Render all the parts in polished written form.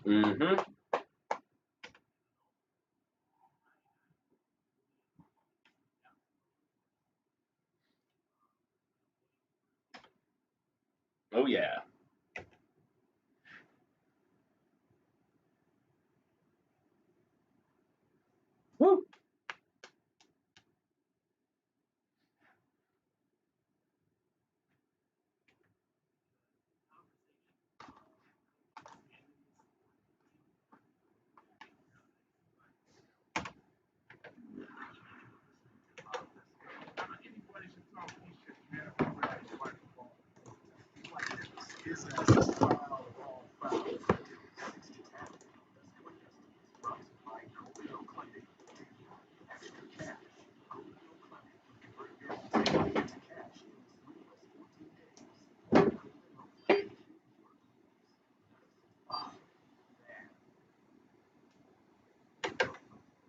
Mm-hmm. Oh yeah. Woo.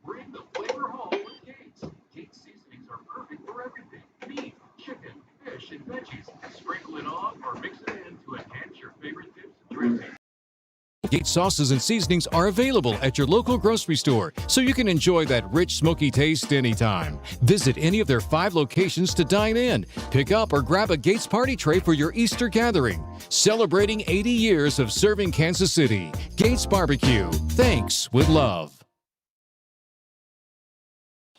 Bring the flavor home with Gates. Gates seasonings are perfect for everything: beef, chicken, fish, and veggies. Sprinkle it on or mix it in to enhance your favorite dips and dressings. Gates sauces and seasonings are available at your local grocery store, so you can enjoy that rich, smoky taste anytime. Visit any of their 5 locations to dine in, pick up or grab a Gates party tray for your Easter gathering. Celebrating 80 years of serving Kansas City. Gates Barbecue. Thanks with love.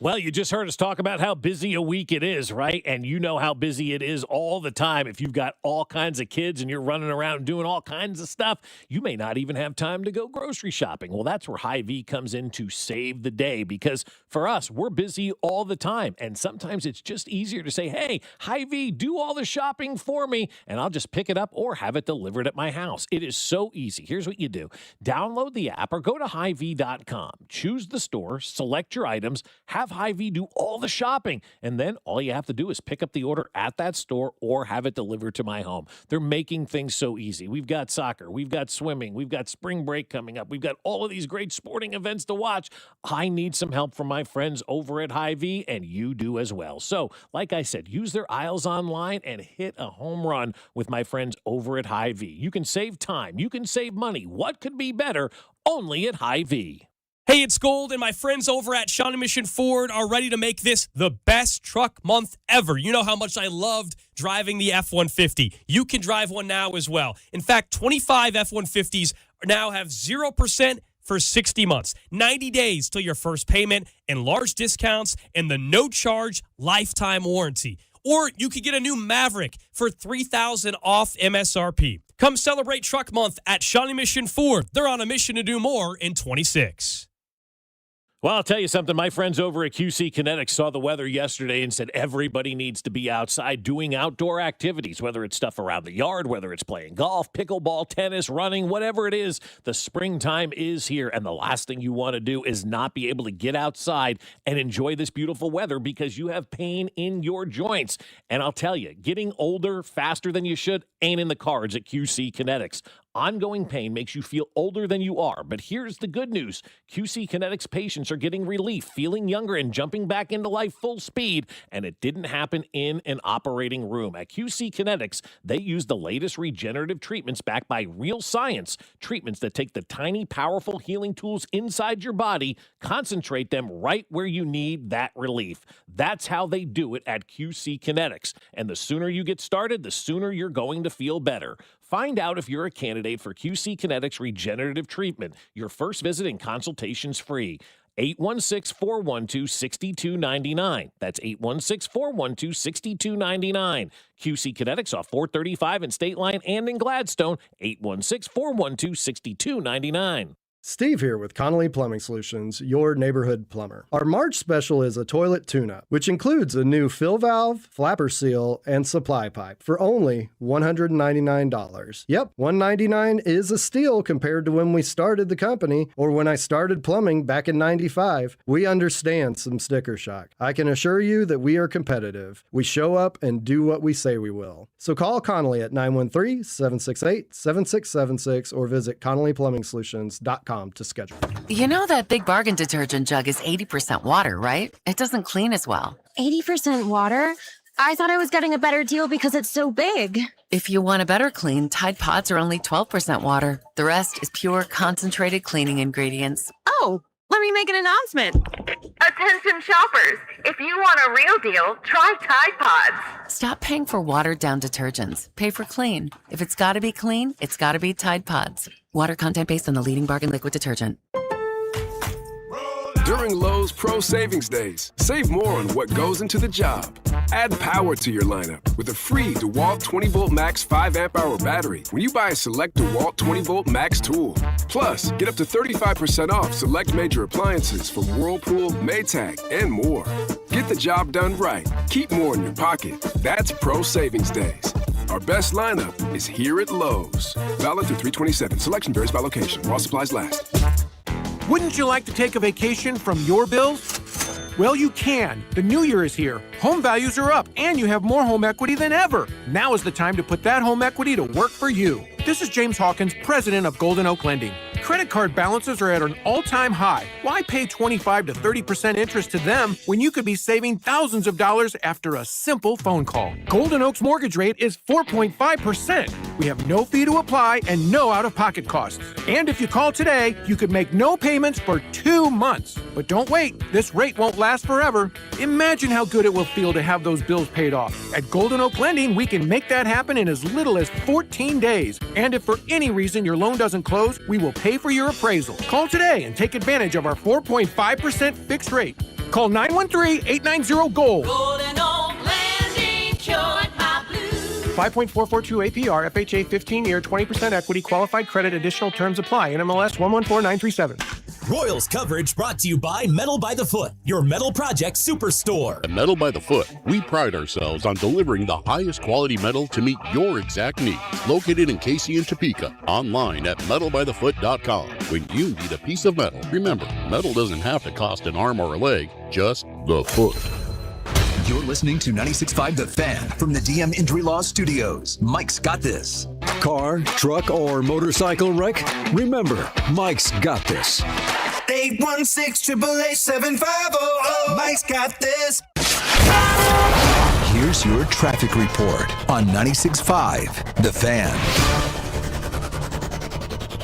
Well, you just heard us talk about how busy a week it is, right? And you know how busy it is all the time. If you've got all kinds of kids and you're running around doing all kinds of stuff, you may not even have time to go grocery shopping. Well, that's where Hy-Vee comes in to save the day, because for us, we're busy all the time. And sometimes it's just easier to say, hey, Hy-Vee, do all the shopping for me, and I'll just pick it up or have it delivered at my house. It is so easy. Here's what you do. Download the app or go to Hy-Vee.com. Choose the store, select your items, have Hy-Vee do all the shopping, and then all you have to do is pick up the order at that store or have it delivered to my home. They're making things so easy. We've got soccer, we've got swimming, we've got spring break coming up, we've got all of these great sporting events to watch. I need some help from my friends over at Hy-Vee, and you do as well. So, like I said, use their aisles online and hit a home run with my friends over at Hy-Vee. You can save time, you can save money. What could be better? Only at Hy-Vee. Hey, it's Gold, and my friends over at Shawnee Mission Ford are ready to make this the best truck month ever. You know how much I loved driving the F-150. You can drive one now as well. In fact, 25 F-150s now have 0% for 60 months, 90 days till your first payment, and large discounts and the no-charge lifetime warranty. Or you could get a new Maverick for $3,000 off MSRP. Come celebrate Truck Month at Shawnee Mission Ford. They're on a mission to do more in 26. Well, I'll tell you something. My friends over at QC Kinetics saw the weather yesterday and said everybody needs to be outside doing outdoor activities, whether it's stuff around the yard, whether it's playing golf, pickleball, tennis, running, whatever it is. The springtime is here, and the last thing you want to do is not be able to get outside and enjoy this beautiful weather because you have pain in your joints. And I'll tell you, getting older faster than you should ain't in the cards at QC Kinetics. Ongoing pain makes you feel older than you are, but here's the good news. QC Kinetics patients are getting relief, feeling younger, and jumping back into life full speed, and it didn't happen in an operating room. At QC Kinetics, they use the latest regenerative treatments backed by real science, treatments that take the tiny, powerful healing tools inside your body, concentrate them right where you need that relief. That's how they do it at QC Kinetics, and the sooner you get started, the sooner you're going to feel better. Find out if you're a candidate for QC Kinetics regenerative treatment. Your first visit and consultation's free. 816-412-6299. That's 816-412-6299. QC Kinetics off 435 in State Line and in Gladstone. 816-412-6299. Steve here with Connolly Plumbing Solutions, your neighborhood plumber. Our March special is a toilet tune-up, which includes a new fill valve, flapper seal, and supply pipe for only $199. Yep, $199 is a steal compared to when we started the company or when I started plumbing back in '95. We understand some sticker shock. I can assure you that we are competitive. We show up and do what we say we will. So call Connolly at 913-768-7676 or visit ConnollyPlumbingSolutions.com to schedule. You know that Big Bargain detergent jug is 80% water, right? It doesn't clean as well. 80% water? I thought I was getting a better deal because it's so big. If you want a better clean, Tide Pods are only 12% water. The rest is pure, concentrated cleaning ingredients. Oh, let me make an announcement. Attention shoppers, if you want a real deal, try Tide Pods. Stop paying for watered-down detergents. Pay for clean. If it's gotta be clean, it's gotta be Tide Pods. Water content based on the leading bargain liquid detergent. During Lowe's Pro Savings Days, save more on what goes into the job. Add power to your lineup with a free DeWalt 20-volt max 5 amp hour battery when you buy a select DeWalt 20-volt max tool. Plus, get up to 35% off select major appliances from Whirlpool, Maytag, and more. Get the job done right. Keep more in your pocket. That's Pro Savings Days. Our best lineup is here at Lowe's. Valid through 3/27. Selection varies by location. While supplies last. Wouldn't you like to take a vacation from your bills? Well, you can. The new year is here. Home values are up, and you have more home equity than ever. Now is the time to put that home equity to work for you. This is James Hawkins, president of Golden Oak Lending. Credit card balances are at an all-time high. Why pay 25 to 30% interest to them when you could be saving thousands of dollars after a simple phone call? Golden Oak's mortgage rate is 4.5%. We have no fee to apply and no out-of-pocket costs. And if you call today, you could make no payments for 2 months. But don't wait. This rate won't last forever. Imagine how good it will feel to have those bills paid off. At Golden Oak Lending, we can make that happen in as little as 14 days. And if for any reason your loan doesn't close, we will pay for your appraisal. Call today and take advantage of our 4.5% fixed rate. Call 913-890-GOLD. Golden Oak Lending cured my blues. 5.442 APR, FHA 15-year, 20% equity, qualified credit, additional terms apply. NMLS 114937. Royals coverage brought to you by Metal by the Foot, your metal project superstore. At Metal by the Foot, we pride ourselves on delivering the highest quality metal to meet your exact needs. Located in Casey and Topeka, online at metalbythefoot.com. When you need a piece of metal, remember, metal doesn't have to cost an arm or a leg, just the foot. You're listening to 96.5 The Fan from the DM Injury Law Studios. Mike's got this. Car, truck, or motorcycle wreck? Remember, Mike's got this. 816-888-7500. Mike's got this. Here's your traffic report on 96.5 The Fan.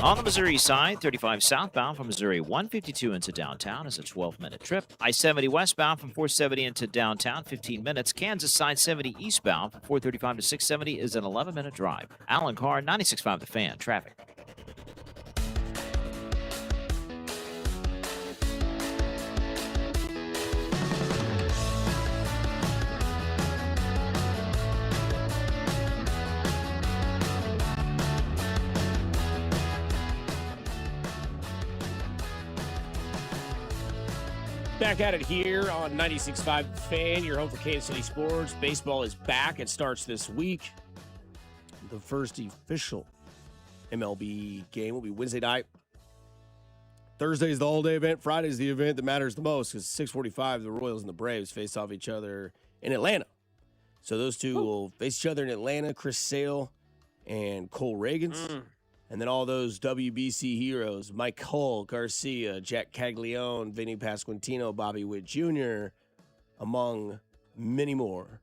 On the Missouri side, 35 southbound from Missouri 152 into downtown is a 12-minute trip. I-70 westbound from 470 into downtown, 15 minutes. Kansas side 70 eastbound from 435 to 670 is an 11-minute drive. Alan Carr, 96.5 The Fan, traffic. Back at it here on 96.5 The Fan, your home for Kansas City sports. Baseball is back. It starts this week. The first official MLB game will be Wednesday night. Thursday is the all-day event. Friday is the event that matters the most because 6:45, the Royals and the Braves face off each other in Atlanta. So those two will face each other in Atlanta. Chris Sale and Cole Reagans. And then all those WBC heroes, Mike Hull, Garcia, Jack Caglione, Vinny Pasquantino, Bobby Witt Jr., among many more,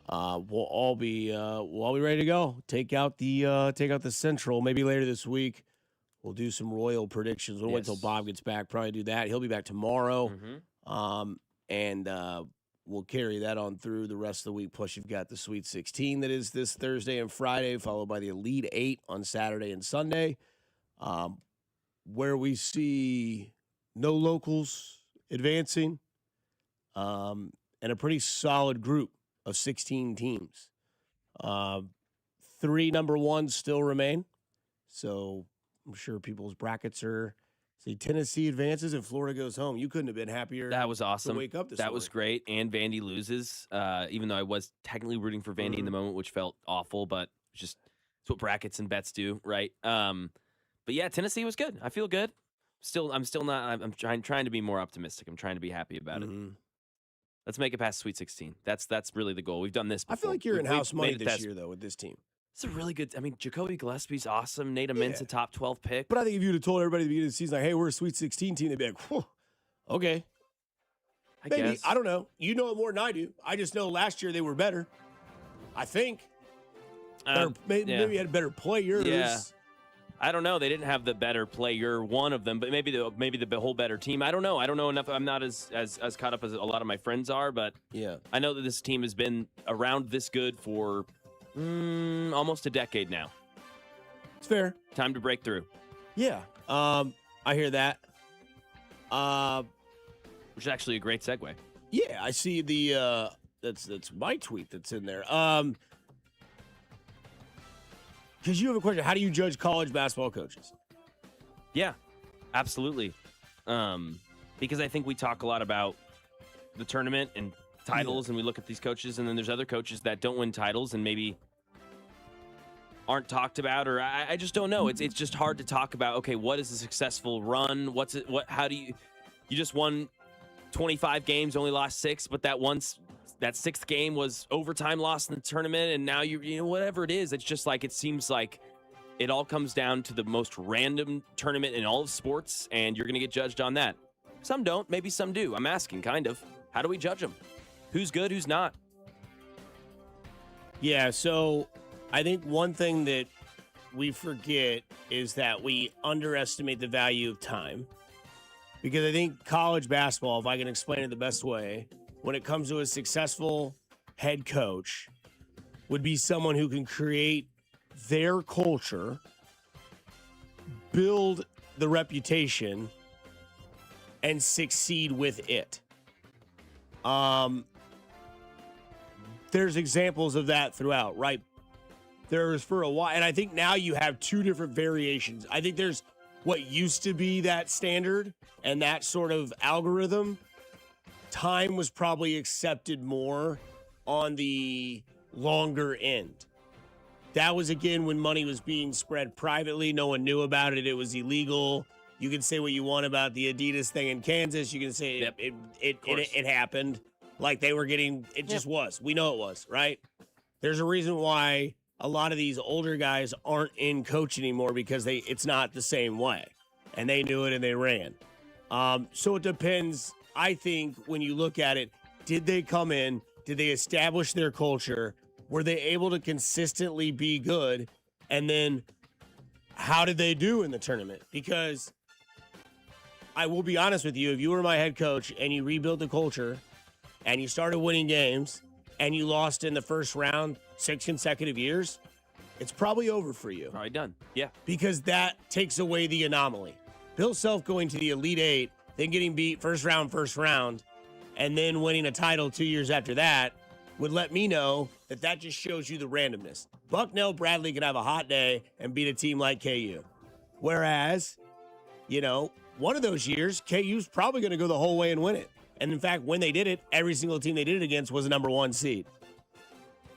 we'll all be ready to go. Take out the Central. Maybe later this week, we'll do some Royal predictions. We'll wait until Bob gets back. Probably do that. He'll be back tomorrow, and we'll carry that on through the rest of the week. Plus, you've got the Sweet 16 that is this Thursday and Friday, followed by the Elite 8 on Saturday and Sunday, where we see no locals advancing and a pretty solid group of 16 teams. 3 number ones still remain, so I'm sure people's brackets are – see, Tennessee advances and Florida goes home. You couldn't have been happier. That was awesome. To wake up this that morning. was great. And Vandy loses, even though I was technically rooting for Vandy in the moment, which felt awful, but it's what brackets and bets do, right? But yeah, Tennessee was good. I feel good. I'm trying to be more optimistic. I'm trying to be happy about it. Let's make it past Sweet 16. That's really the goal. We've done this before. I feel like you're in house money this year, though, with this team. It's a really good. I mean, Jacoby Gillespie's awesome. Nate Amint's a top 12 pick. But I think if you'd have told everybody at the beginning of the season, like, hey, we're a Sweet 16 team, they'd be like, whew, okay. I Maybe. guess. I don't know. You know it more than I do. I just know last year they were better. I think. Maybe had better players. Yeah. I don't know. They didn't have the better player, one of them, but maybe the whole better team. I don't know. I don't know enough. I'm not as caught up as a lot of my friends are, but yeah, I know that this team has been around this good for almost a decade now. It's fair. Time to break through. Yeah. I hear that. Which is actually a great segue. Yeah, I see the that's my tweet that's in there. Because you have a question. How do you judge college basketball coaches? Yeah, absolutely. Because I think we talk a lot about the tournament and titles, and we look at these coaches, and then there's other coaches that don't win titles and maybe aren't talked about, or I just don't know. It's just hard to talk about. Okay, what is a successful run? How do you just won 25 games, only lost 6, but that 6th game was overtime loss in the tournament, and now you know whatever it is. It's just like it seems like it all comes down to the most random tournament in all of sports, and you're going to get judged on that. Some don't, maybe some do. I'm asking, kind of. How do we judge them? Who's good, who's not? Yeah, so I think one thing that we forget is that we underestimate the value of time. Because I think college basketball, if I can explain it the best way, when it comes to a successful head coach, would be someone who can create their culture, build the reputation, and succeed with it. There's examples of that throughout, right? There's for a while, and I think now you have two different variations. I think there's what used to be that standard and that sort of algorithm. Time was probably accepted more on the longer end. That was, again, when money was being spread privately. No one knew about it. It was illegal. You can say what you want about the Adidas thing in Kansas. You can say it happened. Like they were getting, it just was. We know it was, right? There's a reason why a lot of these older guys aren't in coach anymore, because it's not the same way. And they knew it and they ran. So it depends. I think when you look at it, did they come in? Did they establish their culture? Were they able to consistently be good? And then how did they do in the tournament? Because I will be honest with you, if you were my head coach and you rebuilt the culture and you started winning games and you lost in the first round 6 consecutive years, it's probably over for you. Probably done. Yeah. Because that takes away the anomaly. Bill Self going to the Elite Eight, then getting beat first round, and then winning a title 2 years after that would let me know that just shows you the randomness. Bucknell Bradley could have a hot day and beat a team like KU. Whereas, one of those years, KU's probably going to go the whole way and win it. And in fact, when they did it, every single team they did it against was a number 1 seed.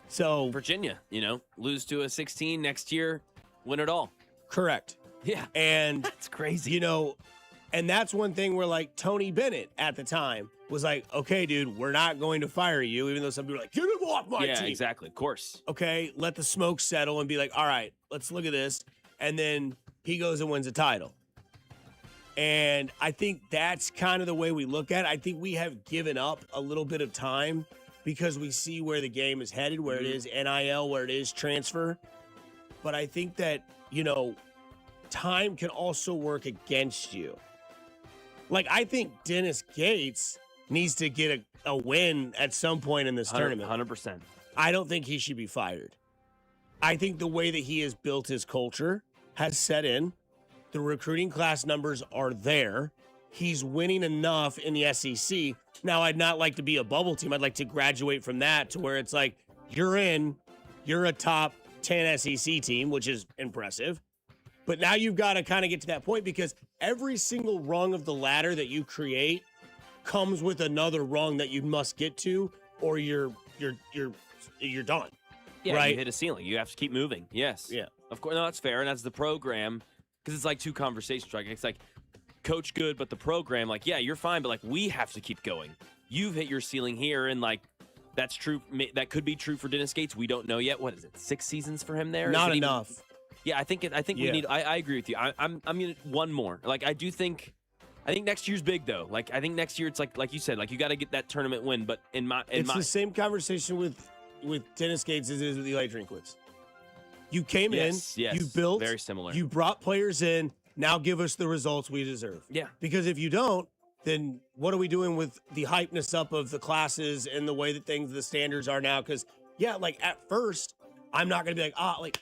So Virginia, lose to a 16 next year, win it all. Correct. Yeah. And that's crazy. And that's one thing where like Tony Bennett at the time was like, okay, dude, we're not going to fire you, even though some people are like, get him off my team. Yeah, exactly. Of course. Okay, let the smoke settle and be like, all right, let's look at this. And then he goes and wins a title. And I think that's kind of the way we look at it. I think we have given up a little bit of time because we see where the game is headed, where it is NIL, where it is transfer. But I think that, time can also work against you. Like, I think Dennis Gates needs to get a win at some point in this tournament. 100%. I don't think he should be fired. I think the way that he has built his culture has set in. The recruiting class numbers are there. He's winning enough in the SEC. Now, I'd not like to be a bubble team. I'd like to graduate from that to where it's like, you're a top 10 SEC team, which is impressive. But now you've got to kind of get to that point, because every single rung of the ladder that you create comes with another rung that you must get to, or you're done. Yeah, right? You hit a ceiling. You have to keep moving. Yes. Yeah. Of course. No, that's fair. And that's the program, because it's like two conversations. Right? It's like coach good, but the program, like, yeah, you're fine, but like we have to keep going. You've hit your ceiling here, and like that's true. That could be true for Dennis Gates. We don't know yet. What is it? 6 seasons for him there? Not enough. Yeah, I think we need. I agree with you. I'm gonna one more. Like, I do think I think next year's big though. Like I think next year it's like you said, like you got to get that tournament win. But It's the same conversation with Dennis Gates as it is with Eli Drinkwitz. You came in, you built, very similar. You brought players in. Now give us the results we deserve. Yeah. Because if you don't, then what are we doing with the hypeness up of the classes and the way that the standards are now? Because like at first, I'm not going to be like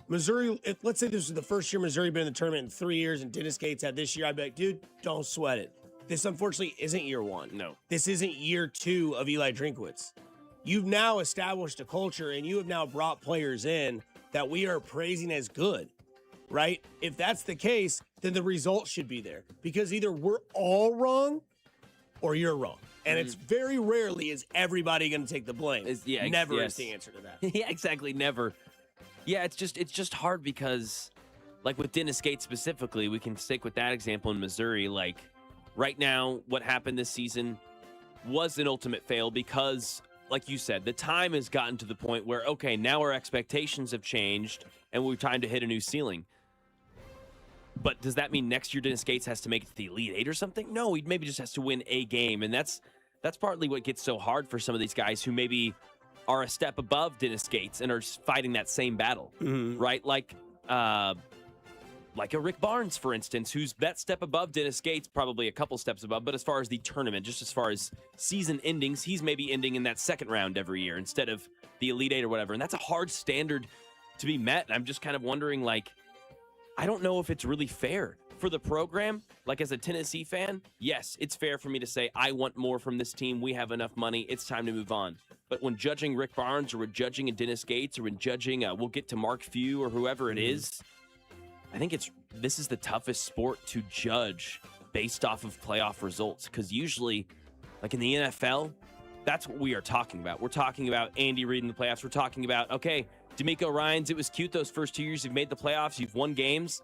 Missouri. Let's say this was the first year Missouri been in the tournament in 3 years, and Dennis Gates had this year. I'd be like, dude, don't sweat it. This unfortunately isn't year one. No. This isn't year 2 of Eli Drinkwitz. You've now established a culture, and you have now brought players in that we are praising as good, right? If that's the case, then the results should be there because either we're all wrong or you're wrong. And it's very rarely is everybody going to take the blame. Never is the answer to that. Yeah, exactly. Never. Yeah, it's just hard because, like with Dennis Gates specifically, we can stick with that example in Missouri. Like right now, what happened this season was an ultimate fail because, like you said, the time has gotten to the point where, okay, now our expectations have changed and we're trying to hit a new ceiling. But does that mean next year Dennis Gates has to make it to the Elite Eight or something? No, he maybe just has to win a game. And that's partly what gets so hard for some of these guys who maybe are a step above Dennis Gates and are fighting that same battle, right? Like a Rick Barnes, for instance, who's that step above Dennis Gates, probably a couple steps above. But as far as the tournament, just as far as season endings, he's maybe ending in that second round every year instead of the Elite Eight or whatever. And that's a hard standard to be met. And I'm just kind of wondering, like, I don't know if it's really fair for the program. Like as a Tennessee fan, yes, it's fair for me to say, I want more from this team. We have enough money. It's time to move on. But when judging Rick Barnes or when judging a Dennis Gates or when judging, we'll get to Mark Few or whoever it is, I think this is the toughest sport to judge based off of playoff results. Because usually, like in the NFL, that's what we are talking about. We're talking about Andy Reid in the playoffs. We're talking about, okay, D'Amico Ryans, it was cute those first 2 years you've made the playoffs, you've won games.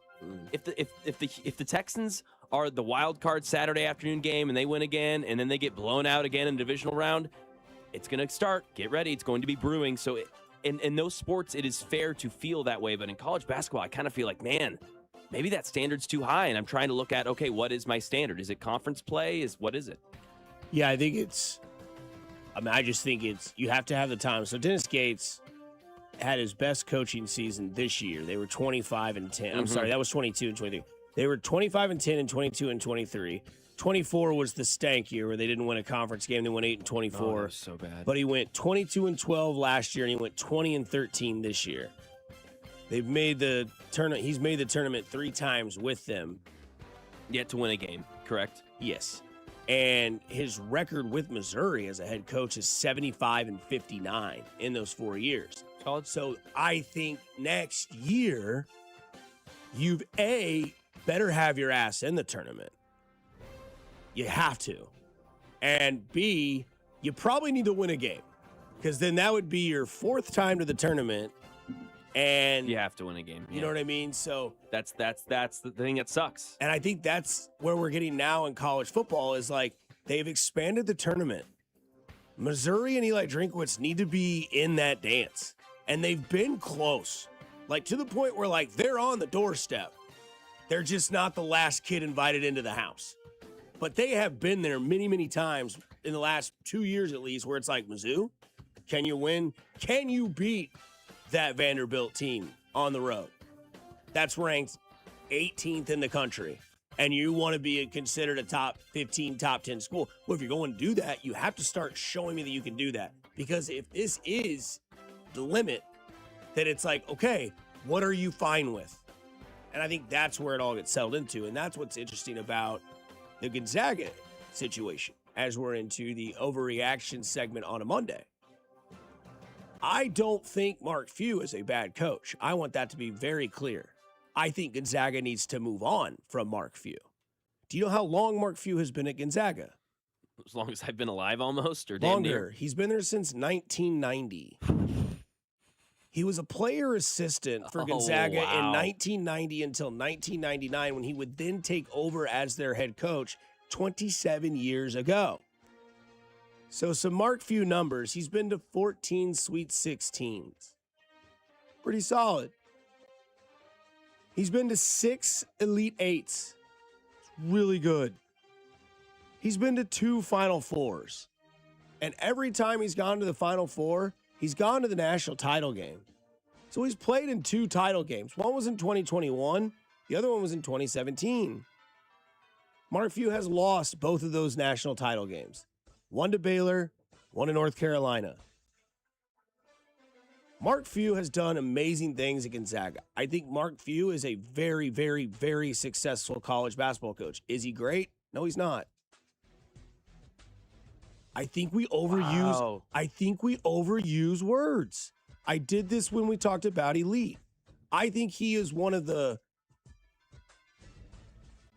If the Texans are the wild card Saturday afternoon game and they win again and then they get blown out again in the divisional round, it's going to start. Get ready. It's going to be brewing. So in those sports, it is fair to feel that way. But in college basketball, I kind of feel like, man, maybe that standard's too high. And I'm trying to look at, okay, what is my standard? Is it conference play? What is it? Yeah, I just think you have to have the time. So Dennis Gates had his best coaching season this year. They were 25 and 10. I'm sorry, that was 22 and 23. They were 25 and 10 and 22 and 23. 24 was the stank year where they didn't win a conference game. They went 8 and 24. Oh, that was so bad. But he went 22 and 12 last year, and he went 20 and 13 this year. They've made the tournament. He's made the tournament 3 times with them. Yet to win a game, correct? Yes. And his record with Missouri as a head coach is 75 and 59 in those 4 years. So I think next year, you've better have your ass in the tournament. You have to. And B, you probably need to win a game. Because then that would be your 4th time to the tournament. And you have to win a game. You know what I mean? So that's the thing that sucks. And I think that's where we're getting now in college football is like they've expanded the tournament. Missouri and Eli Drinkwitz need to be in that dance. And they've been close. Like to the point where like they're on the doorstep. They're just not the last kid invited into the house. But they have been there many, many times in the last 2 years at least where it's like, Mizzou, can you win? Can you beat that Vanderbilt team on the road that's ranked 18th in the country and you want to be considered a top 15, top 10 school? Well, if you're going to do that, you have to start showing me that you can do that. Because if this is the limit, then it's like, okay, what are you fine with? And I think that's where it all gets settled into. And that's what's interesting about the Gonzaga situation as we're into the overreaction segment on a Monday. I don't think Mark Few is a bad coach. I want that to be very clear. I think Gonzaga needs to move on from Mark Few. Do you know how long Mark Few has been at Gonzaga? As long as I've been alive almost, or longer. Damn near. He's been there since 1990. He was a player assistant for Gonzaga in 1990 until 1999 when he would then take over as their head coach 27 years ago. So some Mark Few numbers. He's been to 14 Sweet 16s. Pretty solid. He's been to 6 Elite Eights. It's really good. He's been to 2 Final Fours. And every time he's gone to the Final Four, he's gone to the national title game. So he's played in 2 title games. One was in 2021. The other one was in 2017. Mark Few has lost both of those national title games. One to Baylor, one to North Carolina. Mark Few has done amazing things at Gonzaga. I think Mark Few is a very, very, very successful college basketball coach. Is he great? No, he's not. I think we overuse. Wow. I think we overuse words. I did this when we talked about elite. I think he is one of the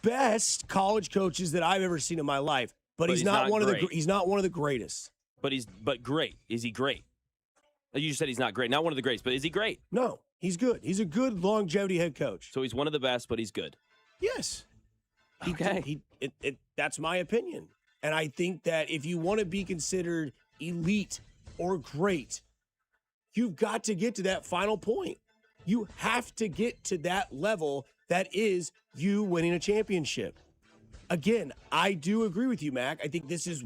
best college coaches that I've ever seen in my life. But he's not one great. of the. He's not one of the greatest. But great. Is he great? You just said he's not great. Not one of the greats, but is he great? No, he's good. He's a good longevity head coach. So he's one of the best, but he's good. Yes. Okay. That's my opinion. And I think that if you want to be considered elite or great, you've got to get to that final point. You have to get to that level that is you winning a championship. Again, I do agree with you, Mac. I think this is,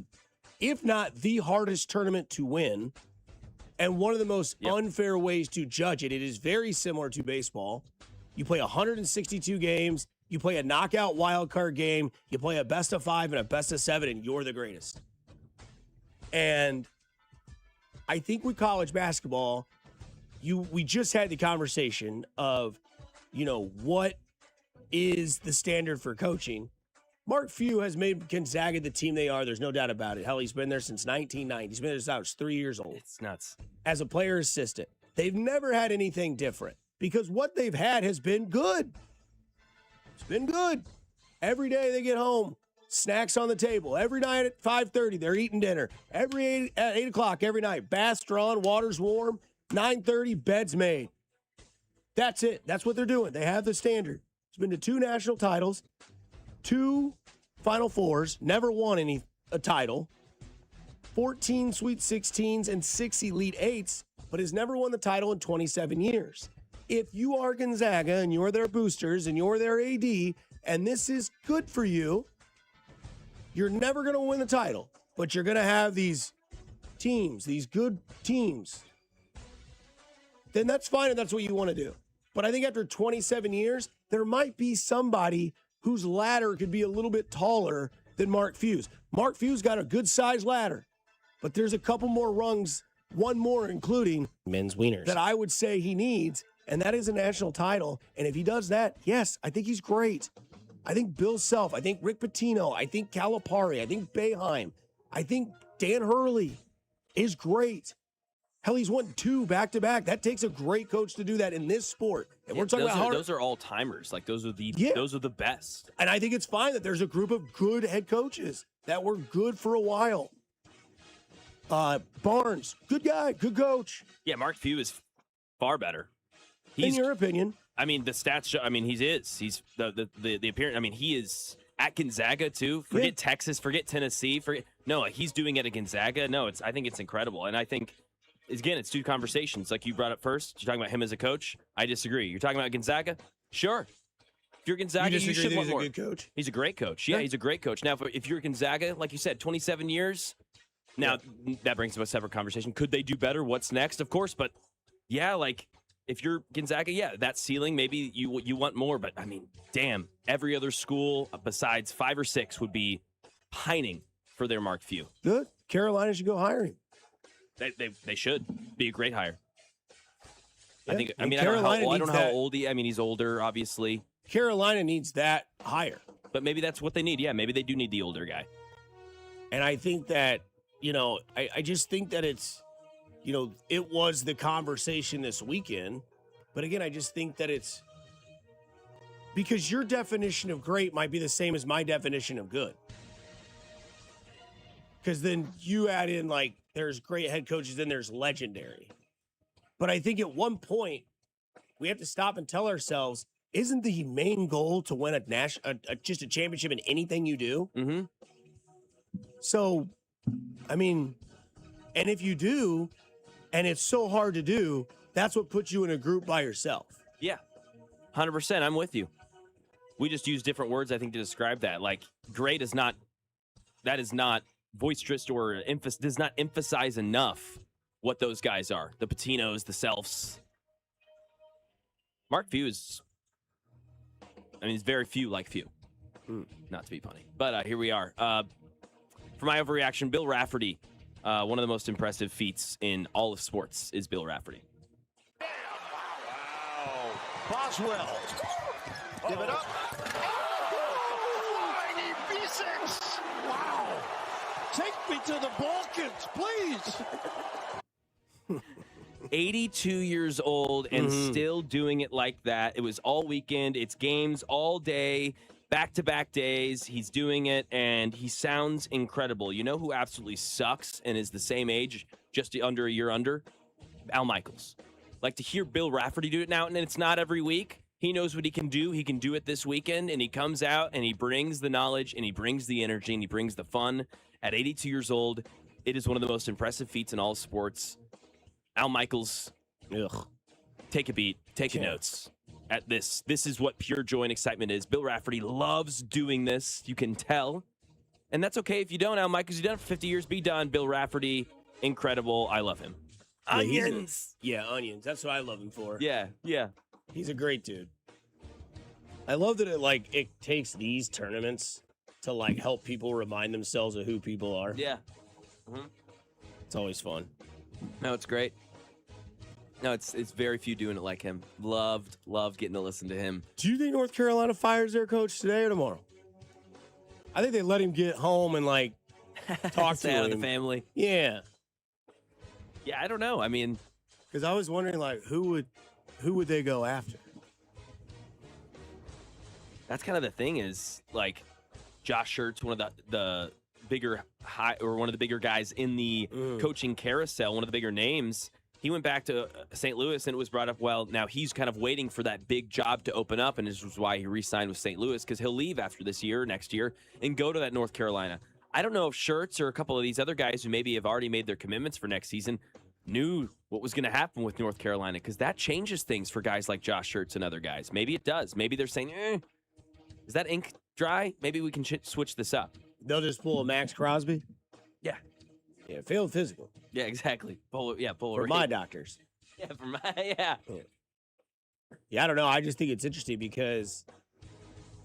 if not the hardest tournament to win, and one of the most unfair ways to judge it. It is very similar to baseball. You play 162 games. You play a knockout wild card game. You play a best of 5 and a best of 7, and you're the greatest. And I think with college basketball, we just had the conversation of, what is the standard for coaching? Mark Few has made Gonzaga the team they are. There's no doubt about it. Hell, he's been there since 1990. He's been there since I was 3 years old. It's nuts. As a player assistant. They've never had anything different because what they've had has been good. It's been good. Every day they get home, snacks on the table. Every night at 5:30, they're eating dinner. At 8 o'clock every night, baths drawn, water's warm. 9:30, beds made. That's it. That's what they're doing. They have the standard. It's been to 2 national titles, 2 Final Fours, never won a title, 14 Sweet 16s, and 6 Elite 8s, but has never won the title in 27 years. If you are Gonzaga and you're their boosters and you're their AD, and this is good for you, you're never going to win the title, but you're going to have these teams, these good teams. Then that's fine and that's what you want to do. But I think after 27 years, there might be somebody whose ladder could be a little bit taller than Mark Few's. Mark Few's got a good-sized ladder, but there's a couple more rungs, one more including men's wieners, that I would say he needs, and that is a national title. And if he does that, yes, I think he's great. I think Bill Self, I think Rick Pitino, I think Calipari, I think Boeheim, I think Dan Hurley is great. Hell, he's won 2 back-to-back. That takes a great coach to do that in this sport. And we're talking about those are all timers. Like those are the best. And I think it's fine that there's a group of good head coaches that were good for a while. Barnes, good guy, good coach. Yeah, Mark Few is far better. In your opinion? I mean, the stats show. I mean, he's the appearance. I mean, he is at Gonzaga too. Forget Texas, forget Tennessee, he's doing it at Gonzaga. No, I think it's incredible, and I think. Again, it's 2 conversations. Like you brought up first, you're talking about him as a coach. I disagree. You're talking about Gonzaga? Sure. If you're Gonzaga, you should want more. He's a good coach? He's a great coach. Yeah, he's a great coach. Now, if you're Gonzaga, like you said, 27 years, now that brings up a separate conversation. Could they do better? What's next? Of course, but yeah, like if you're Gonzaga, that ceiling, maybe you want more. But, I mean, damn, every other school besides 5 or 6 would be pining for their Mark Few. Good. Carolina should go hire him. They should be a great hire. Yeah. I don't know how old he. I mean, he's older, obviously. Carolina needs that hire, but maybe that's what they need. Yeah, maybe they do need the older guy. And I think that I just think that it's, it was the conversation this weekend. But again, I just think that it's because your definition of great might be the same as my definition of good. Because then you add in there's great head coaches, then there's legendary. But I think at one point, we have to stop and tell ourselves, isn't the main goal to win just a championship in anything you do? Mm-hmm. So, I mean, and if you do, and it's so hard to do, that's what puts you in a group by yourself. Yeah, 100%. I'm with you. We just use different words, I think, to describe that. Like, great is not that is not boisterous or does not emphasize enough what those guys are. The Patinos, the Selfs. Mark Few is, it's very few like few. Not to be punny. But here we are. For my overreaction, Bill Rafferty, one of the most impressive feats in all of sports is Bill Rafferty. Wow. Boswell. Give it up. Oh, I need B6. Wow. Take me to the Balkans, please. 82 years old and still doing it like that. It was all weekend. It's games all day, back-to-back days. He's doing it, and he sounds incredible. You know who absolutely sucks and is the same age, just under a year under? Al Michaels. Like, to hear Bill Rafferty do it now, and it's not every week. He knows what he can do. He can do it this weekend, and he comes out, and he brings the knowledge, and he brings the energy, and he brings the fun. At 82 years old, it is one of the most impressive feats in all sports. Al Michaels, take a beat, take a notes at this. This is what pure joy and excitement is. Bill Rafferty loves doing this. You can tell. And that's okay if you don't, Al Michaels. You've done it for 50 years. Be done. Bill Rafferty, incredible. I love him. Onions. Onions. That's what I love him for. Yeah. He's a great dude. I love that it takes these tournaments to help people remind themselves of who people are. Yeah. It's always fun. No, it's great. No, it's very few doing it like him. Loved getting to listen to him. Do you think North Carolina fires their coach today or tomorrow? I think they let him get home and talk to him. Out of the family. Yeah. Yeah, I don't know. Because I was wondering who would they go after? That's kind of the thing is Josh Schertz, one of the bigger one of the bigger guys in the coaching carousel, one of the bigger names. He went back to St. Louis, and it was brought up, well, now he's kind of waiting for that big job to open up, and this was why he re-signed with St. Louis, because he'll leave after this year, next year, and go to that North Carolina. I don't know if Schertz or a couple of these other guys who maybe have already made their commitments for next season knew what was going to happen with North Carolina, because that changes things for guys like Josh Schertz and other guys. Maybe it does. Maybe they're saying, is that ink dry? Maybe we can switch this up. They'll just pull a Max Crosby? Yeah. Yeah, failed physical. Yeah, exactly. Pull for my doctors. Yeah, Yeah, I don't know. I just think it's interesting because,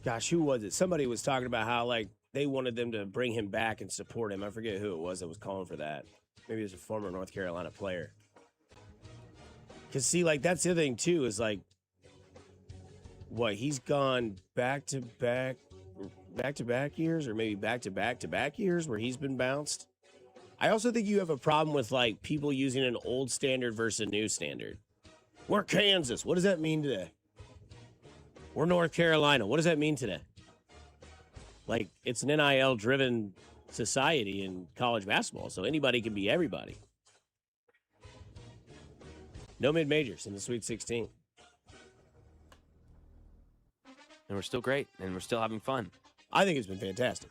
gosh, who was it? Somebody was talking about how, they wanted them to bring him back and support him. I forget who it was that was calling for that. Maybe it was a former North Carolina player. Because, see, that's the other thing, too, is, he's gone back-to-back years or maybe back-to-back years where he's been bounced. I also think you have a problem with people using an old standard versus a new standard. We're Kansas. What does that mean today? We're North Carolina. What does that mean today? It's an NIL-driven society in college basketball, so anybody can be everybody. No mid-majors in the Sweet 16. And we're still great, and we're still having fun. I think it's been fantastic.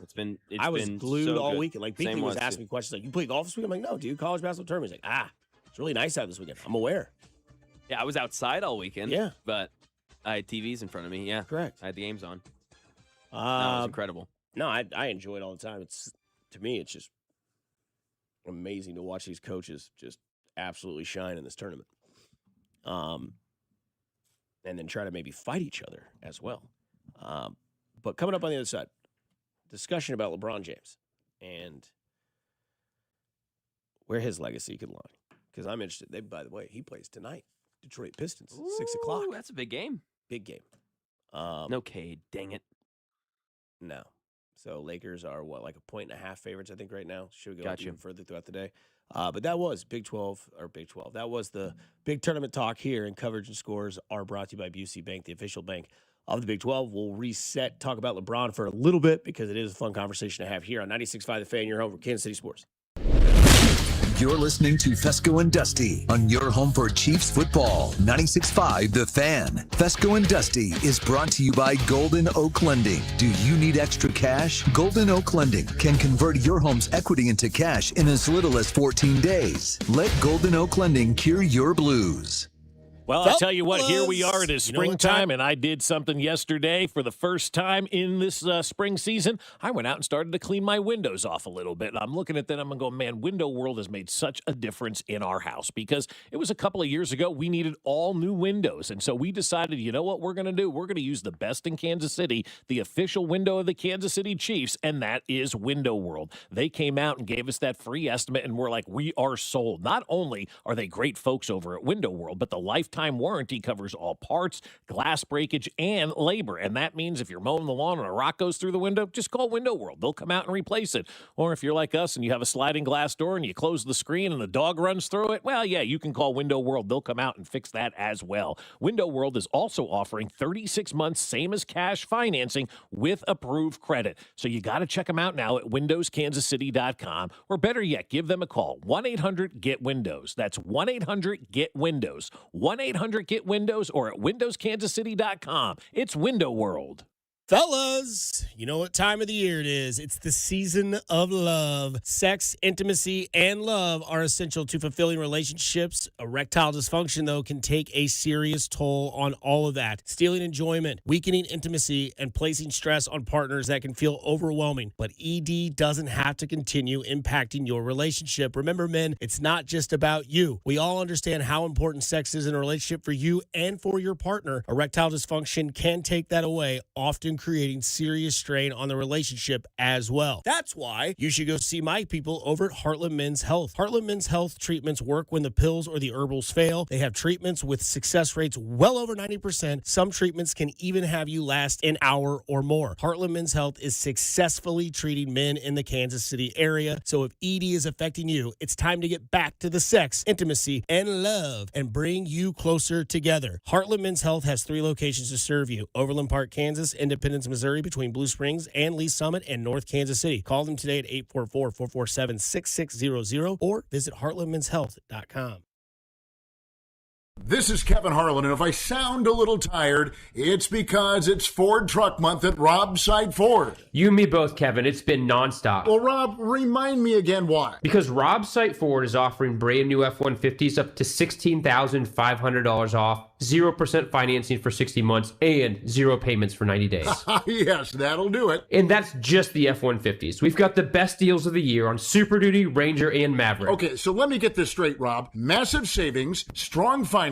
I was glued so all good. weekend. Binkley was asking me questions you play golf this week? I'm like, no, dude, college basketball tournament. He's like, it's really nice out this weekend. I'm aware. Yeah, I was outside all weekend. Yeah. But I had TVs in front of me. Yeah. Correct. I had the games on. That was incredible. No, I enjoy it all the time. To me, it's just amazing to watch these coaches just absolutely shine in this tournament. And then try to maybe fight each other as well. But coming up on the other side, discussion about LeBron James and where his legacy could lie. Because I'm interested. By the way, he plays tonight. Detroit Pistons, 6 o'clock. That's a big game. Big game. No Cade. Dang it. No. So Lakers are, like a 1.5 favorites, I think, right now. Should go even further throughout the day. But that was Big 12. That was the big tournament talk here, and Coverage and Scores are brought to you by Busey Bank, the official bank of the Big 12. We'll reset, talk about LeBron for a little bit because it is a fun conversation to have here on 96.5 The Fan, your home for Kansas City sports. You're listening to Fescoe and Dusty on your home for Chiefs football. 96.5 The Fan. Fescoe and Dusty is brought to you by Golden Oak Lending. Do you need extra cash? Golden Oak Lending can convert your home's equity into cash in as little as 14 days. Let Golden Oak Lending cure your blues. Well, I'll tell you what, here we are. It is You know what springtime, time- and I did something yesterday for the first time in this spring season. I went out and started to clean my windows off a little bit. And I'm looking at that, I'm going, man, Window World has made such a difference in our house because it was a couple of years ago we needed all new windows. And so we decided, you know what we're going to do? We're going to use the best in Kansas City, the official window of the Kansas City Chiefs, and that is Window World. They came out and gave us that free estimate, and we're like, we are sold. Not only are they great folks over at Window World, but the lifetime warranty covers all parts, glass breakage, and labor. And that means if you're mowing the lawn and a rock goes through the window, just call Window World. They'll come out and replace it. Or if you're like us and you have a sliding glass door and you close the screen and the dog runs through it, well, yeah, you can call Window World. They'll come out and fix that as well. Window World is also offering 36 months, same as cash financing with approved credit. So you got to check them out now at windowskansascity.com, or better yet, give them a call. 1-800-GET-WINDOWS. That's 1-800-GET-WINDOWS. 1-800-GET-WINDOWS or at windowskansascity.com. It's Window World. Fellas, you know what time of the year it is. It's the season of love. Sex, intimacy, and love are essential to fulfilling relationships. Erectile dysfunction, though, can take a serious toll on all of that, stealing enjoyment, weakening intimacy, and placing stress on partners that can feel overwhelming. But ED doesn't have to continue impacting your relationship. Remember, men, it's not just about you. We all understand how important sex is in a relationship for you and for your partner. Erectile dysfunction can take that away, often creating serious strain on the relationship as well. That's why you should go see my people over at Heartland Men's Health. Heartland Men's Health treatments work when the pills or the herbals fail. They have treatments with success rates well over 90%. Some treatments can even have you last an hour or more. Heartland Men's Health is successfully treating men in the Kansas City area. So if ED is affecting you, it's time to get back to the sex, intimacy, and love and bring you closer together. Heartland Men's Health has 3 locations to serve you: Overland Park, Kansas, Independence, Missouri, between Blue Springs and Lee Summit, and North Kansas City. Call them today at 844-447-6600 or visit heartlandmenshealth.com. This is Kevin Harlan, and if I sound a little tired, it's because it's Ford Truck Month at Rob's Side Ford. You and me both, Kevin. It's been nonstop. Well, Rob, remind me again why. Because Rob's Site Ford is offering brand new F-150s up to $16,500 off, 0% financing for 60 months, and 0 payments for 90 days. Yes, that'll do it. And that's just the F-150s. We've got the best deals of the year on Super Duty, Ranger, and Maverick. Okay, so let me get this straight, Rob. Massive savings, strong financing,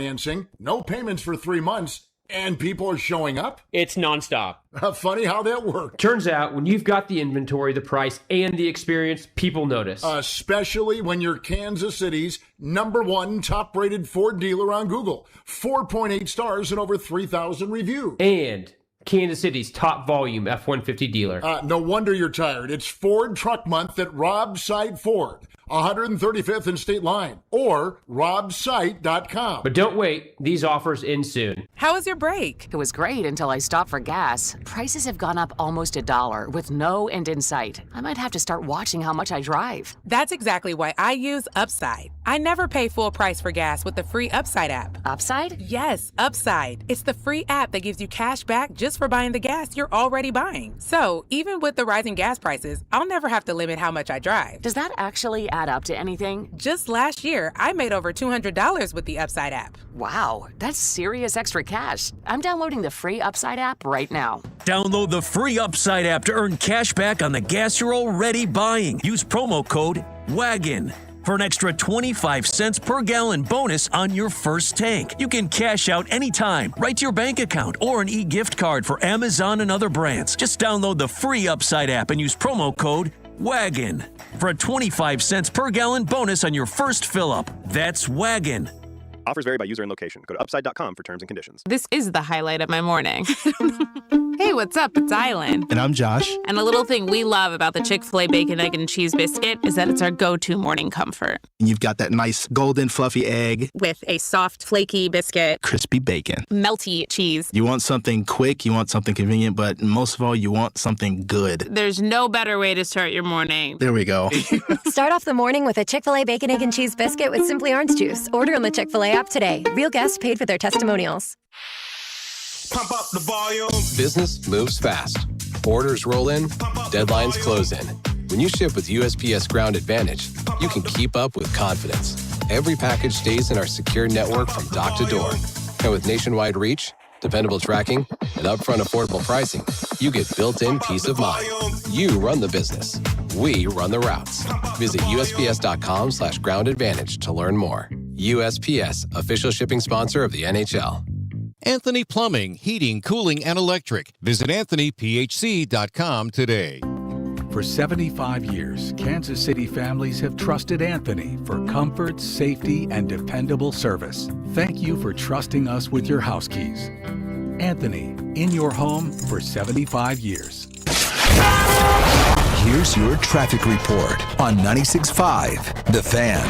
no payments for 3 months, and people are showing up? It's nonstop. Funny how that works. Turns out, when you've got the inventory, the price, and the experience, people notice. Especially when you're Kansas City's #1 top-rated Ford dealer on Google. 4.8 stars and over 3,000 reviews. And Kansas City's top volume F-150 dealer. No wonder you're tired. It's Ford Truck Month at Rob's Side Ford, 135th and State Line, or robsite.com. But don't wait. These offers end soon. How was your break? It was great until I stopped for gas. Prices have gone up almost $1 with no end in sight. I might have to start watching how much I drive. That's exactly why I use Upside. I never pay full price for gas with the free Upside app. Upside? Yes, Upside. It's the free app that gives you cash back just for buying the gas you're already buying. So even with the rising gas prices, I'll never have to limit how much I drive. Does that actually add up to anything? Just last year, I made over $200 with the Upside app. Wow, that's serious extra cash. I'm downloading the free Upside app right now. Download the free Upside app to earn cash back on the gas you're already buying. Use promo code WAGON for an extra 25 cents per gallon bonus on your first tank. You can cash out anytime, right to your bank account, or an e-gift card for Amazon and other brands. Just download the free Upside app and use promo code WAGON for a 25 cents per gallon bonus on your first fill-up. That's WAGON. Offers vary by user and location. Go to upside.com for terms and conditions. This is the highlight of my morning. Hey, what's up? It's Island. And I'm Josh. And a little thing we love about the Chick-fil-A Bacon, Egg, and Cheese Biscuit is that it's our go-to morning comfort. And you've got that nice golden fluffy egg. With a soft, flaky biscuit. Crispy bacon. Melty cheese. You want something quick, you want something convenient, but most of all, you want something good. There's no better way to start your morning. There we go. Start off the morning with a Chick-fil-A Bacon, Egg, and Cheese Biscuit with Simply Orange Juice. Order on the Chick-fil-A app today. Real guests paid for their testimonials. Pump up the volume. Business moves fast. Orders roll in, deadlines close in. When you ship with USPS Ground Advantage, you can keep up with confidence. Every package stays in our secure network from dock to door, And with nationwide reach, dependable tracking, and upfront affordable pricing, you get built-in peace of mind. You run the business. We run the routes. Visit USPS.com/Ground Advantage to learn more. USPS, official shipping sponsor of the NHL. Anthony Plumbing, Heating, Cooling, and Electric. Visit AnthonyPHC.com today. For 75 years, Kansas City families have trusted Anthony for comfort, safety, and dependable service. Thank you for trusting us with your house keys. Anthony, in your home for 75 years. Here's your traffic report on 96.5 The Fan.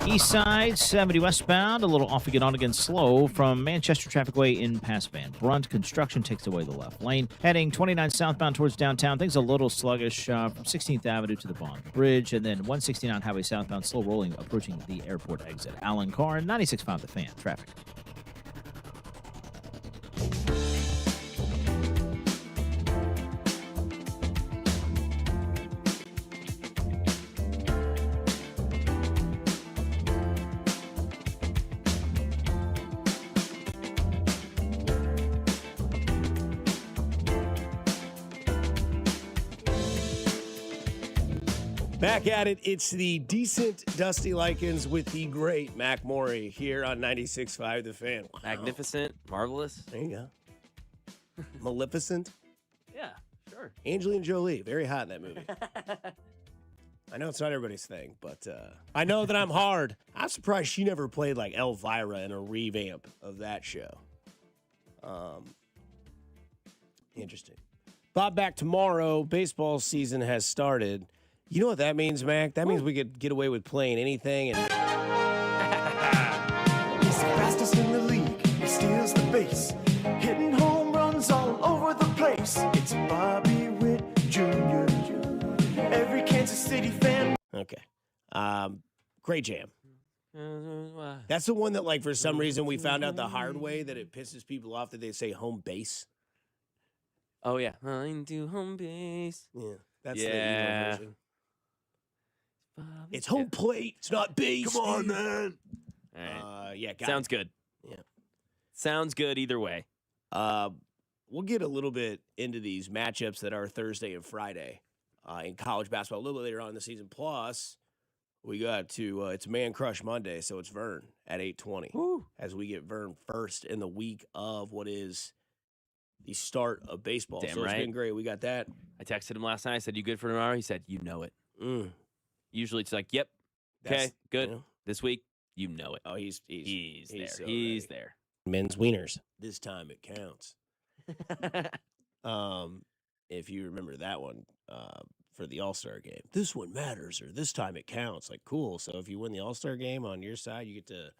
East side, 70 westbound, a little off again, on again slow from Manchester Traffic Way in past Van Brunt. Construction takes away the left lane. Heading 29 southbound towards downtown, things a little sluggish from 16th Avenue to the Bond Bridge, and then 169 Highway southbound, slow rolling approaching the airport exit. Alan Carr, 96.5 The Fan. Traffic. Back at it, it's the decent Dusty Likens with the great Mac Morey here on 96.5 The Fan. Wow. Magnificent, marvelous. There you go. Maleficent. Yeah, sure. Angelina Jolie, very hot in that movie. I know it's not everybody's thing, but I know that I'm hard. I'm surprised she never played like Elvira in a revamp of that show. Interesting. Bob back tomorrow. Baseball season has started. You know what that means, Mac? That means we could get away with playing anything. And he's the fastest in the league. He steals the base, hitting home runs all over the place. It's Bobby Witt Jr. Every Kansas City fan. Okay. Great jam. That's the one that, like, for some reason we found out the hard way that it pisses people off that they say home base. Oh, yeah. Into home base. Yeah. That's the emo version. It's home plate. It's not base. Come on, man. All right. Yeah. Sounds good. Yeah. Sounds good either way. We'll get a little bit into these matchups that are Thursday and Friday in college basketball a little bit later on in the season. Plus, we got to it's Man Crush Monday, so it's Vern at 8:20 as we get Vern first in the week of what is the start of baseball. Damn so right. It's been great. We got that. I texted him last night. I said, "You good for tomorrow?" He said, "You know it." Usually it's like, "Yep, okay, good." You know. This week, you know it. Oh, he's there. so He's ready. there. Men's wieners. This time it counts. If you remember that one for the All-Star game, this one matters, or this time it counts. Like, cool. So if you win the All-Star game on your side, you get to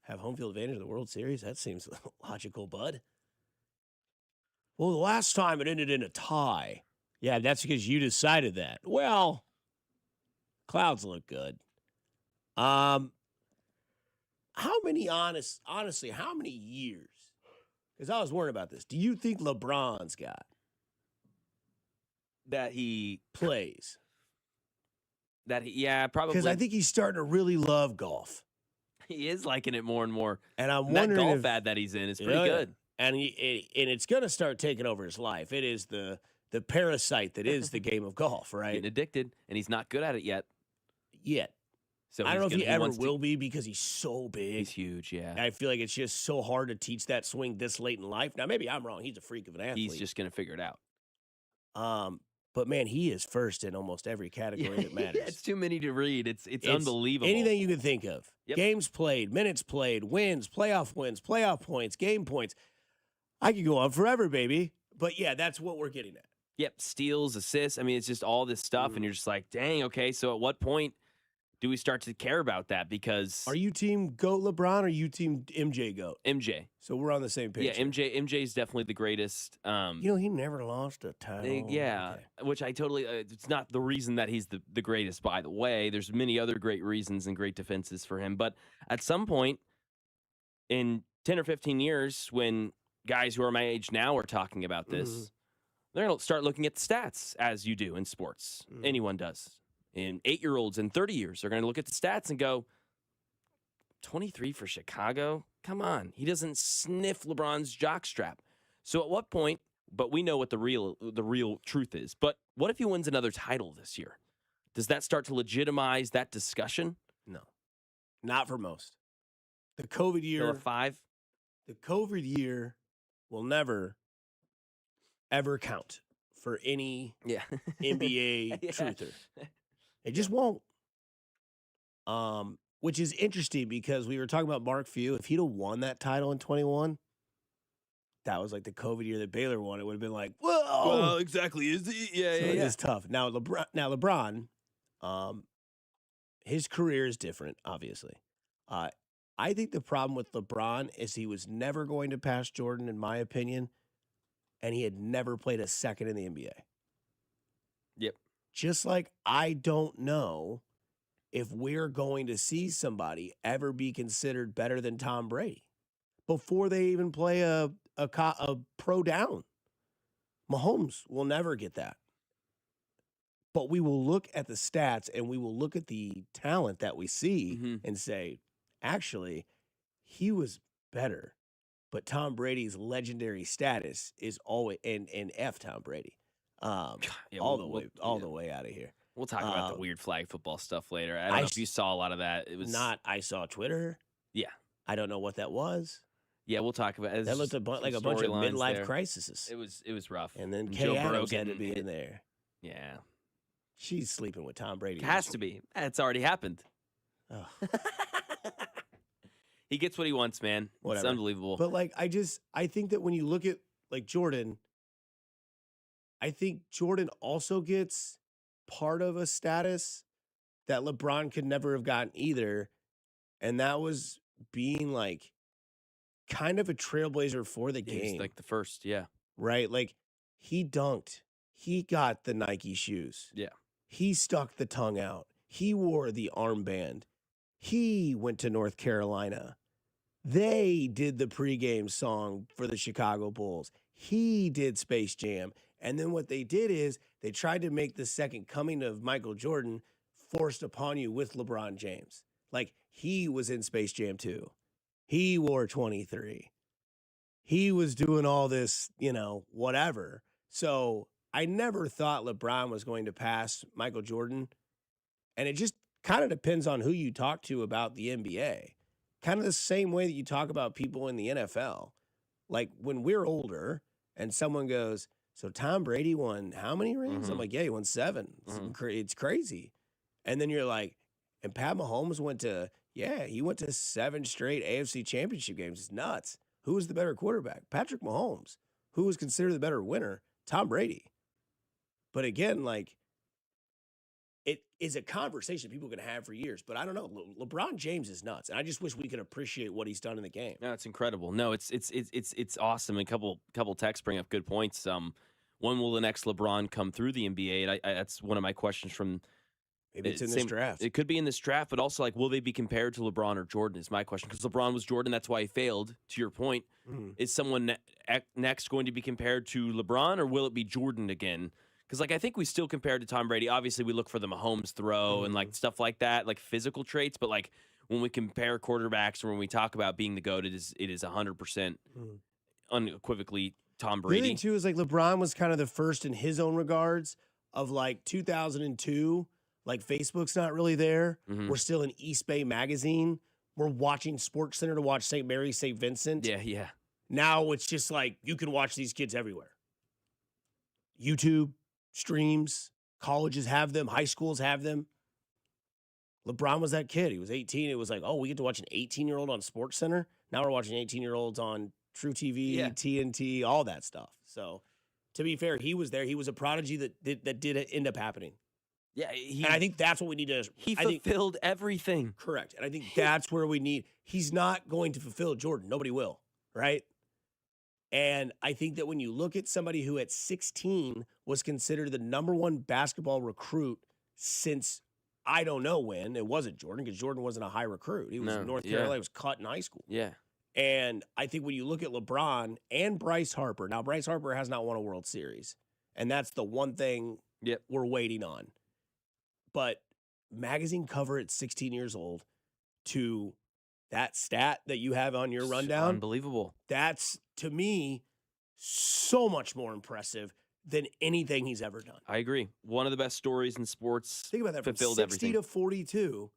have home field advantage of the World Series. That seems logical, bud. Well, the last time it ended in a tie. Yeah, that's because you decided that. Well, clouds look good. How many honestly, how many years? Because I was worried about this. Do you think LeBron's got that he plays? Yeah, probably. Because I think he's starting to really love golf. He is liking it more and more. And I'm that wondering golf if, ad that he's in is pretty good. And and it's going to start taking over his life. It is the parasite that is the game of golf, right? Getting addicted, and he's not good at it yet. So I don't know if he ever will be because he's so big. He's huge, yeah. I feel like it's just so hard to teach that swing this late in life. Now, maybe I'm wrong. He's a freak of an athlete. He's just going to figure it out. But, man, he is first in almost every category that matters. It's too many to read. It's unbelievable. Anything you can think of. Yep. Games played, minutes played, wins, playoff points, game points. I could go on forever, baby. But, yeah, that's what we're getting at. Yep, steals, assists. I mean, it's just all this stuff, and you're just like, dang, okay, so at what point do we start to care about that? Because are you team GOAT LeBron or are you team MJ GOAT? MJ. So we're on the same page. Yeah, MJ is definitely the greatest. He never lost a title. Yeah, okay. Which I totally. It's not the reason that he's the greatest. By the way, there's many other great reasons and great defenses for him. But at some point in 10 or 15 years, when guys who are my age now are talking about this, they're going to start looking at the stats as you do in sports. Anyone does. And 8-year-olds in 30 years are going to look at the stats and go, 23 for Chicago? Come on. He doesn't sniff LeBron's jockstrap. So at what point, but we know what the real truth is, but what if he wins another title this year? Does that start to legitimize that discussion? No. Not for most. The COVID year. Still a 5? The COVID year will never, ever count for any NBA truther. It just won't. Which is interesting because we were talking about Mark Few. If he'd have won that title in 21, that was like the COVID year that Baylor won. It would have been like, whoa. Well, exactly. Is he? Yeah. It's tough. Now LeBron, his career is different, obviously. I think the problem with LeBron is he was never going to pass Jordan, in my opinion, and he had never played a second in the NBA. Yep. Just like I don't know if we're going to see somebody ever be considered better than Tom Brady before they even play a pro down. Mahomes will never get that. But we will look at the stats and we will look at the talent that we see and say, actually, he was better. But Tom Brady's legendary status is always and F Tom Brady. All the way out of here. We'll talk about the weird flag football stuff later. I don't know if you saw a lot of that. It was not. I saw Twitter. Yeah. I don't know what that was. Yeah, we'll talk about it. That looked like a bunch of midlife crises. It was rough. And then Kay Adams had to be in there. Yeah. She's sleeping with Tom Brady. It has to be. It's already happened. Oh. He gets what he wants, man. Whatever. It's unbelievable. But I think that when you look at like Jordan, I think Jordan also gets part of a status that LeBron could never have gotten either. And that was being like kind of a trailblazer for the game. He's like the first, yeah. Right? Like he dunked. He got the Nike shoes. Yeah. He stuck the tongue out. He wore the armband. He went to North Carolina. They did the pregame song for the Chicago Bulls. He did Space Jam. And then what they did is they tried to make the second coming of Michael Jordan forced upon you with LeBron James. Like he was in Space Jam 2. He wore 23. He was doing all this, whatever. So I never thought LeBron was going to pass Michael Jordan. And it just kind of depends on who you talk to about the NBA. Kind of the same way that you talk about people in the NFL. Like when we're older and someone goes, so Tom Brady won how many rings? I'm like, yeah, he won 7. It's crazy. And then you're like, and Pat Mahomes he went to 7 straight AFC championship games. It's nuts. Who was the better quarterback? Patrick Mahomes. Who was considered the better winner? Tom Brady. But again, like, it is a conversation people can have for years. But I don't know. LeBron James is nuts, and I just wish we could appreciate what he's done in the game. No, it's incredible. No, it's awesome. A couple texts bring up good points. When will the next LeBron come through the NBA? And that's one of my questions from. Maybe it's in this draft. It could be in this draft, but also like, will they be compared to LeBron or Jordan? Is my question, because LeBron was Jordan. That's why he failed. To your point, is someone next going to be compared to LeBron, or will it be Jordan again? Because I think we still compare to Tom Brady. Obviously, we look for the Mahomes throw and like stuff like that, like physical traits. But like when we compare quarterbacks or when we talk about being the GOAT, it is 100% unequivocally Tom Brady. The thing too is like LeBron was kind of the first in his own regards of like 2002. Like Facebook's not really there. We're still in East Bay Magazine. We're watching Sports Center to watch St. Mary's, St. Vincent. Yeah. Now it's just like you can watch these kids everywhere. YouTube streams, colleges have them, high schools have them. LeBron was that kid. He was 18. It was like, oh, we get to watch an 18-year-old on Sports Center. Now we're watching 18-year-olds on True TV, TNT, all that stuff. So to be fair, he was there. He was a prodigy that did end up happening. Yeah, and I think that's what we need to. He fulfilled everything. Correct, and I think that's where we need. He's not going to fulfill Jordan. Nobody will, right? And I think that when you look at somebody who at 16 was considered the #1 basketball recruit since I don't know when, it wasn't Jordan, because Jordan wasn't a high recruit. He was North Carolina. He was cut in high school. Yeah. And I think when you look at LeBron and Bryce Harper, now Bryce Harper has not won a World Series, and that's the one thing we're waiting on. But magazine cover at 16 years old to that stat that you have on your rundown, Unbelievable. that's, to me, so much more impressive than anything he's ever done. I agree. One of the best stories in sports. Think about that. From fulfilled 60 everything. to 42,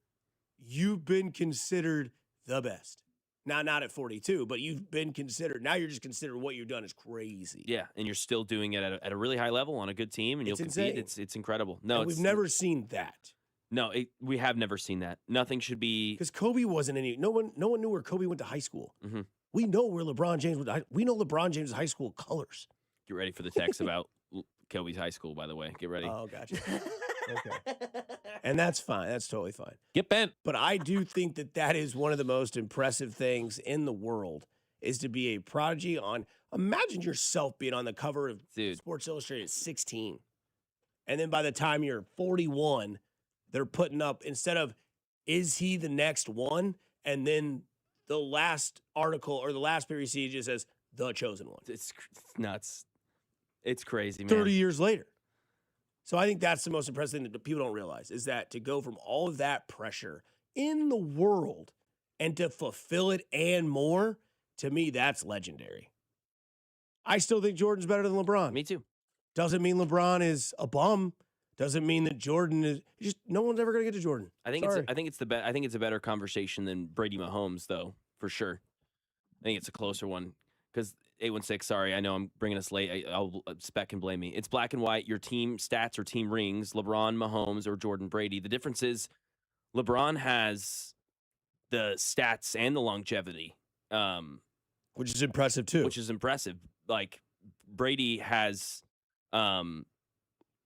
you've been considered the best. Now, not at 42, but you've been considered. Now you're just considered what you've done is crazy. Yeah, and you're still doing it at a really high level on a good team, and It's you'll compete. insane. It's incredible. No, And we've never seen that. No, we have never seen that. Nothing should be. Because Kobe wasn't any. No one knew where Kobe went to high school. Mhm. We know where LeBron James went. We know LeBron James' high school colors. Get ready for the text about Kobe's high school, by the way. Get ready. Oh, gotcha. Okay. And that's fine. That's totally fine. Get bent. But I do think that is one of the most impressive things in the world is to be a prodigy on. Imagine yourself being on the cover of Sports Illustrated at 16. And then by the time you're 41, they're putting up, instead of, is he the next one? And then the last article or the last paper you see just says, the chosen one. It's nuts. It's crazy, man. 30 years later. So I think that's the most impressive thing that people don't realize is that to go from all of that pressure in the world and to fulfill it and more, to me, that's legendary. I still think Jordan's better than LeBron. Me too. Doesn't mean LeBron is a bum. Doesn't mean that Jordan is just no one's ever going to get to Jordan. I think it's a better conversation than Brady Mahomes, though, for sure. I think it's a closer one because 816. Sorry, I know I'm bringing us late. I'll Spec can blame me. It's black and white. Your team stats or team rings: LeBron, Mahomes, or Jordan, Brady. The difference is LeBron has the stats and the longevity, which is impressive too. Which is impressive. Like Brady has.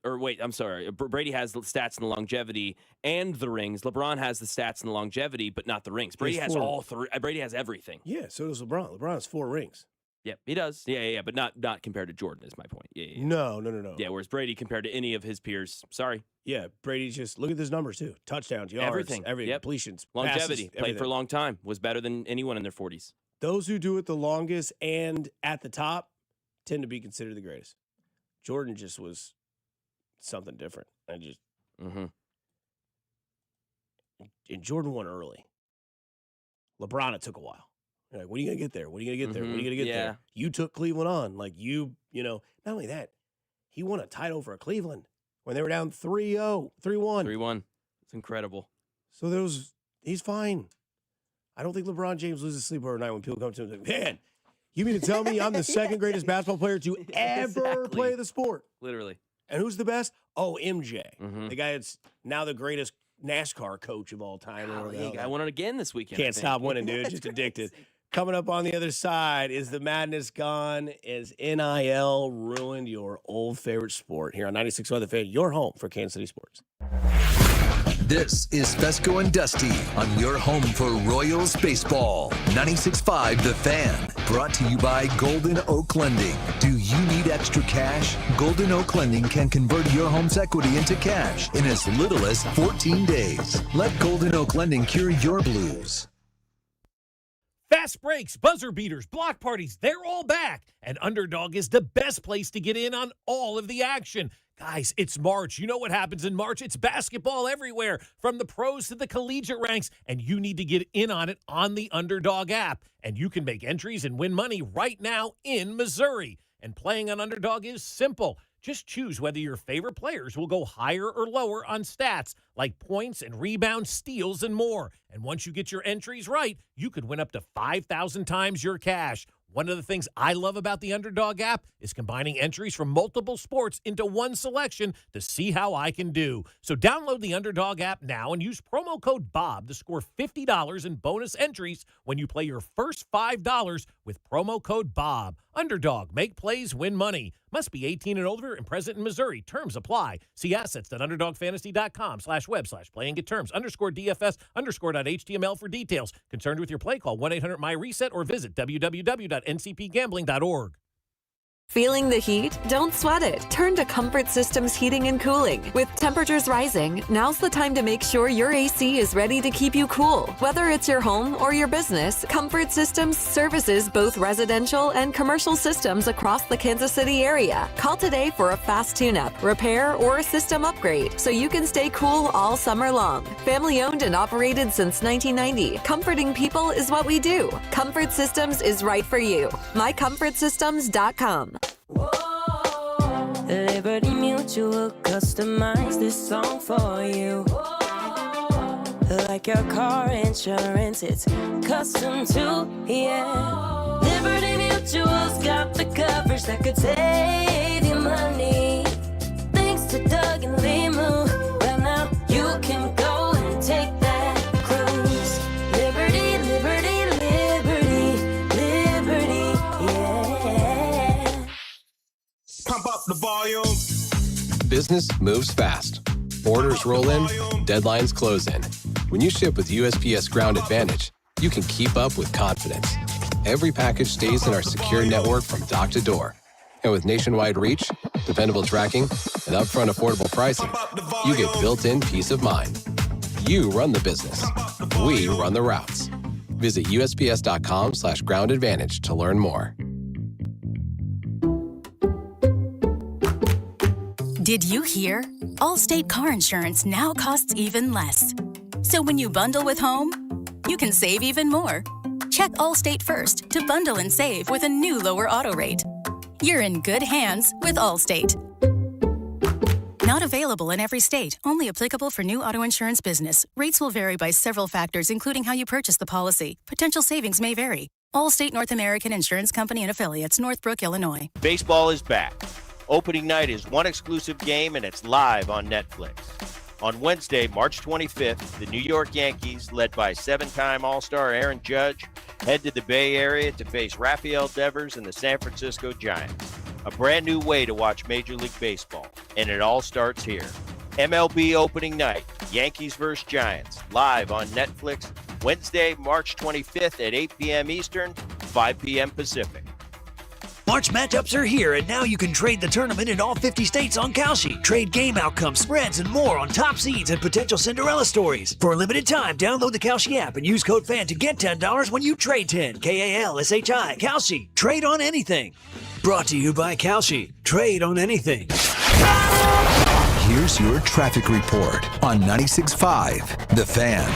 Brady has the stats and the longevity and the rings. LeBron has the stats and the longevity, but not the rings. Brady has all three. Brady has everything. Yeah, so does LeBron. LeBron has 4 rings. Yep, he does. Yeah, but not compared to Jordan is my point. Yeah. No. Yeah, whereas Brady compared to any of his peers, sorry. Yeah, Brady's just, look at his numbers too. Touchdowns, yards, everything. Yep. Completions, longevity. passes, Played for a long time. Was better than anyone in their 40s. Those who do it the longest and at the top tend to be considered the greatest. Jordan just was something different. And Jordan won early. LeBron, it took a while. You're like, when are you going to get there? When are you going to get there? When are you going to get there? You took Cleveland on. Like, not only that, he won a title for Cleveland when they were down 3-0, 3-1. 3-1. It's incredible. So he's fine. I don't think LeBron James loses sleep over night when people come to him and say, man, you mean to tell me I'm the second greatest basketball player to ever play the sport? Literally. And who's the best? Oh, MJ. The guy that's now the greatest NASCAR coach of all time. I won it again this weekend. Can't stop winning, dude. Just addicted. Coming up on the other side, is the madness gone? Is NIL ruined your old favorite sport? Here on 96.1 The Fan, your home for Kansas City sports. This is Fescoe and Dusty on your home for Royals baseball. 96.5 The Fan, brought to you by Golden Oak Lending. Do you need extra cash? Golden Oak Lending can convert your home's equity into cash in as little as 14 days. Let Golden Oak Lending cure your blues. Fast breaks, buzzer beaters, block parties, they're all back. And Underdog is the best place to get in on all of the action. Guys, it's March. You know what happens in March? It's basketball everywhere, from the pros to the collegiate ranks, and you need to get in on it on the Underdog app. And you can make entries and win money right now in Missouri. And playing on Underdog is simple. Just choose whether your favorite players will go higher or lower on stats like points and rebounds, steals, and more. And once you get your entries right, you could win up to 5,000 times your cash. One of the things I love about the Underdog app is combining entries from multiple sports into one selection to see how I can do. So download the Underdog app now and use promo code BOB to score $50 in bonus entries when you play your first $5 with promo code BOB. Underdog, make plays, win money. Must be 18 and older and present in Missouri. Terms apply. See assets.underdogfantasy.com/web/play and get terms _DFS_.html for details. Concerned with your play, call 1-800-MY-RESET or visit www.ncpgambling.org. Feeling the heat? Don't sweat it. Turn to Comfort Systems Heating and Cooling. With temperatures rising, now's the time to make sure your AC is ready to keep you cool. Whether it's your home or your business, Comfort Systems services both residential and commercial systems across the Kansas City area. Call today for a fast tune-up, repair, or a system upgrade so you can stay cool all summer long. Family owned and operated since 1990, comforting people is what we do. Comfort Systems is right for you. MyComfortSystems.com. Liberty Mutual customize this song for you. Like your car insurance, it's custom too, yeah. Liberty Mutual's got the coverage that could save you money. Thanks to Doug and Limu, well now you can go and take that cruise. Liberty, liberty, liberty, liberty, yeah. Pump up the volume. Business moves fast. Orders roll in, deadlines close in. When you ship with USPS Ground Advantage, you can keep up with confidence. Every package stays in our secure network from dock to door. And with nationwide reach, dependable tracking, and upfront affordable pricing, you get built-in peace of mind. You run the business. We run the routes. Visit USPS.com/Ground Advantage to learn more. Did you hear? Allstate car insurance now costs even less. So when you bundle with home, you can save even more. Check Allstate first to bundle and save with a new lower auto rate. You're in good hands with Allstate. Not available in every state. Only applicable for new auto insurance business. Rates will vary by several factors, including how you purchase the policy. Potential savings may vary. Allstate North American Insurance Company and Affiliates, Northbrook, Illinois. Baseball is back. Opening night is one exclusive game, and it's live on Netflix. On Wednesday, March 25th, the New York Yankees, led by seven-time All-Star Aaron Judge, head to the Bay Area to face Rafael Devers and the San Francisco Giants. A brand new way to watch Major League Baseball, and it all starts here. MLB opening night, Yankees vs. Giants, live on Netflix, Wednesday, March 25th at 8 p.m. Eastern, 5 p.m. Pacific. March matchups are here, and now you can trade the tournament in all 50 states on Kalshi. Trade game outcomes, spreads, and more on top seeds and potential Cinderella stories. For a limited time, download the Kalshi app and use code FAN to get $10 when you trade 10. Kalshi. Kalshi. Trade on anything. Brought to you by Kalshi. Trade on anything. Here's your traffic report on 96.5 The Fan.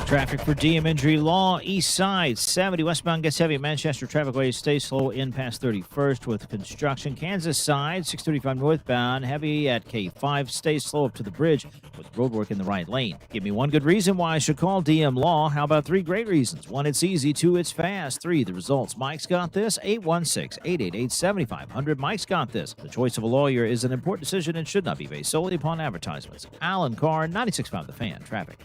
Traffic for DM Injury Law, east side, 70 westbound gets heavy. Manchester traffic ways stay slow in past 31st with construction. Kansas side, 635 northbound, heavy at K5, stays slow up to the bridge with roadwork in the right lane. Give me one good reason why I should call DM Law. How about three great reasons? One, it's easy. Two, it's fast. Three, the results. Mike's got this. 816-888-7500. Mike's got this. The choice of a lawyer is an important decision and should not be based solely upon advertisements. Alan Carr, 96.5 The Fan, traffic.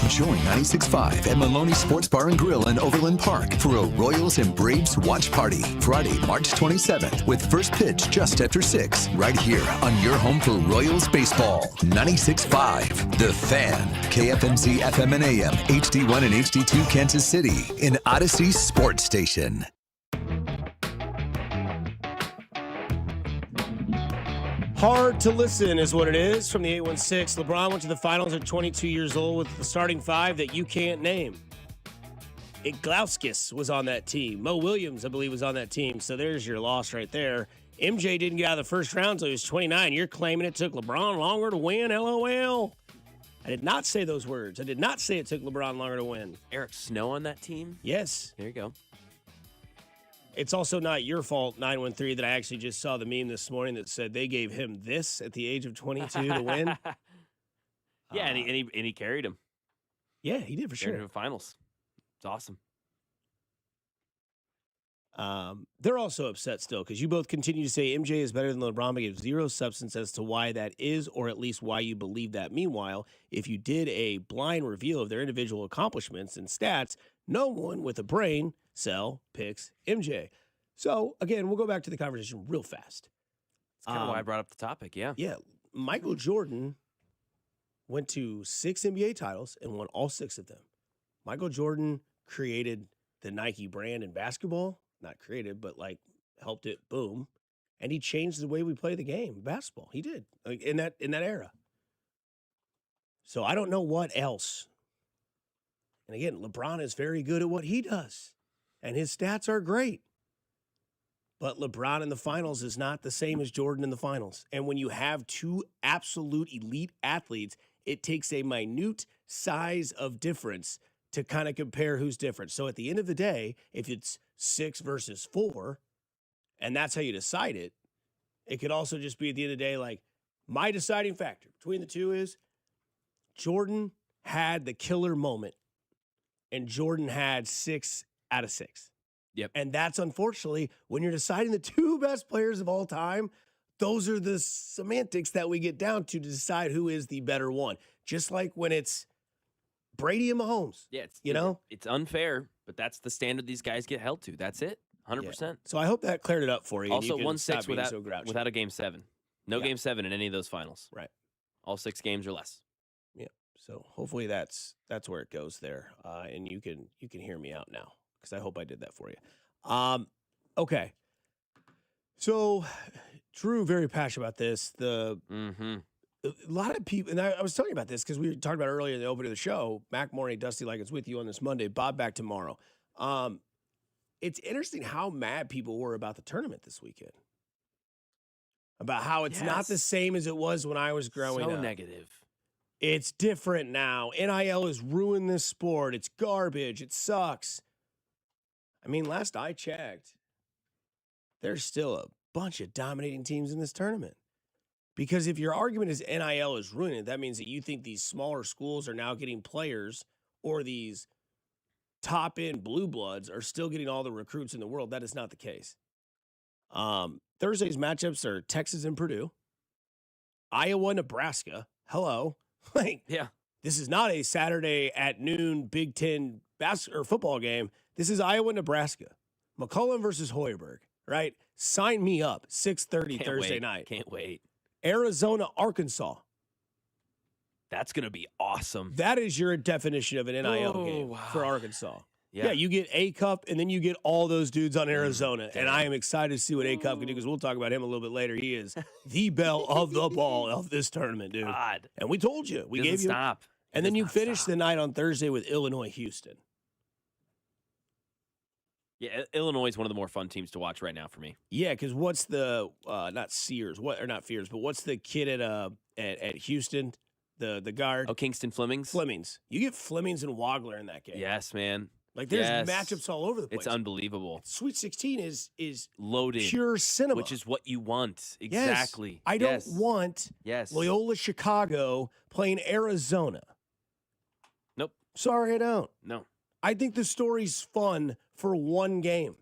Join 96.5 at Maloney Sports Bar and Grill in Overland Park for a Royals and Braves watch party Friday, March 27th with first pitch just after 6 right here on your home for Royals baseball. 96.5 The Fan, KFMC FM and AM, HD1 and HD2 Kansas City, an Odyssey sports station. Hard to listen is what it is from the 816. LeBron went to the finals at 22 years old with the starting five that you can't name. Iglauskis was on that team. Mo Williams, I believe, was on that team. So there's your loss right there. MJ didn't get out of the first round until he was 29. You're claiming it took LeBron longer to win? LOL. I did not say those words. I did not say it took LeBron longer to win. Eric Snow on that team? Yes. There you go. It's also not your fault, 913, that I actually just saw the meme this morning that said they gave him this at the age of 22 to win. Yeah, and he carried him. Yeah, he did for Carried sure. him to finals. It's awesome. They're also upset still because you both continue to say MJ is better than LeBron, but give zero substance as to why that is, or at least why you believe that. Meanwhile, if you did a blind review of their individual accomplishments and stats, no one with a brain cell picks MJ. So again, we'll go back to the conversation real fast. That's kind of why I brought up the topic. Yeah. Yeah. Michael Jordan went to 6 NBA titles and won all 6 of them. Michael Jordan created the Nike brand in basketball. Not created, but like helped it boom. And he changed the way we play the game, basketball. He did, like in that era. So I don't know what else. And again, LeBron is very good at what he does, and his stats are great. But LeBron in the finals is not the same as Jordan in the finals. And when you have two absolute elite athletes, it takes a minute size of difference to kind of compare who's different. So at the end of the day, if it's 6 versus 4, and that's how you decide it, it could also just be at the end of the day, like, my deciding factor between the two is Jordan had the killer moment, and Jordan had 6 out of 6. Yep. And that's unfortunately, when you're deciding the two best players of all time, those are the semantics that we get down to decide who is the better one. Just like when it's Brady and Mahomes. Yeah, it's unfair, but that's the standard these guys get held to. That's it. 100%. Yeah. So I hope that cleared it up for you. Also, and you 1-6 without a game 7. No game 7 in any of those finals. Right. All 6 games or less. Yeah. So hopefully that's where it goes there, and you can hear me out now because I hope I did that for you. Okay. So Drew, very passionate about this. A lot of people, and I was telling you about this because we were talking about earlier in the opening of the show. Mac Morning, Dusty, like it's with you on this Monday. Bob back tomorrow. It's interesting how mad people were about the tournament this weekend. About how it's not the same as it was when I was growing up. So negative. It's different now. NIL has ruined this sport. It's garbage. It sucks. I mean, last I checked, there's still a bunch of dominating teams in this tournament. Because if your argument is NIL is ruining it, that means that you think these smaller schools are now getting players, or these top-end blue bloods are still getting all the recruits in the world. That is not the case. Thursday's matchups are Texas and Purdue, Iowa, Nebraska. Hello. This is not a Saturday at noon Big Ten football game. This is Iowa, Nebraska. McCollum versus Hoiberg, right? Sign me up. 6:30 Thursday night. Can't wait. Arizona, Arkansas. That's going to be awesome. That is your definition of an NIL game for Arkansas. Yeah, you get A-Cup, and then you get all those dudes on Arizona. And I am excited to see what A-Cup can do, because we'll talk about him a little bit later. He is the belle of the ball of this tournament, dude. God. And we told you. We Doesn't gave you. stop. And then you finish the night on Thursday with Illinois, Houston. Yeah, Illinois is one of the more fun teams to watch right now for me. Yeah, because what's the not Sears, not Fears, but what's the kid at Houston, the guard? Oh, Kingston Flemings. Flemings. You get Flemings and Wagler in that game. Yes, man. Like there's matchups all over the place. It's unbelievable. Sweet 16 is loaded, pure cinema, which is what you want. Exactly. Yes. I don't want Loyola Chicago playing Arizona. Nope. Sorry, I don't. No. I think the story's fun for one game.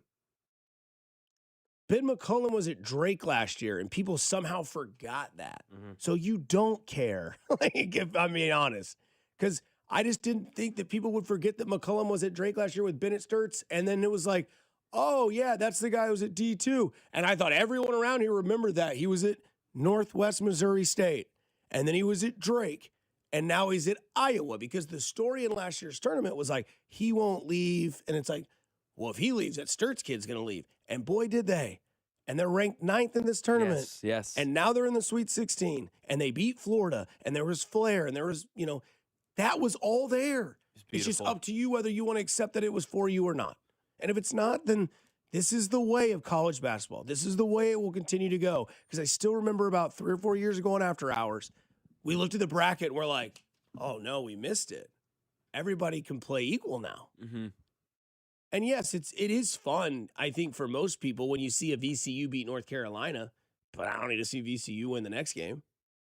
Ben McCollum was at Drake last year, and people somehow forgot that. So you don't care, if I'm being honest. Because I just didn't think that people would forget that McCollum was at Drake last year with Bennett Sturts, and then it was like, oh, yeah, that's the guy who was at D2. And I thought everyone around here remembered that. He was at Northwest Missouri State, and then he was at Drake. And now he's at Iowa, because the story in last year's tournament was like, he won't leave. And it's like, well, if he leaves, that Sturts kid's going to leave. And boy, did they. And they're ranked 9th in this tournament. Yes. And now they're in the Sweet 16. And they beat Florida. And there was flair. And there was, that was all there. It's just up to you whether you want to accept that it was for you or not. And if it's not, then this is the way of college basketball. This is the way it will continue to go. Because I still remember about 3 or 4 years ago on After Hours, we looked at the bracket and we're like, oh, no, we missed it. Everybody can play equal now. And yes, it is fun, I think, for most people when you see a VCU beat North Carolina, but I don't need to see VCU win the next game.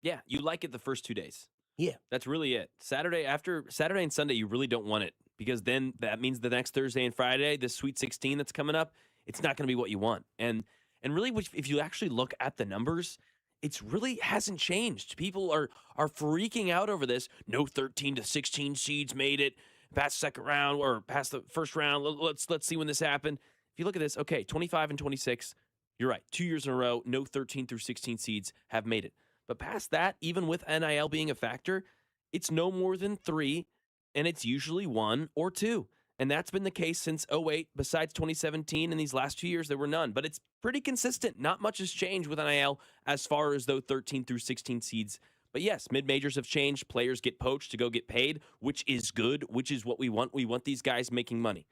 Yeah, you like it the first 2 days. Yeah. That's really it. Saturday and Sunday, you really don't want it, because then that means the next Thursday and Friday, the Sweet 16 that's coming up, it's not going to be what you want. And really, if you actually look at the numbers, it's really hasn't changed. People are freaking out over this. No 13 to 16 seeds made it past the second round or past the first round. Let's see when this happened. If you look at this, okay, 25 and 26, you're right. 2 years in a row, no 13 through 16 seeds have made it. But past that, even with NIL being a factor, it's no more than 3, and it's usually 1 or 2. And that's been the case since 2008. Besides 2017 and these last 2 years, there were none. But it's pretty consistent. Not much has changed with NIL as far as those 13 through 16 seeds. But yes, mid-majors have changed. Players get poached to go get paid, which is good, which is what we want. We want these guys making money.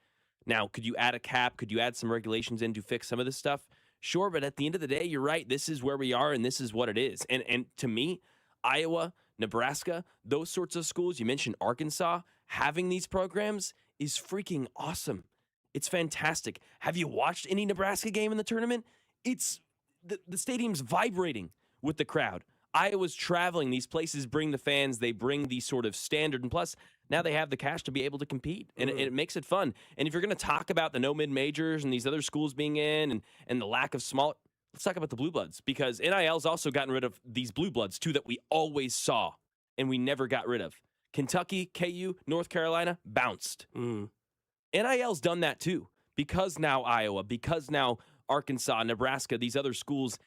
Now, could you add a cap? Could you add some regulations in to fix some of this stuff? Sure, but at the end of the day, you're right. This is where we are, and this is what it is. And to me, Iowa, Nebraska, those sorts of schools, you mentioned Arkansas, having these programs is freaking awesome. It's fantastic. Have you watched any Nebraska game in the tournament? It's the stadium's vibrating with the crowd. Iowa's traveling. These places bring the fans. They bring the sort of standard. And plus, now they have the cash to be able to compete. And it makes it fun. And if you're going to talk about the no mid-majors and these other schools being in and the lack of small, let's talk about the Blue Bloods. Because NIL's also gotten rid of these Blue Bloods, too, that we always saw and we never got rid of. Kentucky, KU, North Carolina, bounced. NIL's done that, too. Because now Iowa, because now Arkansas, Nebraska, these other schools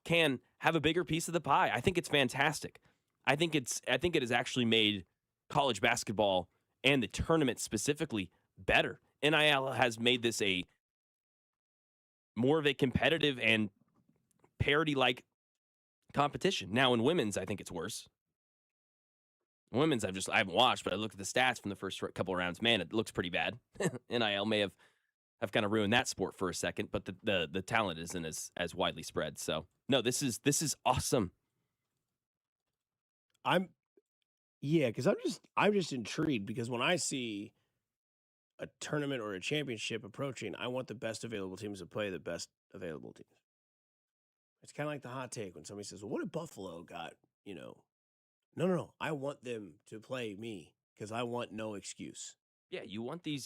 can have a bigger piece of the pie. I think it's fantastic. I think it has actually made college basketball and the tournament specifically better. NIL has made this a more of a competitive and parity-like competition. Now in women's, I think it's worse. Women's, I haven't watched, but I looked at the stats from the first couple of rounds. Man, it looks pretty bad. NIL may have kind of ruined that sport for a second, but the talent isn't as widely spread. So no, this is awesome. Because I'm just intrigued because when I see a tournament or a championship approaching, I want the best available teams to play the best available teams. It's kind of like the hot take when somebody says, "Well, what if Buffalo got, No. I want them to play me because I want no excuse." Yeah, you want the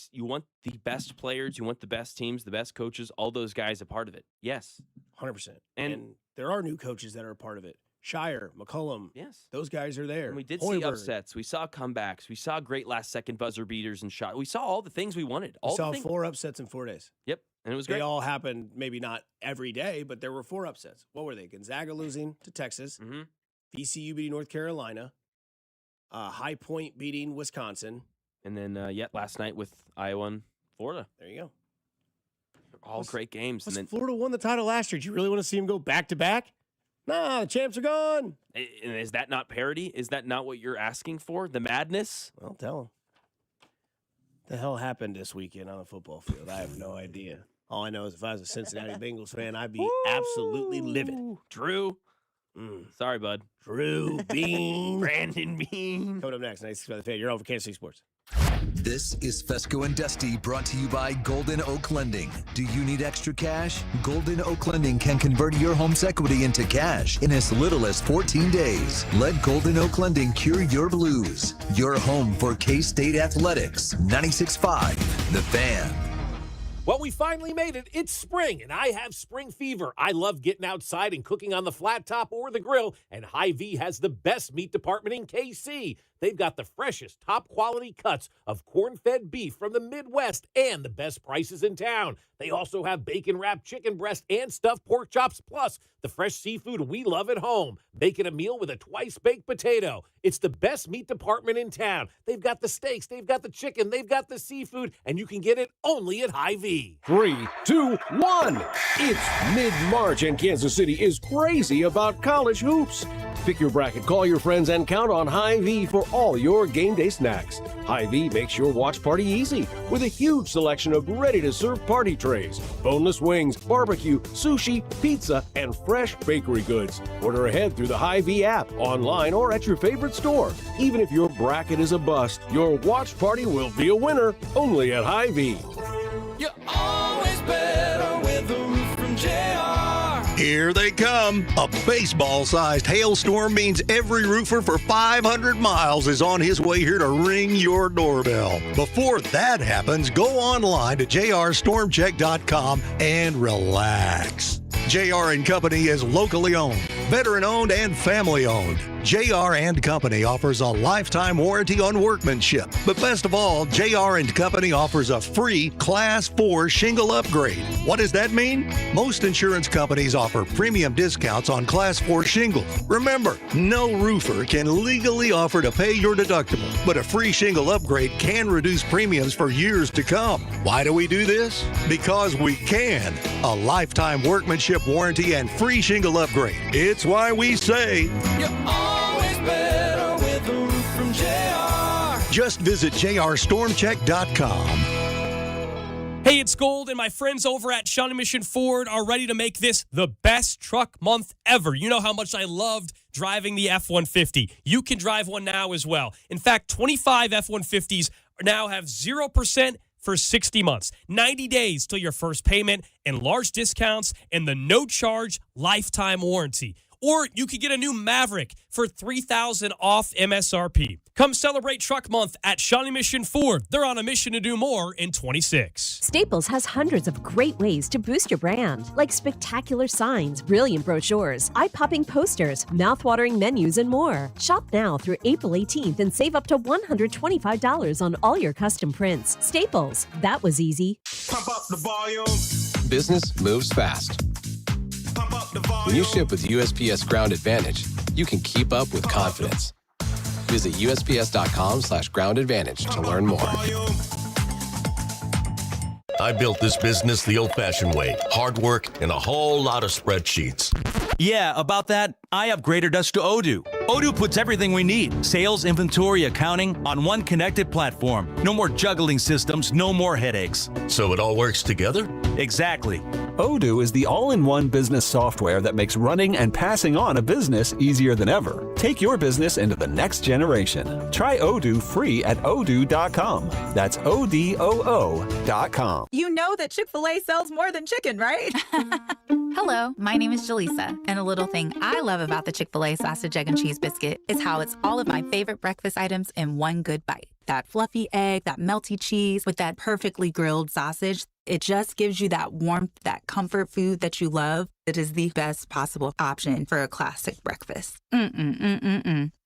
best players, you want the best teams, the best coaches, all those guys a part of it. Yes. 100%. And there are new coaches that are a part of it. Shire, McCollum. Yes. Those guys are there. And we did Hoiberg. see upsets. We saw comebacks. We saw great last-second buzzer beaters and shots. We saw all the things we wanted. We saw 4 upsets in 4 days. Yep, and it was great. They all happened, maybe not every day, but there were 4 upsets. What were they? Gonzaga losing to Texas. VCU beating North Carolina. High Point beating Wisconsin. And then, last night with Iowa and Florida. There you go. All great games. And then Florida won the title last year. Do you really want to see them go back-to-back? Nah, the champs are gone. And is that not parity? Is that not what you're asking for? The madness? Well, tell them. The hell happened this weekend on the football field? I have no idea. All I know is if I was a Cincinnati Bengals fan, I'd be absolutely livid. Drew. Sorry, bud. Drew Bean. Brandon Bean. Coming up next, 96 by the Fan. You're on for Kansas City Sports. This is Fescoe and Dusty, brought to you by Golden Oak Lending. Do you need extra cash? Golden Oak Lending can convert your home's equity into cash in as little as 14 days. Let Golden Oak Lending cure your blues. Your home for K-State Athletics. 96.5 The Fan. Well, we finally made it. It's spring, and I have spring fever. I love getting outside and cooking on the flat top or the grill, and Hy-Vee has the best meat department in KC. They've got the freshest, top-quality cuts of corn-fed beef from the Midwest and the best prices in town. They also have bacon-wrapped chicken breast and stuffed pork chops, plus the fresh seafood we love at home. Bacon a meal with a twice-baked potato. It's the best meat department in town. They've got the steaks, they've got the chicken, they've got the seafood, and you can get it only at Hy-Vee. 3, 2, 1. It's mid-March, and Kansas City is crazy about college hoops. Pick your bracket, call your friends, and count on Hy-Vee for all your game day snacks. Hy-Vee makes your watch party easy with a huge selection of ready-to-serve party trays, boneless wings, barbecue, sushi, pizza, and fresh bakery goods. Order ahead through the Hy-Vee app, online, or at your favorite store. Even if your bracket is a bust, your watch party will be a winner only at Hy-Vee. You're always better with a roof from JR. Here they come. A baseball-sized hailstorm means every roofer for 500 miles is on his way here to ring your doorbell. Before that happens, go online to jrstormcheck.com and relax. JR & Company is locally owned, veteran-owned, and family-owned. JR and Company offers a lifetime warranty on workmanship. But best of all, JR and Company offers a free Class 4 shingle upgrade. What does that mean? Most insurance companies offer premium discounts on Class 4 shingles. Remember, no roofer can legally offer to pay your deductible, but a free shingle upgrade can reduce premiums for years to come. Why do we do this? Because we can. A lifetime workmanship warranty and free shingle upgrade. It's why we say, You're always better with a roof from JR. just visit jrstormcheck.com. Hey, it's Gold, and my friends over at Shawnee Mission Ford are ready to make this the best truck month ever. You know how much I loved driving the F-150. You can drive one now as well. In fact, 25 F-150s now have 0% for 60 months, 90 days till your first payment, and large discounts and the no-charge lifetime warranty. Or you could get a new Maverick for $3,000 off MSRP. Come celebrate Truck Month at Shawnee Mission Ford. They're on a mission to do more in 26. Staples has hundreds of great ways to boost your brand, like spectacular signs, brilliant brochures, eye-popping posters, mouth-watering menus, and more. Shop now through April 18th and save up to $125 on all your custom prints. Staples, that was easy. Pump up the volume. Business moves fast. When you ship with USPS Ground Advantage, you can keep up with confidence. Visit USPS.com/Ground Advantage to learn more. I built this business the old-fashioned way. Hard work and a whole lot of spreadsheets. Yeah, about that, I upgraded us to Odoo. Odoo puts everything we need, sales, inventory, accounting, on one connected platform. No more juggling systems, no more headaches. So it all works together? Exactly. Odoo is the all-in-one business software that makes running and passing on a business easier than ever. Take your business into the next generation. Try Odoo free at odoo.com. That's ODOO.com. You know that Chick-fil-A sells more than chicken, right? Hello, my name is Jaleesa, and a little thing I love about the Chick-fil-A sausage, egg, and cheese biscuit is how it's all of my favorite breakfast items in one good bite. That fluffy egg, that melty cheese with that perfectly grilled sausage. It just gives you that warmth, that comfort food that you love. It is the best possible option for a classic breakfast.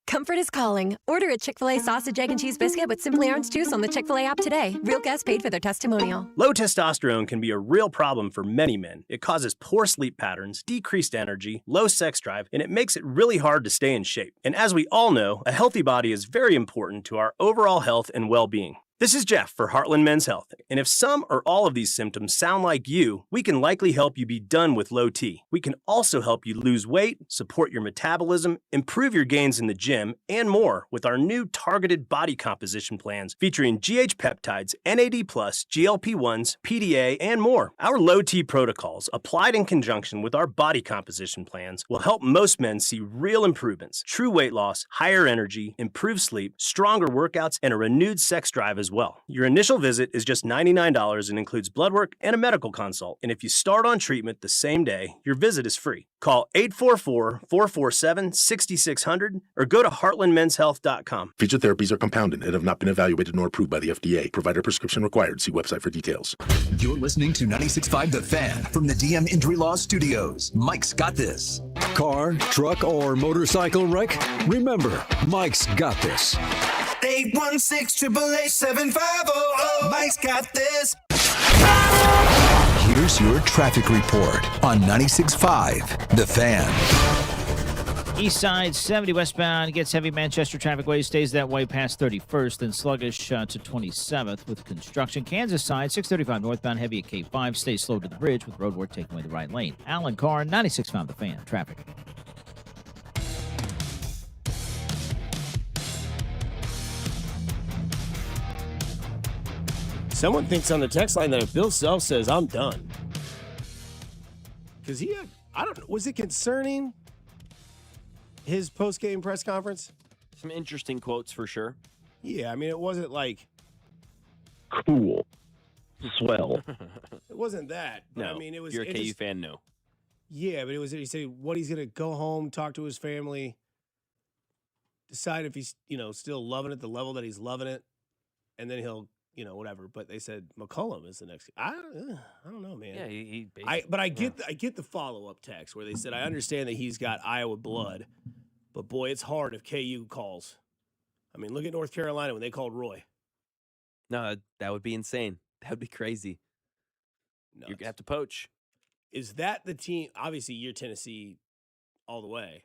Comfort is calling. Order a Chick-fil-A sausage, egg, and cheese biscuit with Simply Orange Juice on the Chick-fil-A app today. Real guests paid for their testimonial. Low testosterone can be a real problem for many men. It causes poor sleep patterns, decreased energy, low sex drive, and it makes it really hard to stay in shape. And as we all know, a healthy body is very important to our overall health and well-being. This is Jeff for Heartland Men's Health, and if some or all of these symptoms sound like you, we can likely help you be done with low T. We can also help you lose weight, support your metabolism, improve your gains in the gym, and more with our new targeted body composition plans featuring GH peptides, NAD+, GLP-1s, PDA, and more. Our low T protocols, applied in conjunction with our body composition plans, will help most men see real improvements, true weight loss, higher energy, improved sleep, stronger workouts, and a renewed sex drive as well. Your initial visit is just $99 and includes blood work and a medical consult. And if you start on treatment the same day, your visit is free. Call 844-447-6600 or go to heartlandmenshealth.com. Featured therapies are compounded and have not been evaluated nor approved by the FDA. Provider prescription required. See website for details. You're listening to 96.5 The Fan from the DM Injury Law Studios. Mike's got this. Car, truck, or motorcycle wreck? Remember, Mike's got this. 816-888-7500. Mike's got this. Here's your traffic report on 96.5 The Fan. East side 70 westbound gets heavy. Manchester traffic way stays that way past 31st, then sluggish to 27th with construction. Kansas side 635 northbound heavy at K5 stays slow to the bridge with road work taking away the right lane. Alan Carr, 96.5 The Fan. Traffic. Someone thinks on the text line that if Bill Self says, I'm done. Because he had, I don't know, was it concerning his post-game press conference? Some interesting quotes for sure. Yeah, I mean, it wasn't like cool, swell. It wasn't that. But No, I mean, it was. You're a it KU just- fan, no. Yeah, but it was. He said what he's gonna go home, talk to his family, decide if he's still loving it, the level that he's loving it, and then he'll whatever. But they said McCollum is the next. I don't know, man. Yeah, he I get the follow-up text where they said I understand that he's got Iowa blood, But boy, it's hard if KU calls. I mean, look at North Carolina when they called Roy. No, that would be insane. That would be crazy. Nuts. You're going to have to poach. Is that the team? Obviously, you're Tennessee all the way.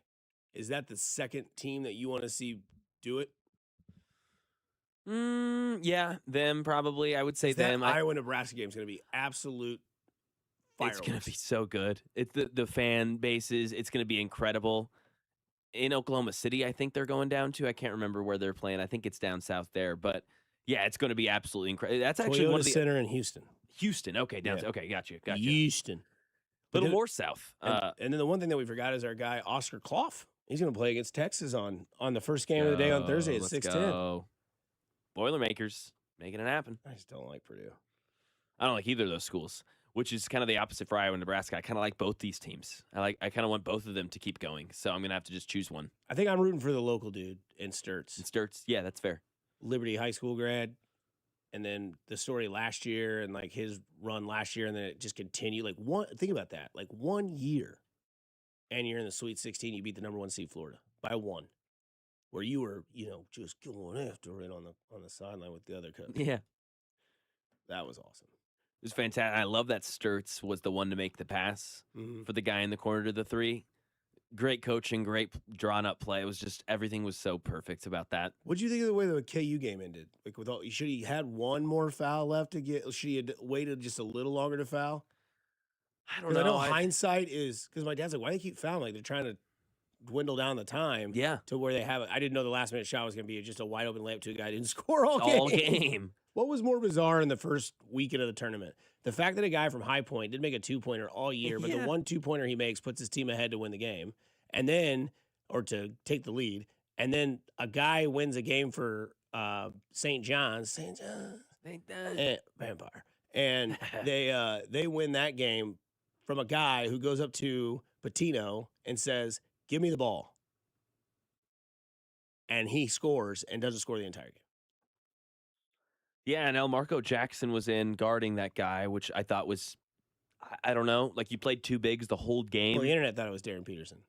Is that the second team that you want to see do it? Yeah, them probably. I would say them. Iowa-Nebraska game is going to be absolute fireworks. It's going to be so good. It's the fan bases. It's going to be incredible. In Oklahoma City, I think they're going down to. I can't remember where they're playing. I think it's down south there. But, yeah, it's going to be absolutely incredible. That's actually Toyota one of the Center in Houston. Houston. Okay, down. Yeah. Okay, got you. Houston. Little more south. And then the one thing that we forgot is our guy, Oscar Clough. He's going to play against Texas on the first game of the day on Thursday at 6:10. Boilermakers making it happen. I just don't like Purdue. I don't like either of those schools, which is kind of the opposite for Iowa and Nebraska. I kind of like both these teams. I kind of want both of them to keep going. So I'm going to have to just choose one. I think I'm rooting for the local dude in Sturts. Yeah, that's fair. Liberty High School grad. And then the story last year and like his run last year, and then it just continued. Think about that. Like 1 year, and you're in the Sweet 16. You beat the number 1 seed Florida by 1, where you were, just going after it on the sideline with the other coach. Yeah, that was awesome. It was fantastic. I love that Sturts was the one to make the pass for the guy in the corner to the 3. Great coaching, great drawn-up play. It was just everything was so perfect about that. What do you think of the way the KU game ended? Like, should he had one more foul left to get? Should he have waited just a little longer to foul? I don't know. I know hindsight is because my dad's like, why do they keep fouling? Like they're trying to dwindle down the time. Yeah. To where they have it. I didn't know the last minute shot was going to be just a wide open layup to a guy who didn't score all game. What was more bizarre in the first weekend of the tournament? The fact that a guy from High Point didn't make a 2-pointer all year, but the 1 2-pointer he makes puts his team ahead to win the game, and then or to take the lead, and then a guy wins a game for St. John's, Vampire, and they win that game from a guy who goes up to Patino and says, "Give me the ball," and he scores and doesn't score the entire game. Yeah, and Marco Jackson was in guarding that guy, which I thought was, I don't know, like you played 2 bigs the whole game. Well, the internet thought it was Darren Peterson.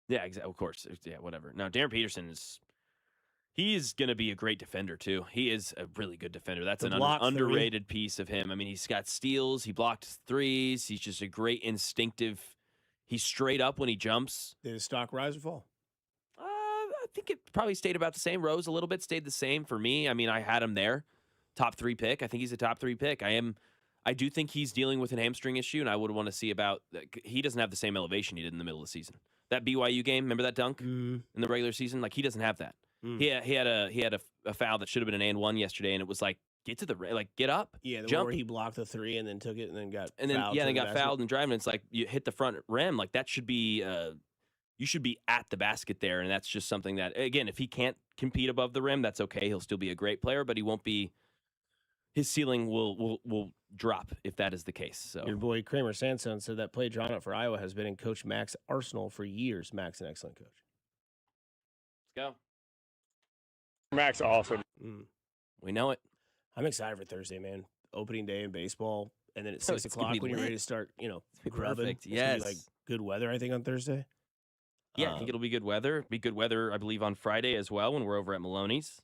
Yeah, exactly. Of course. Yeah, whatever. Now, Darren Peterson he's going to be a great defender, too. He is a really good defender. That's an underrated piece of him. I mean, he's got steals. He blocked threes. He's just a great instinctive. He's straight up when he jumps. Did his stock rise or fall? I think it probably stayed about the same. Rose a little bit, stayed the same for me. I mean, I had him there. Top 3 pick. I think he's a top 3 pick. I do think he's dealing with an hamstring issue, and I would want to see about. He doesn't have the same elevation he did in the middle of the season. That BYU game, remember that dunk in the regular season? Like he doesn't have that. He had a foul that should have been an and 1 yesterday, and it was like get up, yeah, the jump. One where he blocked the 3 and then took it and then got fouled and driving. It's like you hit the front rim. Like that should be. You should be at the basket there, and that's just something that again, if he can't compete above the rim, that's okay. He'll still be a great player, but he won't be. His ceiling will drop if that is the case. So your boy Kramer Sanson said that play drawn up for Iowa has been in Coach Mac's arsenal for years. Mac's an excellent coach. Let's go. Mac's awesome. We know it. I'm excited for Thursday, man. Opening day in baseball, and then at 6 o'clock when you're ready to start, grubbing. Perfect. Yes. It's gonna be like good weather, I think, on Thursday. Yeah, I think it'll be good weather. Be good weather, I believe, on Friday as well when we're over at Maloney's.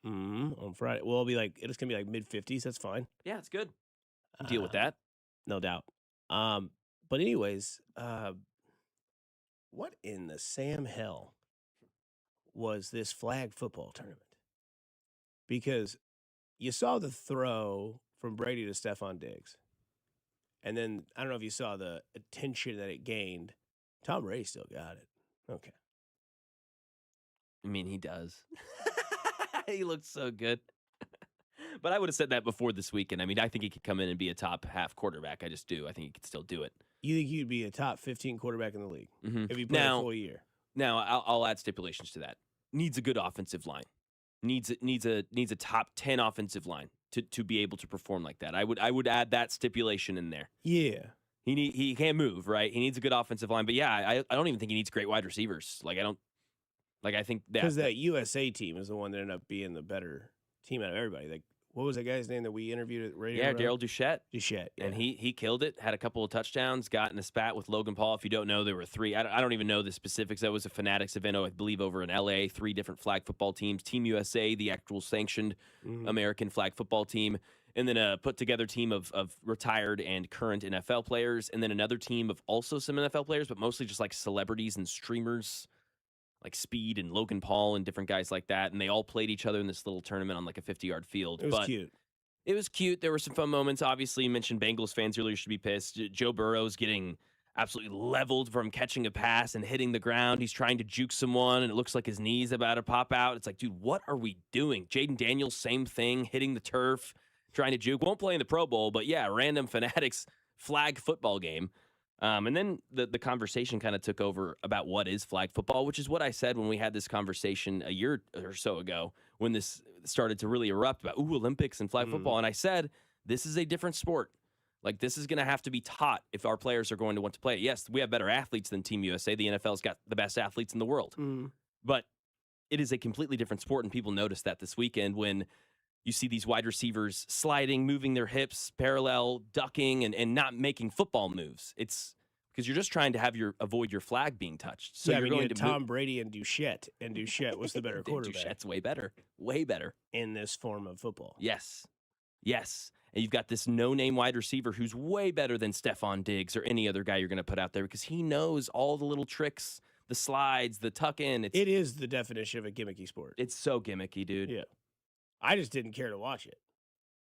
On Friday. Well, it's gonna be like mid-50s. That's fine. Yeah, it's good. Deal with that. No doubt. But anyways, what in the Sam hell was this flag football tournament? Because you saw the throw from Brady to Stephon Diggs. And then I don't know if you saw the attention that it gained. Tom Brady still got it. Okay. I mean, he does. He looked so good. But I would have said that before this weekend. I mean, I think he could come in and be a top half quarterback. I just do. I think he could still do it. You think he'd be a top 15 quarterback in the league if he played a full year? Now, I'll add stipulations to that. Needs a good offensive line. Needs a top 10 offensive line to be able to perform like that. I would add that stipulation in there. Yeah. He can't move, right? He needs a good offensive line. But yeah, I don't even think he needs great wide receivers. I think that because that USA team is the one that ended up being the better team out of everybody. Like what was that guy's name that we interviewed at Radio Yeah, Row? Daryl Duchette. Duchette, yeah. And he killed it, had a couple of touchdowns, got in a spat with Logan Paul. If you don't know, there were 3. I don't even know the specifics. That was a Fanatics event, I believe, over in L.A., 3 different flag football teams. Team USA, the actual sanctioned American flag football team, and then a put-together team of retired and current NFL players, and then another team of also some NFL players, but mostly just like celebrities and streamers, like Speed and Logan Paul and different guys like that. And they all played each other in this little tournament on like a 50-yard field. It was cute. It was cute. There were some fun moments. Obviously, you mentioned Bengals fans earlier should be pissed. Joe Burrow's getting absolutely leveled from catching a pass and hitting the ground. He's trying to juke someone, and it looks like his knee's about to pop out. It's like, dude, what are we doing? Jaden Daniels, same thing, hitting the turf, trying to juke. Won't play in the Pro Bowl, but yeah, random Fanatics flag football game. And then the conversation kind of took over about what is flag football, which is what I said when we had this conversation a year or so ago when this started to really erupt about, Olympics and flag football. And I said, this is a different sport. Like, this is going to have to be taught if our players are going to want to play it. Yes, we have better athletes than Team USA. The NFL's got the best athletes in the world. But it is a completely different sport, and people noticed that this weekend when you see these wide receivers sliding, moving their hips, parallel, ducking, and not making football moves. It's because you're just trying to avoid your flag being touched. So you're going to Tom Brady and Duchette was the better quarterback. Duchette's way better. Way better. In this form of football. Yes. Yes. And you've got this no-name wide receiver who's way better than Stephon Diggs or any other guy you're going to put out there because he knows all the little tricks, the slides, the tuck-in. It is the definition of a gimmicky sport. It's so gimmicky, dude. Yeah. I just didn't care to watch it.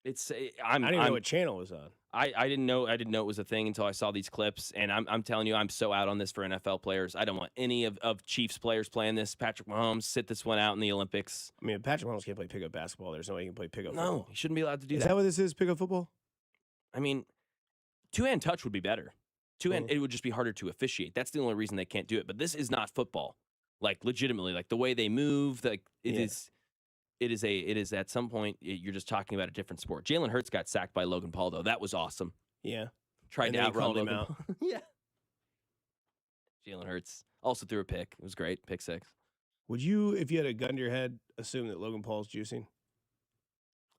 I didn't even know what channel it was on. I didn't know it was a thing until I saw these clips, and I'm telling you, I'm so out on this for NFL players. I don't want any of Chiefs players playing this. Patrick Mahomes, sit this one out in the Olympics. I mean, if Patrick Mahomes can't play pickup basketball, there's no way he can play pickup football. No, he shouldn't be allowed to do that. Is that what this is, pickup football? I mean, two-hand touch would be better. Two-hand, it would just be harder to officiate. That's the only reason they can't do it. But this is not football. Like, legitimately, like the way they move, like it is at some point you're just talking about a different sport. Jalen Hurts got sacked by Logan Paul, though. That was awesome. Yeah. Tried to outrun him Logan out. Paul. Yeah. Jalen Hurts also threw a pick. It was great. Pick 6. Would you, if you had a gun to your head, assume that Logan Paul's juicing?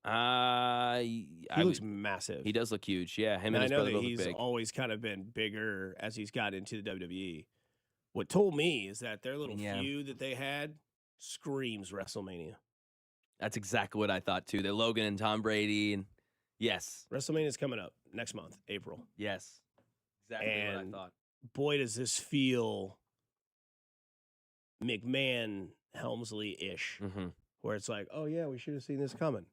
He looks massive. He does look huge. Yeah, him and I his know brother that both look he's big. always kind of been bigger as he's got into the WWE. What told me is that their little feud that they had screams WrestleMania. That's exactly what I thought too. That Logan and Tom Brady and yes, WrestleMania is coming up next month, April. Yes, exactly what I thought. Boy, does this feel McMahon Helmsley-ish, where it's like, oh yeah, we should have seen this coming.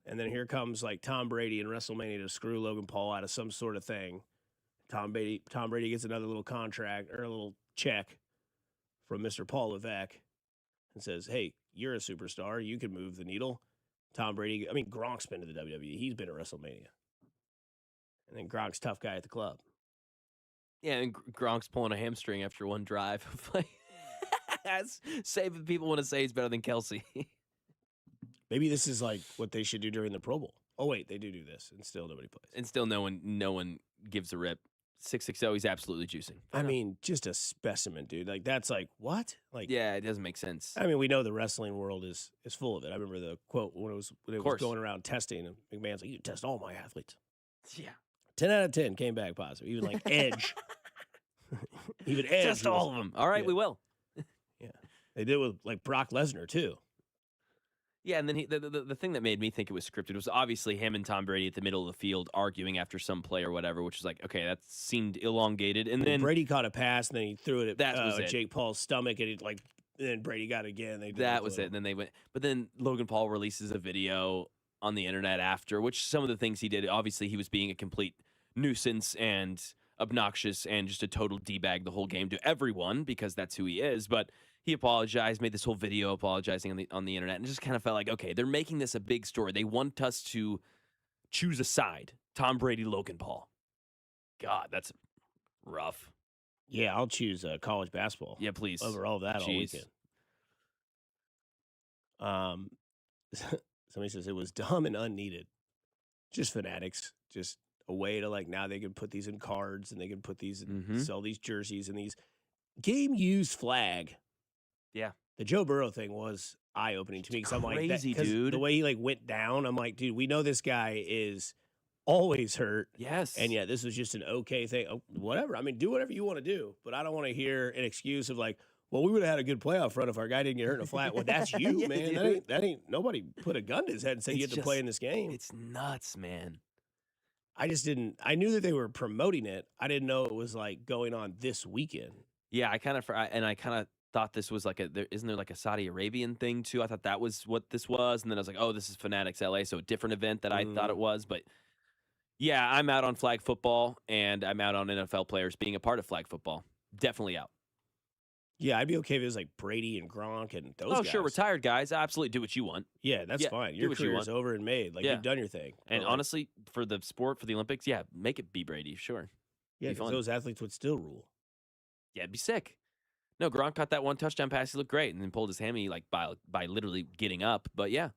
And then here comes like Tom Brady and WrestleMania to screw Logan Paul out of some sort of thing. Tom Brady gets another little contract or a little check from Mr. Paul Levesque and says, hey, you're a superstar. You can move the needle. Tom Brady, I mean, Gronk's been to the WWE. He's been to WrestleMania. And then Gronk's tough guy at the club. Yeah, and Gronk's pulling a hamstring after one drive. Say what people want to say he's better than Kelsey. Maybe this is like what they should do during the Pro Bowl. Oh, wait, they do this, and still nobody plays. And still no one gives a rip. 660, he's absolutely juicing. I mean, just a specimen, dude. Like, that's like, what? Like, yeah, it doesn't make sense. I mean, we know the wrestling world is full of it. I remember the quote when it was going around testing, and McMahon's like, you test all my athletes. Yeah. 10 out of 10 came back positive. Even like Edge. Even Edge. Test all of them. All right, we will. Yeah. They did it with like Brock Lesnar, too. Yeah, and then the thing that made me think it was scripted was obviously him and Tom Brady at the middle of the field arguing after some play or whatever, which was like, okay, that seemed elongated. And then Brady caught a pass, and then he threw it that was at Jake Paul's stomach, and and then Brady got it again. That was it. And then they went, but then Logan Paul releases a video on the internet after, which some of the things he did, obviously he was being a complete nuisance and obnoxious and just a total D-bag the whole game to everyone because that's who he is. But he apologized, made this whole video apologizing on the internet, and just kind of felt like, okay, they're making this a big story. They want us to choose a side. Tom Brady, Logan Paul. God, that's rough. Yeah, I'll choose college basketball. Yeah, please. Over all that all weekend. Somebody says it was dumb and unneeded. Just Fanatics. Just a way to like, now they can put these in cards and they can put these and sell these jerseys and these game used flag. Yeah. The Joe Burrow thing was eye-opening to me because I'm like, Crazy, dude. The way he went down, I'm like, dude, we know this guy is always hurt. Yes. And yeah, this was just an okay thing. Oh, whatever. I mean, do whatever you want to do, but I don't want to hear an excuse of well, we would have had a good playoff run if our guy didn't get hurt in a flat. Well, that's you, Yeah, man. That ain't nobody put a gun to his head and said you It's get to play in this game. It's nuts, man. I just didn't. I knew that they were promoting it. I didn't know it was going on this weekend. Yeah, I kind of thought this was isn't there a Saudi Arabian thing too? I thought that was what this was, and then I was like, oh, this is Fanatics LA, so a different event that I thought it was. But yeah, I'm out on flag football, and I'm out on NFL players being a part of flag football. Definitely out. Yeah, I'd be okay if it was Brady and Gronk and those guys. Sure, retired guys. Absolutely, do what you want. Yeah, that's fine. Your career's over and made. You've done your thing. And honestly, for the sport, for the Olympics, yeah, make it be Brady, sure. Yeah, because those athletes would still rule. Yeah, it'd be sick. No, Gronk caught that one touchdown pass. He looked great, and then pulled his hammy by literally getting up. But yeah,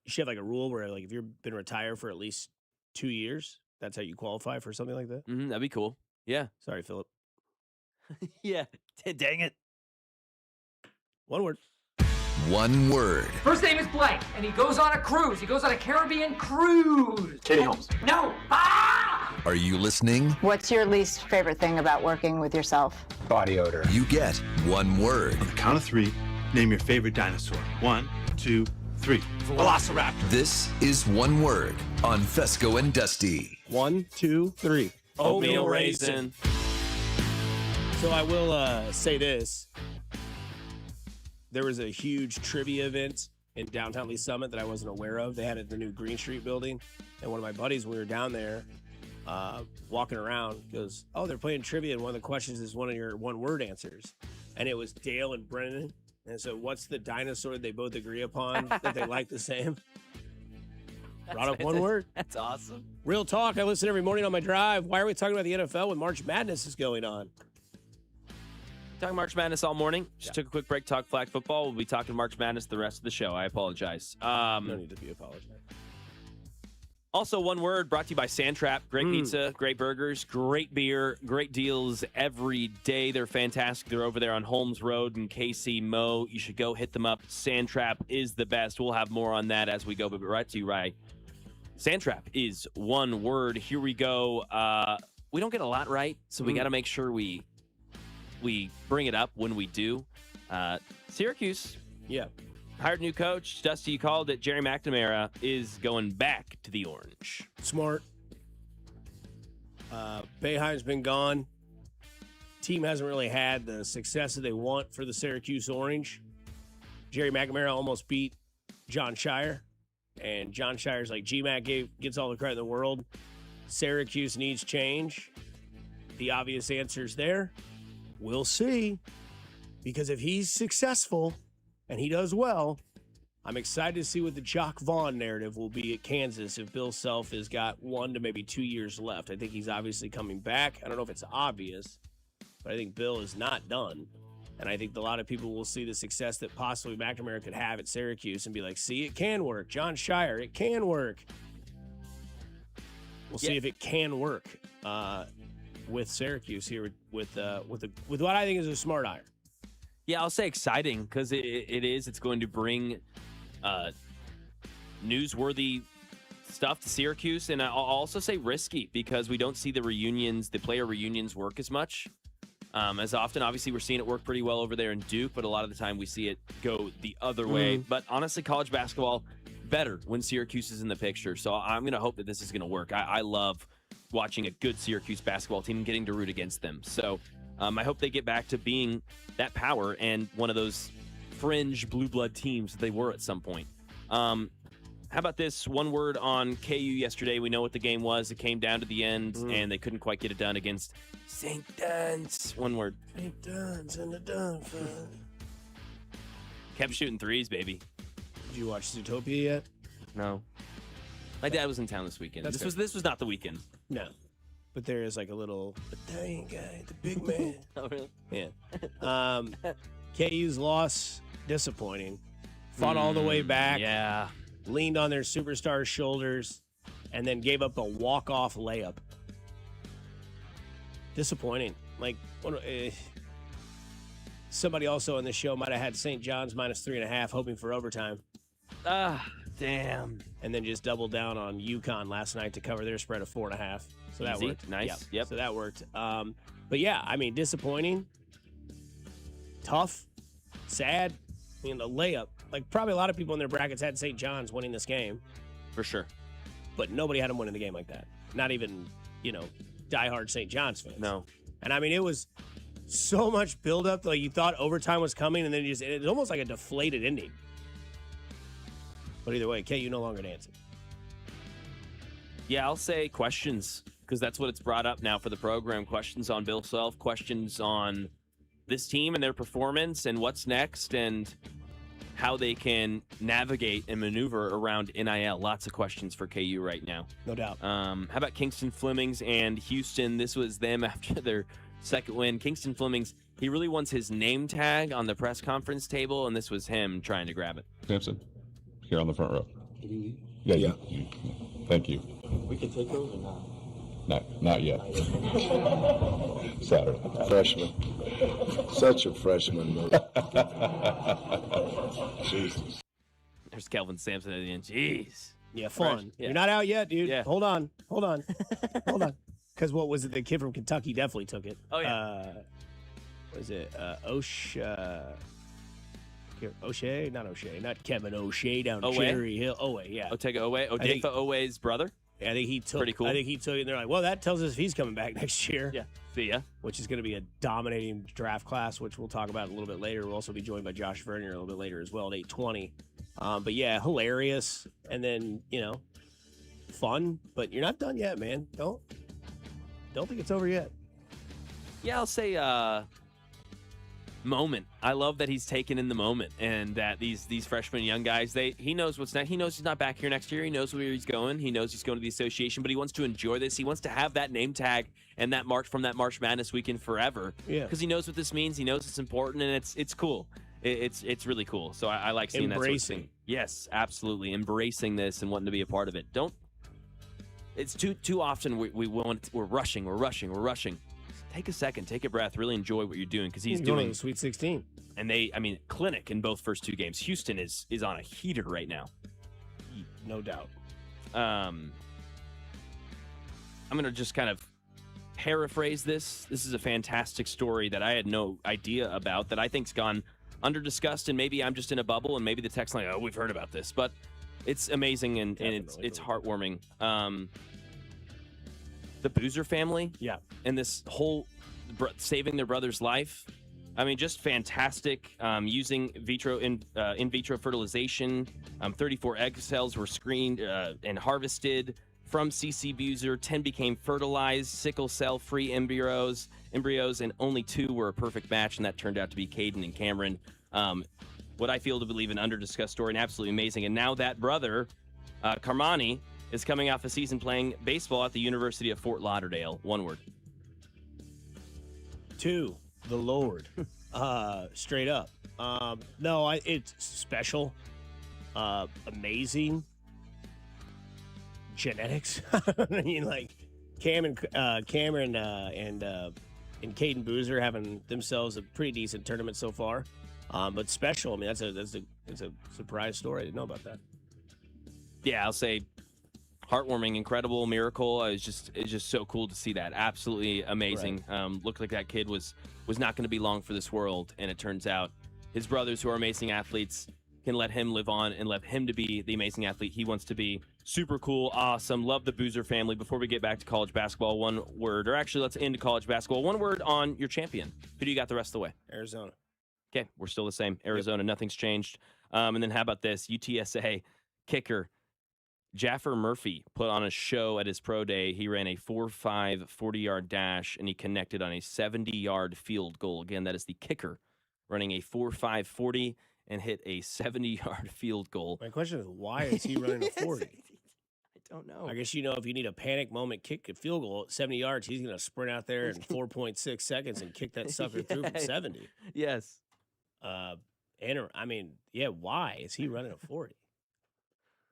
you should have a rule where if you've been retired for at least 2 years, that's how you qualify for something like that. That'd be cool. Yeah. Sorry, Philip. Yeah. Dang it. One word. One word. First name is Blake, and he goes on a cruise. He goes on a Caribbean cruise. Katie Holmes. No. Are you listening? What's your least favorite thing about working with yourself? Body odor. You get one word. On the count of three, name your favorite dinosaur. 1, 2, 3. Velociraptor. This is one word on Fescoe and Dusty. 1, 2, 3. Oatmeal raisin. So I will say this. There was a huge trivia event in downtown Lee Summit that I wasn't aware of. They had it at the new Green Street building. And one of my buddies, when we were down there walking around, goes, oh, they're playing trivia. And one of the questions is one of your one-word answers. And it was Dale and Brennan. And so what's the dinosaur they both agree upon that they like the same? Brought up one word. That's awesome. Real talk. I listen every morning on my drive. Why are we talking about the NFL when March Madness is going on? Talking March Madness all morning. Just took a quick break, talk flag football. We'll be talking March Madness the rest of the show. I apologize. No need to be apologized. Also, one word brought to you by Sandtrap. Great pizza, great burgers, great beer, great deals every day. They're fantastic. They're over there on Holmes Road in KC Mo. You should go hit them up. Sandtrap is the best. We'll have more on that as we go, but right to you, right. Sandtrap is one word. Here we go. We don't get a lot right, so we got to make sure we bring it up when we do. Syracuse. Yeah. Hired new coach. Dusty, you called it. Jerry McNamara is going back to the Orange. Smart. Boeheim's been gone. Team hasn't really had the success that they want for the Syracuse Orange. Jerry McNamara almost beat John Shire. And John Shire's GMAC gets all the credit in the world. Syracuse needs change. The obvious answer's there. We'll see. Because if he's successful and he does well, I'm excited to see what the Jock Vaughn narrative will be at Kansas if Bill Self has got 1 to maybe 2 years left. I think he's obviously coming back. I don't know if it's obvious, but I think Bill is not done. And I think a lot of people will see the success that possibly McNamara could have at Syracuse and be like, see, it can work. John Shire, it can work. We'll see if it can work with Syracuse here with what I think is a smart hire. Yeah, I'll say exciting because it is. It's going to bring newsworthy stuff to Syracuse. And I'll also say risky because we don't see the reunions, the player reunions work as much as often. Obviously, we're seeing it work pretty well over there in Duke, but a lot of the time we see it go the other way. But honestly, college basketball, better when Syracuse is in the picture. So I'm going to hope that this is going to work. I love watching a good Syracuse basketball team and getting to root against them. So I hope they get back to being that power and one of those fringe blue blood teams that they were at some point. How about this one word on KU yesterday? We know what the game was. It came down to the end, and they couldn't quite get it done against St. Duns. One word. St. Duns and the Duns. Kept shooting threes, baby. Did you watch Zootopia yet? No. My dad was in town this weekend. This was not the weekend. No. But there is a little Italian guy, the big man. Oh, really? Yeah. KU's loss, disappointing. Fought all the way back. Yeah. Leaned on their superstar shoulders, and then gave up a walk-off layup. Disappointing. Somebody also on the show might have had St. John's -3.5, hoping for overtime. Damn. And then just doubled down on UConn last night to cover their spread of 4.5. So that Easy. worked. Nice. Yep. So that worked. But yeah, I mean, disappointing, tough, sad. I mean, the layup. Like, probably a lot of people in their brackets had St. John's winning this game. For sure. But nobody had them winning the game like that. Not even, diehard St. John's fans. No. And I mean, it was so much buildup. Like, you thought overtime was coming, and then it was almost like a deflated ending. But either way, KU no longer dancing. Yeah, I'll say questions, because that's what it's brought up now for the program. Questions on Bill Self, questions on this team and their performance and what's next and how they can navigate and maneuver around NIL. Lots of questions for KU right now. No doubt. How about Kingston Flemings and Houston? This was them after their second win. Kingston Flemings, he really wants his name tag on the press conference table, and this was him trying to grab it. Sampson, here on the front row. Yeah. Thank you. We can take those or not? Not yet. Saturday. Freshman. Such a freshman, man. Jesus. There's Kelvin Sampson at the end. Jeez. Yeah, fun. Fresh. Yeah. You're not out yet, dude. Yeah. Hold on. Hold on. Because what was it? The kid from Kentucky definitely took it. Oh, yeah. Was it O'Shea? Not O'Shea. Not Kevin O'Shea down Owe? Cherry Hill. Owe, yeah. Otega Owe. Odefa Owe's brother. Yeah, I think he took. Pretty cool. I think he took it, and they're like, well, that tells us if he's coming back next year. Yeah. See ya. Which is going to be a dominating draft class, which we'll talk about a little bit later. We'll also be joined by Josh Vernier a little bit later as well at 8:20. But yeah, hilarious. And then, fun. But you're not done yet, man. Don't think it's over yet. Yeah, I'll say moment. I love that he's taken in the moment and that these freshmen young guys, he knows what's next. He knows he's not back here next year. He knows where he's going. He knows he's going to the association, but he wants to enjoy this. He wants to have that name tag and that mark from that March Madness weekend forever. Yeah. Because he knows what this means. He knows it's important, and it's cool. It's really cool. So I like seeing that sort of thing. Yes, absolutely. Embracing this and wanting to be a part of it. It's too often we're rushing. Take a second, take a breath, really enjoy what you're doing because he's doing the Sweet 16. And clinic in both first two games. Houston is on a heater right now. No doubt. I'm going to just kind of paraphrase this. This is a fantastic story that I had no idea about that I think's gone under-discussed, and maybe I'm just in a bubble, and maybe the text like, oh, we've heard about this. But it's amazing, and it's heartwarming. The Boozer family, yeah, and this whole saving their brother's life. I mean, just fantastic. Using in vitro fertilization, 34 egg cells were screened and harvested from CC Boozer. 10 became fertilized, sickle cell-free embryos, and only 2 were a perfect match, and that turned out to be Caden and Cameron. What I feel to believe an under-discussed story and absolutely amazing. And now that brother, Carmani, is coming off a season playing baseball at the University of Fort Lauderdale. One word. 2, the Lord. Straight up. No, it's special. Amazing. Genetics. I mean, like Cameron and Caden Boozer having themselves a pretty decent tournament so far. But special. I mean, that's a surprise story. I didn't know about that. Yeah, I'll say heartwarming, incredible, miracle. It's just so cool to see that. Absolutely amazing. Right. Looked like that kid was not going to be long for this world, and it turns out his brothers, who are amazing athletes, can let him live on and let him to be the amazing athlete he wants to be. Super cool, awesome. Love the Boozer family. Before we get back to college basketball, one word, or actually let's end college basketball. One word on your champion. Who do you got the rest of the way? Arizona. Okay, we're still the same. Arizona, Nothing's changed. And then how about this? UTSA kicker Jaffer Murphy put on a show at his pro day. He ran a 4.5 40-yard dash, and he connected on a 70-yard field goal. Again, that is the kicker running a 4.5 40 and hit a 70-yard field goal. My question is, why is he running a 40? I don't know. I guess, if you need a panic moment kick a field goal at 70 yards, he's going to sprint out there in 4.6 seconds and kick that sucker through from 70. Yes. Why is he running a 40?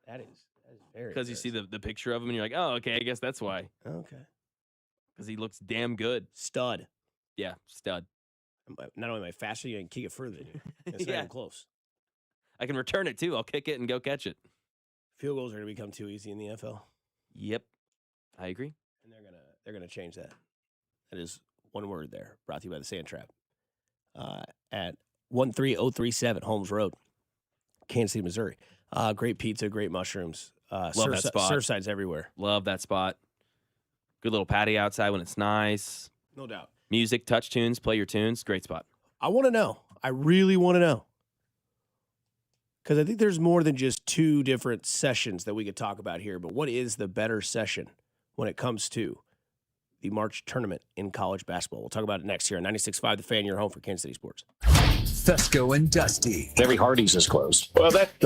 That is very because you see the picture of him and you're like, oh, okay, I guess that's why. Okay. Because he looks damn good. Stud. Yeah, stud. Not only am I faster, you can kick it further than you. It's not even close. I can return it, too. I'll kick it and go catch it. Field goals are going to become too easy in the NFL. Yep. I agree. And they're gonna change that. That is one word there. Brought to you by the Sand Trap. At 13037 Holmes Road, Kansas City, Missouri. Great pizza, great mushrooms. Love that spot. Surfside's everywhere. Love that spot. Good little patio outside when it's nice. No doubt. Music, touch tunes, play your tunes. Great spot. I want to know. I really want to know. Because I think there's more than just two different sessions that we could talk about here. But what is the better session when it comes to the March tournament in college basketball? We'll talk about it next here on 96.5 The Fan, your home for Kansas City sports. Fescoe and Dusty. Every Hardee's is closed. Well, that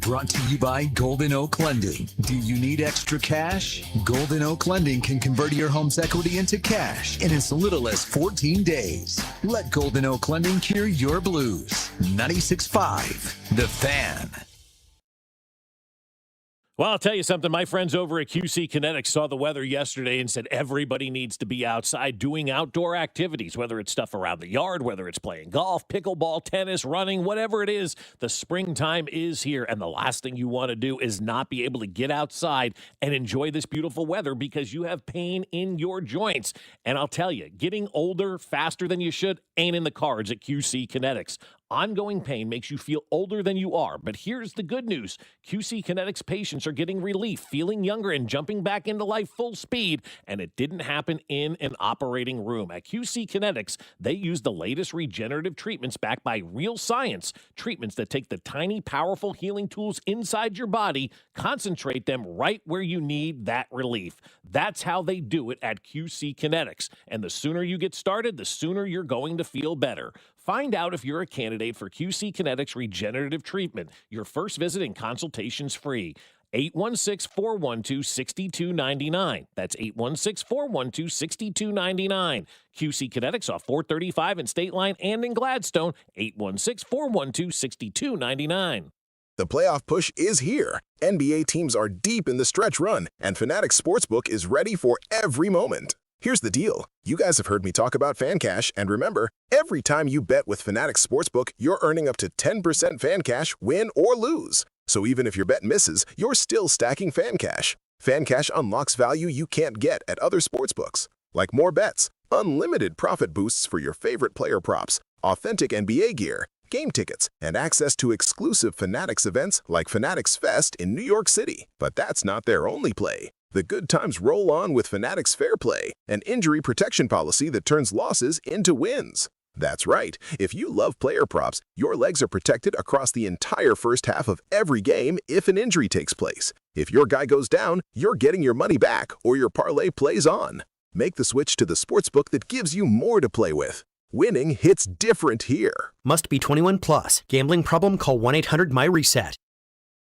Brought to you by Golden Oak Lending. Do you need extra cash? Golden Oak Lending can convert your home's equity into cash in as little as 14 days. Let Golden Oak Lending cure your blues. 96.5 The Fan. Well, I'll tell you something. My friends over at QC Kinetics saw the weather yesterday and said everybody needs to be outside doing outdoor activities, whether it's stuff around the yard, whether it's playing golf, pickleball, tennis, running, whatever it is. The springtime is here, and the last thing you want to do is not be able to get outside and enjoy this beautiful weather because you have pain in your joints. And I'll tell you, getting older faster than you should ain't in the cards at QC Kinetics. Ongoing pain makes you feel older than you are. But here's the good news. QC Kinetics patients are getting relief, feeling younger, and jumping back into life full speed. And it didn't happen in an operating room. At QC Kinetics, they use the latest regenerative treatments backed by real science. Treatments that take the tiny, powerful healing tools inside your body, concentrate them right where you need that relief. That's how they do it at QC Kinetics. And the sooner you get started, the sooner you're going to feel better. Find out if you're a candidate for QC Kinetics regenerative treatment. Your first visit and consultation's free. 816-412-6299. That's 816-412-6299. QC Kinetics off 435 in State Line and in Gladstone. 816-412-6299. The playoff push is here. NBA teams are deep in the stretch run, and Fanatics Sportsbook is ready for every moment. Here's the deal. You guys have heard me talk about Fan Cash, and remember, every time you bet with Fanatics Sportsbook, you're earning up to 10% Fan Cash, win or lose. So even if your bet misses, you're still stacking Fan Cash. Fan Cash unlocks value you can't get at other sportsbooks, like more bets, unlimited profit boosts for your favorite player props, authentic NBA gear, game tickets, and access to exclusive Fanatics events like Fanatics Fest in New York City. But that's not their only play. The good times roll on with Fanatics Fair Play, an injury protection policy that turns losses into wins. That's right. If you love player props, your legs are protected across the entire first half of every game if an injury takes place. If your guy goes down, you're getting your money back or your parlay plays on. Make the switch to the sportsbook that gives you more to play with. Winning hits different here. Must be 21 plus. Gambling problem? Call 1-800-MY-RESET.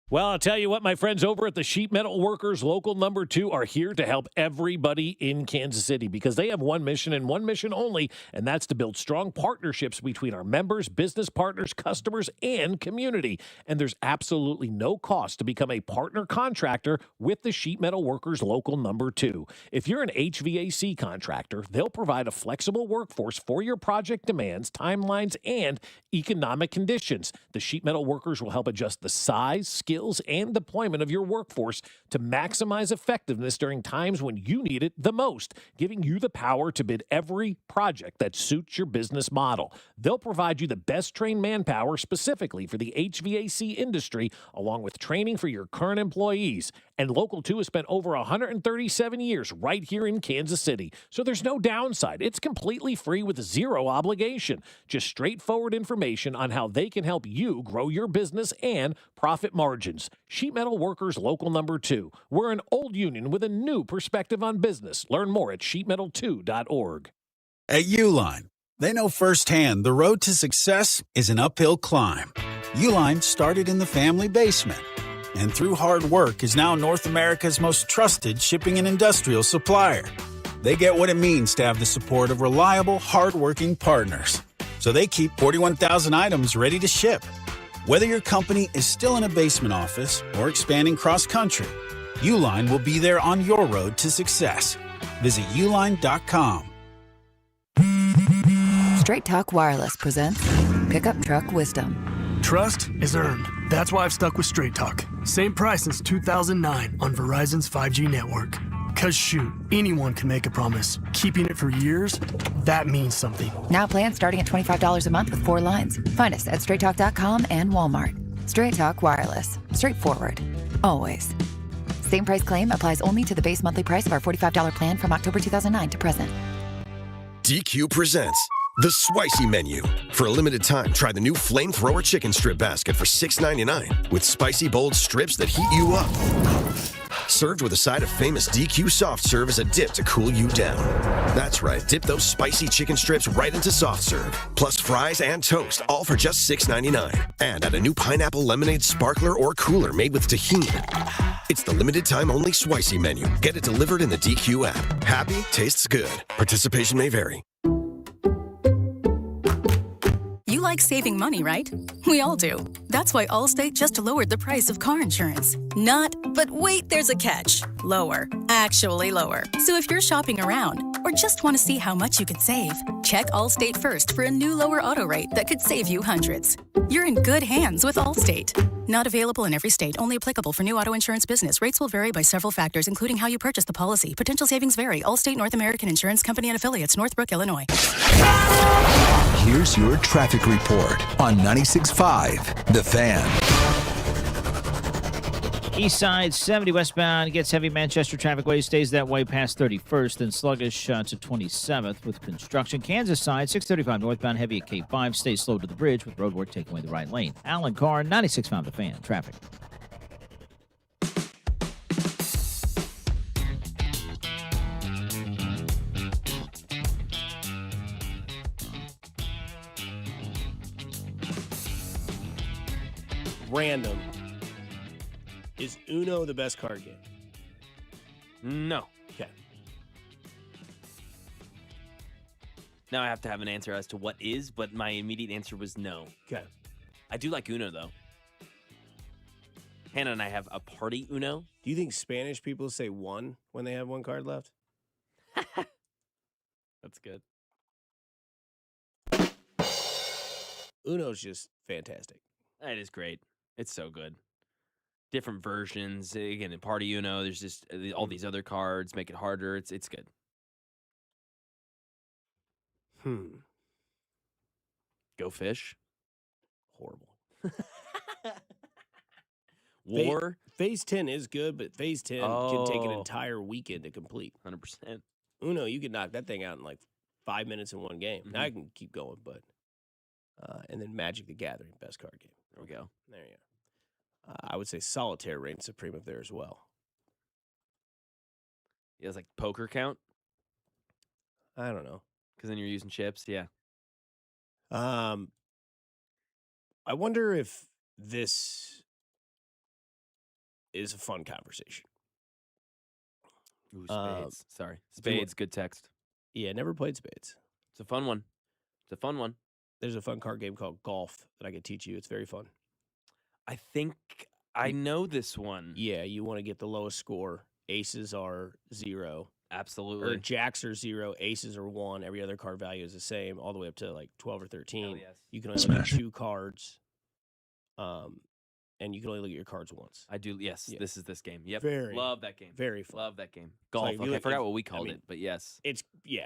Well, I'll tell you what, my friends over at the Sheet Metal Workers Local Number 2 are here to help everybody in Kansas City because they have one mission and one mission only, and that's to build strong partnerships between our members, business partners, customers, and community. And there's absolutely no cost to become a partner contractor with the Sheet Metal Workers Local Number 2. If you're an HVAC contractor, they'll provide a flexible workforce for your project demands, timelines, and economic conditions. The Sheet Metal Workers will help adjust the size, skills, and deployment of your workforce to maximize effectiveness during times when you need it the most, giving you the power to bid every project that suits your business model. They'll provide you the best trained manpower specifically for the HVAC industry, along with training for your current employees. And Local 2 has spent over 137 years right here in Kansas City, so there's no downside. It's completely free with zero obligation. Just straightforward information on how they can help you grow your business and profit margins. Sheet Metal Workers Local Number 2. We're an old union with a new perspective on business. Learn more at sheetmetal2.org. At Uline, they know firsthand the road to success is an uphill climb. Uline started in the family basement, and through hard work is now North America's most trusted shipping and industrial supplier. They get what it means to have the support of reliable, hardworking partners. So they keep 41,000 items ready to ship. Whether your company is still in a basement office or expanding cross-country, Uline will be there on your road to success. Visit uline.com. Straight Talk Wireless presents Pickup Truck Wisdom. Trust is earned. That's why I've stuck with Straight Talk. Same price since 2009 on Verizon's 5G network. Cause shoot, anyone can make a promise. Keeping it for years, that means something. Now plans starting at $25 a month with 4 lines. Find us at straighttalk.com and Walmart. Straight Talk Wireless. Straightforward. Always. Same price claim applies only to the base monthly price of our $45 plan from October 2009 to present. DQ presents the Spicy Menu. For a limited time, try the new Flamethrower Chicken Strip Basket for $6.99 with spicy bold strips that heat you up. Served with a side of famous DQ Soft Serve as a dip to cool you down. That's right, dip those spicy chicken strips right into Soft Serve, plus fries and toast, all for just $6.99. And add a new pineapple lemonade sparkler or cooler made with tahini. It's the limited time only Spicy Menu. Get it delivered in the DQ app. Happy tastes good. Participation may vary. You like saving money, right? We all do. That's why Allstate just lowered the price of car insurance. Not, but wait, there's a catch. Lower. Actually lower. So if you're shopping around or just want to see how much you could save, check Allstate first for a new lower auto rate that could save you hundreds. You're in good hands with Allstate. Not available in every state. Only applicable for new auto insurance business. Rates will vary by several factors, including how you purchase the policy. Potential savings vary. Allstate North American Insurance Company and Affiliates, Northbrook, Illinois. Here's your traffic report on 96.5 The Fan. East side 70 westbound gets heavy. Manchester traffic way stays that way past 31st, then sluggish to 27th with construction. Kansas side 635 northbound heavy at K5 stays slow to the bridge with road work taking away the right lane. Alan Carr, 96.5 The Fan. Traffic. Random. Is Uno the best card game? No. Okay. Now I have to have an answer as to what is, but my immediate answer was no. Okay. I do like Uno, though. Hannah and I have a party Uno. Do you think Spanish people say one when they have one card left? That's good. Uno's just fantastic. It is great. It's so good. Different versions. Again, in Party Uno, there's just all these other cards make it harder. It's good. Go Fish. Horrible. War. Phase 10 is good, but Phase 10 can take an entire weekend to complete. 100%. Uno, you can knock that thing out in like 5 minutes in one game. Now I can keep going, but and then Magic the Gathering, best card game. There we go. There you go. I would say Solitaire reigns supreme up there as well. Yeah, it's like poker count. I don't know. Because then you're using chips. Yeah. I wonder if this is a fun conversation. Ooh, Spades. Sorry. Spades, good text. Yeah, never played Spades. It's a fun one. There's a fun card game called Golf that I could teach you. It's very fun. I think I know this one. Yeah, you want to get the lowest score. Aces are 0. Absolutely. Or jacks are 0, aces are 1. Every other card value is the same, all the way up to like 12 or 13. Yes. You can only look at 2 cards. And you can only look at your cards once. I do. Yes, Yeah. This is this game. Yep. Very, Love that game. very fun. Love that game. Golf. like, Okay, I forgot what we called it, but yes. It's,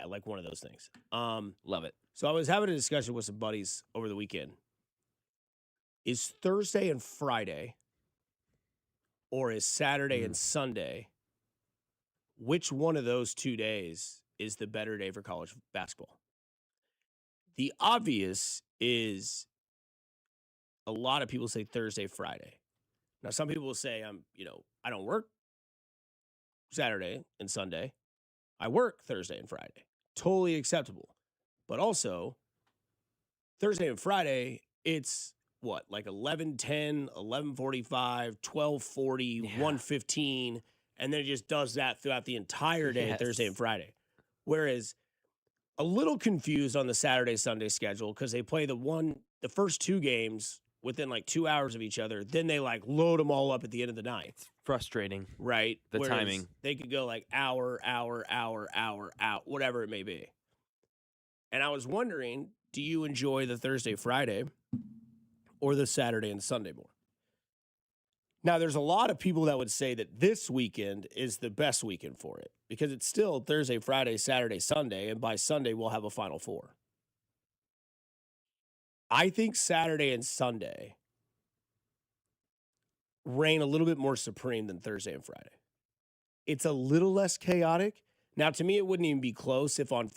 like one of those things. Love it. So I was having a discussion with some buddies over the weekend. Is Thursday and Friday, or is Saturday and Sunday, which one of those 2 days is the better day for college basketball? The obvious is a lot of people say Thursday, Friday. Now, some people will say, I don't work Saturday and Sunday. I work Thursday and Friday. Totally acceptable. But also, Thursday and Friday, it's what, like 11:10, 11:45, 12:40, 1:15, and then it just does that throughout the entire day, Thursday and Friday. Whereas a little confused on the Saturday-Sunday schedule because they play the first 2 games within like 2 hours of each other. Then they like load them all up at the end of the night. It's frustrating. Right? The Whereas timing. They could go like hour, whatever it may be. And I was wondering, do you enjoy the Thursday, Friday, or the Saturday and Sunday more? Now, there's a lot of people that would say that this weekend is the best weekend for it because it's still Thursday, Friday, Saturday, Sunday, and by Sunday, we'll have a Final Four. I think Saturday and Sunday reign a little bit more supreme than Thursday and Friday. It's a little less chaotic. Now, to me, it wouldn't even be close if on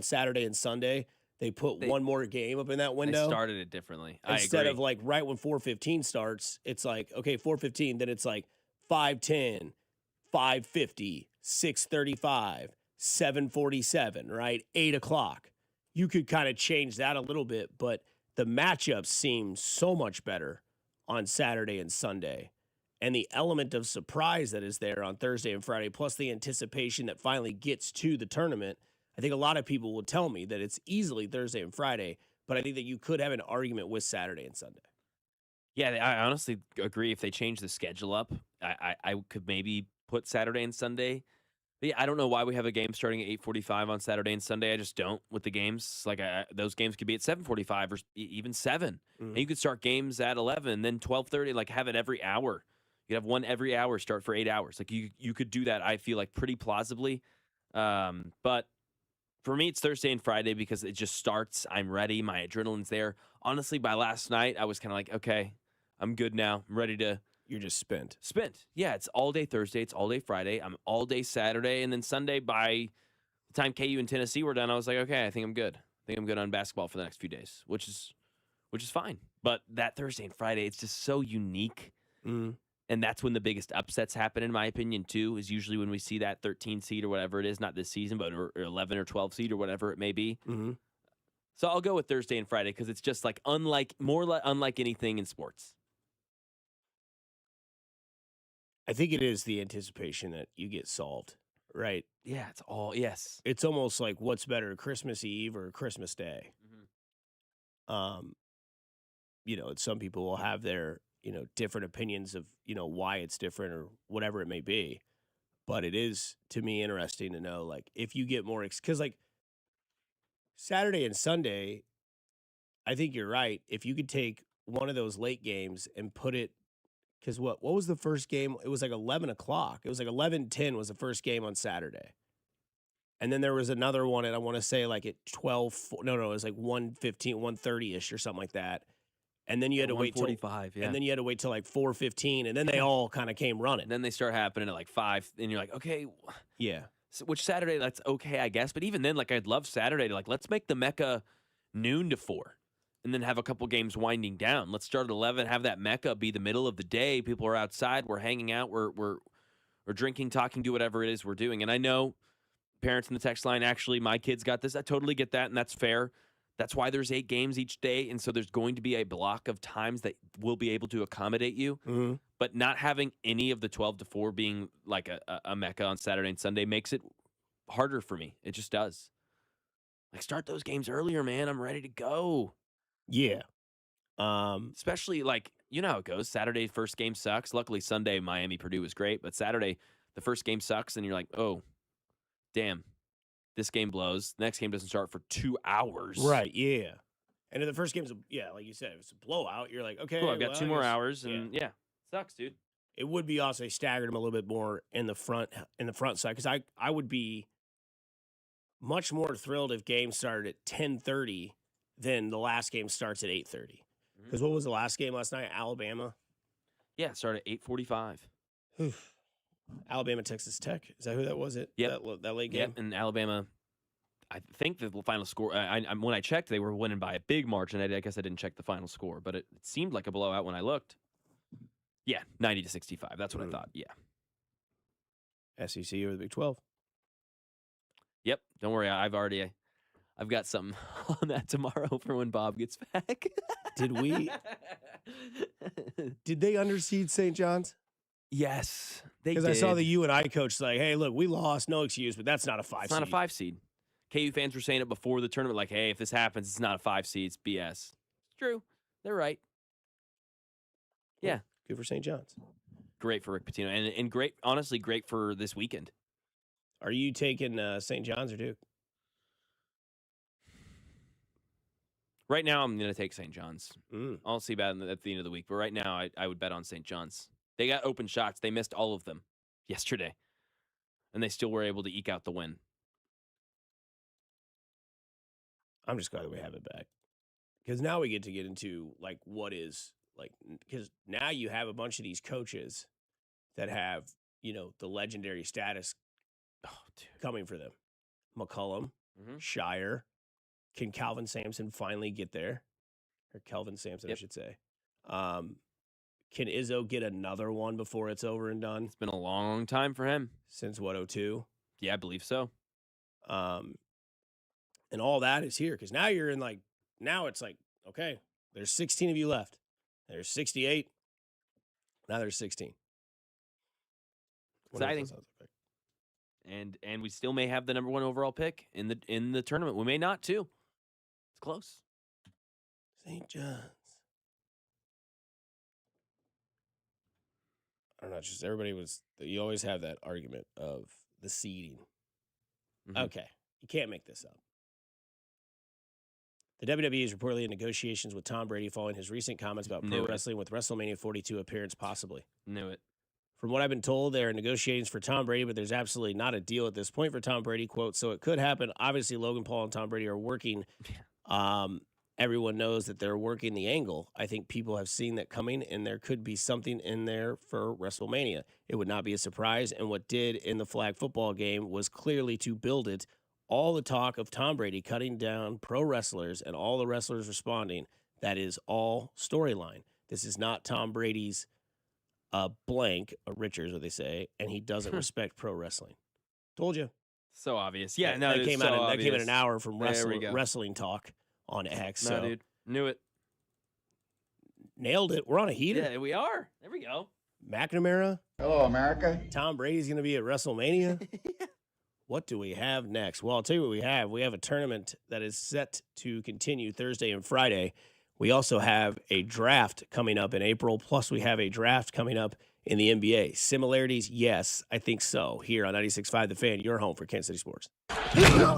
Saturday and Sunday they put one more game up in that window. They started it differently. Instead I agree. of like right when 4:15 starts, it's like, okay, 4:15, then it's like 5:10, 5:50, 6:35, 7:47, right? 8 o'clock. You could kind of change that a little bit, but the matchups seem so much better on Saturday and Sunday. And the element of surprise that is there on Thursday and Friday, plus the anticipation that finally gets to the tournament, I think a lot of people will tell me that it's easily Thursday and Friday, but I think that you could have an argument with Saturday and Sunday. Yeah, I honestly agree. If they change the schedule up, I could maybe put Saturday and Sunday. But yeah, I don't know why we have a game starting at 8:45 on Saturday and Sunday. I just don't with the games. Like those games could be at 7:45 or even 7. And you could start games at 11, then 12:30. Like have it every hour. You'd have one every hour start for 8 hours. Like you could do that. I feel like pretty plausibly. But for me, it's Thursday and Friday because it just starts. I'm ready. My adrenaline's there. Honestly, by last night, I was kind of like, okay, I'm good now. I'm ready to. You're just spent. Spent. Yeah, it's all day Thursday. It's all day Friday. I'm all day Saturday. And then Sunday, by the time KU and Tennessee were done, I was like, okay, I think I'm good. I think I'm good on basketball for the next few days, which is fine. But that Thursday and Friday, it's just so unique. And that's when the biggest upsets happen, in my opinion, too, is usually when we see that 13 seed or whatever it is, not this season, but or 11 or 12 seed or whatever it may be. So I'll go with Thursday and Friday because it's just like unlike anything in sports. I think it is the anticipation that you get solved, right? Yeah, yes. It's almost like what's better, Christmas Eve or Christmas Day? Some people will have their, different opinions of, why it's different or whatever it may be. But it is, to me, interesting to know, like, if you get more, because, like, Saturday and Sunday, I think you're right. If you could take one of those late games and put it, because what was the first game? It was like 11 o'clock. It was like 11:10 was the first game on Saturday. And then there was another one, and I want to say like at 12, it was like 1:15, 1:30-ish or something like that. And then you had to wait till 1:45, yeah. And then you had to wait till like 4:15, and then they all kind of came running. And then they start happening at like 5, and you're like, okay. Yeah. So, which Saturday, that's okay, I guess. But even then, like, I'd love Saturday to, like, let's make the Mecca noon to 4, and then have a couple games winding down. Let's start at 11, have that Mecca be the middle of the day. People are outside, we're hanging out, we're drinking, talking, do whatever it is we're doing. And I know parents in the text line, actually, my kids got this. I totally get that, and that's fair. That's why there's 8 games each day, and so there's going to be a block of times that will be able to accommodate you. But not having any of the 12 to 4 being like a Mecca on Saturday and Sunday makes it harder for me. It just does. Like, start those games earlier, man. I'm ready to go. Yeah. Especially, like, you know how it goes. Saturday, first game sucks. Luckily, Sunday, Miami-Purdue was great, but Saturday, the first game sucks, and you're like, oh, damn. This game blows. The next game doesn't start for 2 hours. Right, yeah. And if the first game's, like you said, if it's a blowout, you're like, okay. Cool, I've got 2 more hours, and yeah, sucks, dude. It would be also staggered them a little bit more in the front side, because I would be much more thrilled if games started at 10:30 than the last game starts at 8:30. Because what was the last game last night? Alabama? Yeah, it started at 8:45. Alabama, Texas Tech. Is that who that was? That late game? Yep, and Alabama, I think the final score, when I checked, they were winning by a big margin. I guess I didn't check the final score, but it seemed like a blowout when I looked. Yeah, 90-65. That's what I thought, yeah. SEC or the Big 12? Yep, don't worry. I've got something on that tomorrow for when Bob gets back. Did they underseed St. John's? Yes, they did. Because I saw the UNI coach like, hey, look, we lost, no excuse, but that's not a 5 seed. It's not a 5 seed. KU fans were saying it before the tournament, like, hey, if this happens, it's not a 5 seed, it's BS. It's true. They're right. Yeah. Well, good for St. John's. Great for Rick Pitino, and great, honestly, great for this weekend. Are you taking St. John's or Duke? Right now, I'm going to take St. John's. I'll see about it at the end of the week. But right now, I would bet on St. John's. They got open shots. They missed all of them yesterday. And they still were able to eke out the win. I'm just glad that we have it back. Because now we get into, like, what is, like, because now you have a bunch of these coaches that have, you know, the legendary status coming for them. McCullum, Shire. Can Calvin Sampson finally get there? Or Kelvin Sampson, I should say. Can Izzo get another one before it's over and done? It's been a long time for him. Since what, 02? Yeah, I believe so. And all that is here. Because now you're in, like, now it's like, okay, there's 16 of you left. There's 68. Now there's 16. Exciting. And we still may have the number 1 overall pick in the tournament. We may not too. It's close. St. John's. I don't know. Just everybody was. You always have that argument of the seeding. Okay, you can't make this up. The WWE is reportedly in negotiations with Tom Brady following his recent comments about pro wrestling with WrestleMania 42 appearance possibly. Knew it. From what I've been told, there are negotiations for Tom Brady, but there's absolutely not a deal at this point for Tom Brady, quote, so it could happen. Obviously, Logan Paul and Tom Brady are working. Everyone knows that they're working the angle. I think people have seen that coming, and there could be something in there for WrestleMania. It would not be a surprise, and what did in the flag football game was clearly to build it. All the talk of Tom Brady cutting down pro wrestlers and all the wrestlers responding, that is all storyline. This is not Tom Brady's blank, a Richards, what they say, and he doesn't respect pro wrestling. Told you. So obvious. Yeah, no, that came so out. obvious. That came in an hour from There we go. wrestling talk on X. No, So dude, knew it. Nailed it. We're on a heater. Yeah, we are. There we go. McNamara. Hello, America. Tom Brady's going to be at WrestleMania. What do we have next? Well, I'll tell you what we have. We have a tournament that is set to continue Thursday and Friday. We also have a draft coming up in April, plus we have a draft coming up in the NBA. Similarities? Yes, I think so. Here on 96.5 The Fan, your home for Kansas City sports.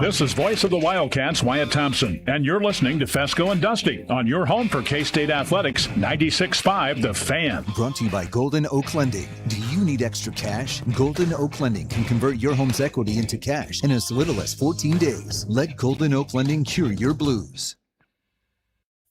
This is voice of the Wildcats, Wyatt Thompson, and you're listening to Fescoe and Dusty on your home for K-State Athletics, 96.5 The Fan. Brought to you by Golden Oak Lending. Do you need extra cash? Golden Oak Lending can convert your home's equity into cash in as little as 14 days. Let Golden Oak Lending cure your blues.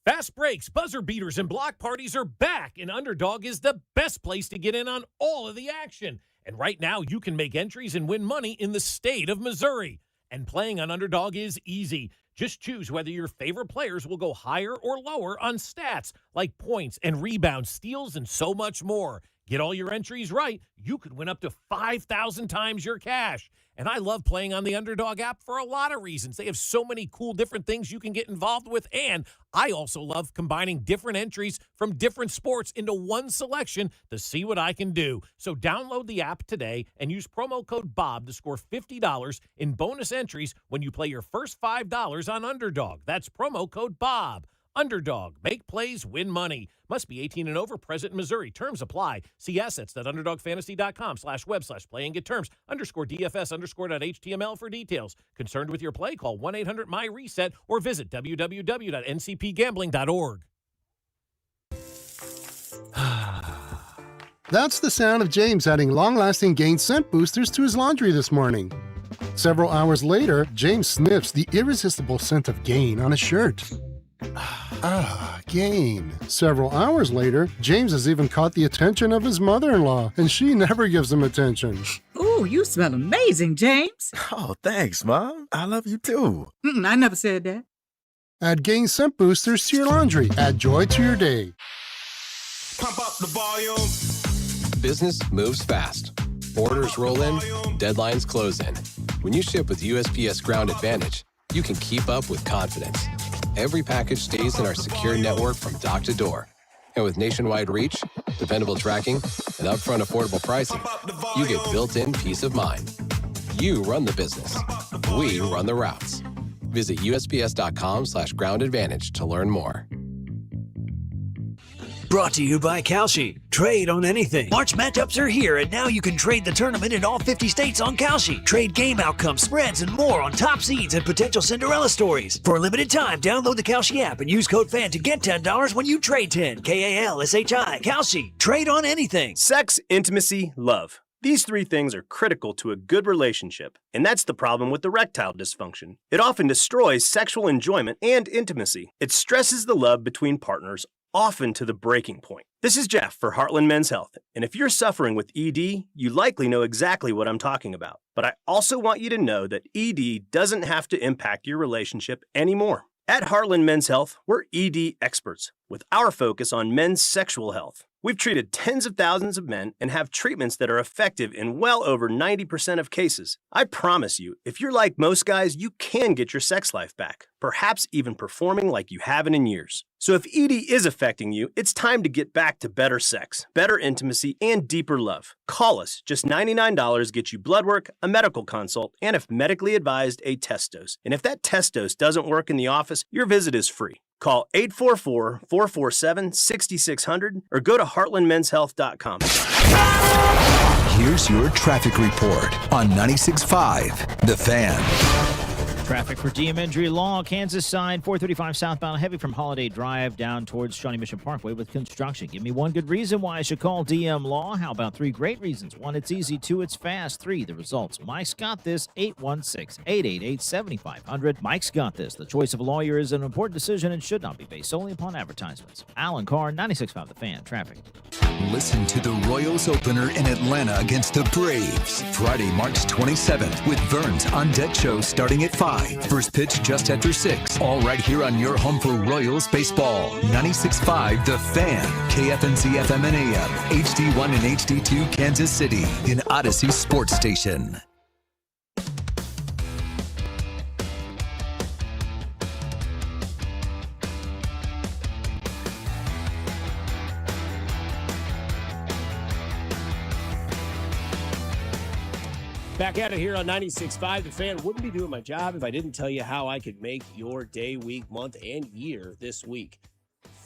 Fast breaks, buzzer beaters, and block parties are back, and Underdog is the best place to get in on all of the action. And right now, you can make entries and win money in the state of Missouri. And playing on Underdog is easy. Just choose whether your favorite players will go higher or lower on stats like points and rebounds, steals, and so much more. Get all your entries right, you could win up to 5,000 times your cash. And I love playing on the Underdog app for a lot of reasons. They have so many cool different things you can get involved with. And I also love combining different entries from different sports into one selection to see what I can do. So download the app today and use promo code BOB to score $50 in bonus entries when you play your first $5 on Underdog. That's promo code BOB. Underdog. Make plays, win money. Must be 18 and over, present in Missouri. Terms apply. See assets.underdogfantasy.com/web/play and get terms. _DFS_.html for details. Concerned with your play? Call 1-800-MY-RESET or visit www.ncpgambling.org. That's the sound of James adding long-lasting Gain scent boosters to his laundry this morning. Several hours later, James sniffs the irresistible scent of Gain on his shirt. Gain. Several hours later, James has even caught the attention of his mother-in-law, and she never gives him attention. Ooh, you smell amazing, James. Oh, thanks, Mom. I love you too. I never said that. Add Gain scent boosters to your laundry. Add joy to your day. Pump up the volume. Business moves fast. Orders roll in, deadlines close in. When you ship with USPS Ground Advantage, you can keep up with confidence. Every package stays in our secure network from dock to door. And with nationwide reach, dependable tracking, and upfront affordable pricing, you get built-in peace of mind. You run the business. We run the routes. Visit USPS.com/groundadvantage to learn more. Brought to you by Kalshi. Trade on anything. March matchups are here, and now you can trade the tournament in all 50 states on Kalshi. Trade game outcomes, spreads, and more on top seeds and potential Cinderella stories. For a limited time, download the Kalshi app and use code FAN to get $10 when you trade 10. Kalshi. Kalshi. Trade on anything. Sex, intimacy, love. These three things are critical to a good relationship, and that's the problem with erectile dysfunction. It often destroys sexual enjoyment and intimacy. It stresses the love between partners, often to the breaking point. This is Jeff for Heartland Men's Health, and if you're suffering with ED, you likely know exactly what I'm talking about. But I also want you to know that ED doesn't have to impact your relationship anymore. At Heartland Men's Health, we're ED experts, with our focus on men's sexual health. We've treated tens of thousands of men and have treatments that are effective in well over 90% of cases. I promise you, if you're like most guys, you can get your sex life back, perhaps even performing like you haven't in years. So if ED is affecting you, it's time to get back to better sex, better intimacy, and deeper love. Call us. Just $99 gets you blood work, a medical consult, and if medically advised, a test dose. And if that test dose doesn't work in the office, your visit is free. Call 844-447-6600 or go to heartlandmenshealth.com. Here's your traffic report on 96.5 The Fan. Traffic for DM Injury Law, Kansas side, 435 southbound, heavy from Holiday Drive down towards Shawnee Mission Parkway with construction. Give me one good reason why I should call DM Law. How about three great reasons? 1, it's easy. 2, it's fast. 3, the results. Mike's got this. 816-888-7500. Mike's got this. The choice of a lawyer is an important decision and should not be based solely upon advertisements. Alan Carr, 96.5 The Fan. Traffic. Listen to the Royals opener in Atlanta against the Braves. Friday, March 27th with Vern's On Deck show starting at 5. First pitch just after 6. All right here on your home for Royals baseball. 96.5 The Fan. KFNC FM and AM. HD1 and HD2 Kansas City. An Odyssey sports station. Back at it here on 96.5 The Fan. Wouldn't be doing my job if I didn't tell you how I could make your day, week, month, and year this week.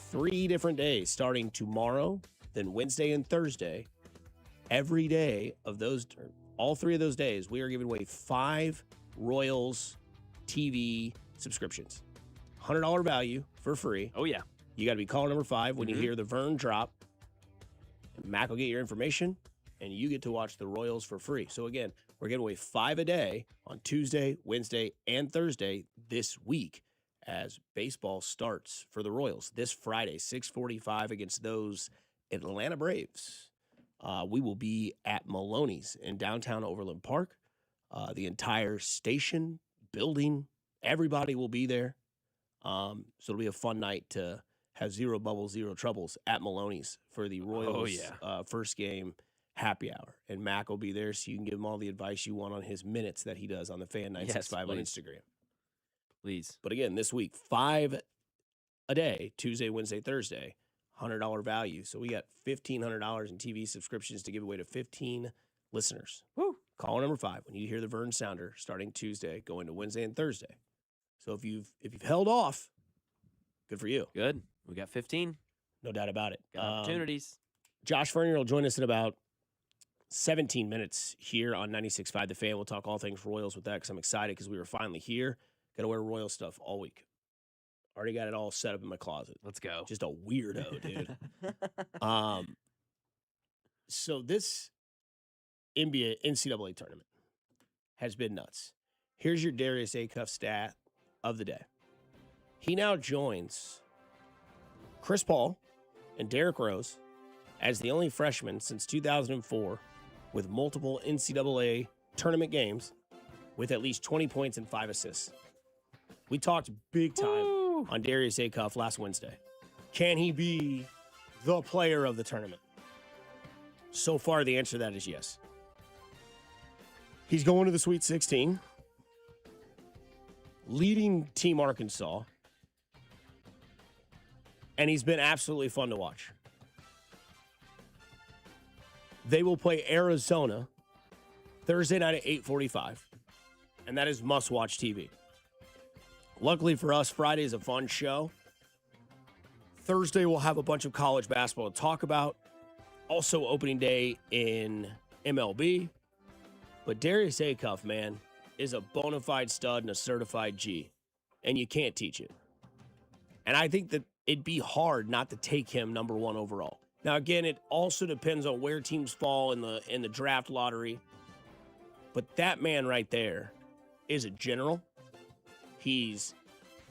3 different days starting tomorrow, then Wednesday and Thursday. Every day of those, all 3 of those days, we are giving away 5 Royals TV subscriptions. $100 value for free. Oh, yeah. You got to be caller number 5 when you hear the Vern drop. Mac will get your information, and you get to watch the Royals for free. So, again, we're giving away 5 a day on Tuesday, Wednesday, and Thursday this week as baseball starts for the Royals this Friday, 6:45 against those Atlanta Braves. We will be at Maloney's in downtown Overland Park. The entire station, building, everybody will be there. So it'll be a fun night to have zero bubbles, zero troubles at Maloney's for the Royals first game happy hour. And Mac will be there so you can give him all the advice you want on his minutes that he does on the Fan 965 on Instagram. Please. But again, this week, 5 a day, Tuesday, Wednesday, Thursday, $100 value. So we got $1,500 in TV subscriptions to give away to 15 listeners. Woo. Call number 5 when you hear the Vern Sounder starting Tuesday, going to Wednesday and Thursday. So if you've held off, good for you. Good. We got 15. No doubt about it. Got opportunities. Josh Fernier will join us in about 17 minutes here on 96.5 The Fan. We'll talk all things Royals with that because I'm excited because we were finally here. Got to wear Royal stuff all week. Already got it all set up in my closet. Let's go. Just a weirdo, dude. So this NCAA tournament has been nuts. Here's your Darius Acuff stat of the day. He now joins Chris Paul and Derrick Rose as the only freshman since 2004 with multiple NCAA tournament games with at least 20 points and 5 assists. We talked big time on Darius Acuff last Wednesday. Can he be the player of the tournament? So far, the answer to that is yes. He's going to the Sweet 16, leading Team Arkansas, and he's been absolutely fun to watch. They will play Arizona Thursday night at 8:45, and that is must-watch TV. Luckily for us, Friday is a fun show. Thursday, we'll have a bunch of college basketball to talk about. Also, opening day in MLB. But Darius Acuff, man, is a bona fide stud and a certified G. And you can't teach it. And I think that it'd be hard not to take him number 1 overall. Now, again, it also depends on where teams fall in the draft lottery. But that man right there is a general. He's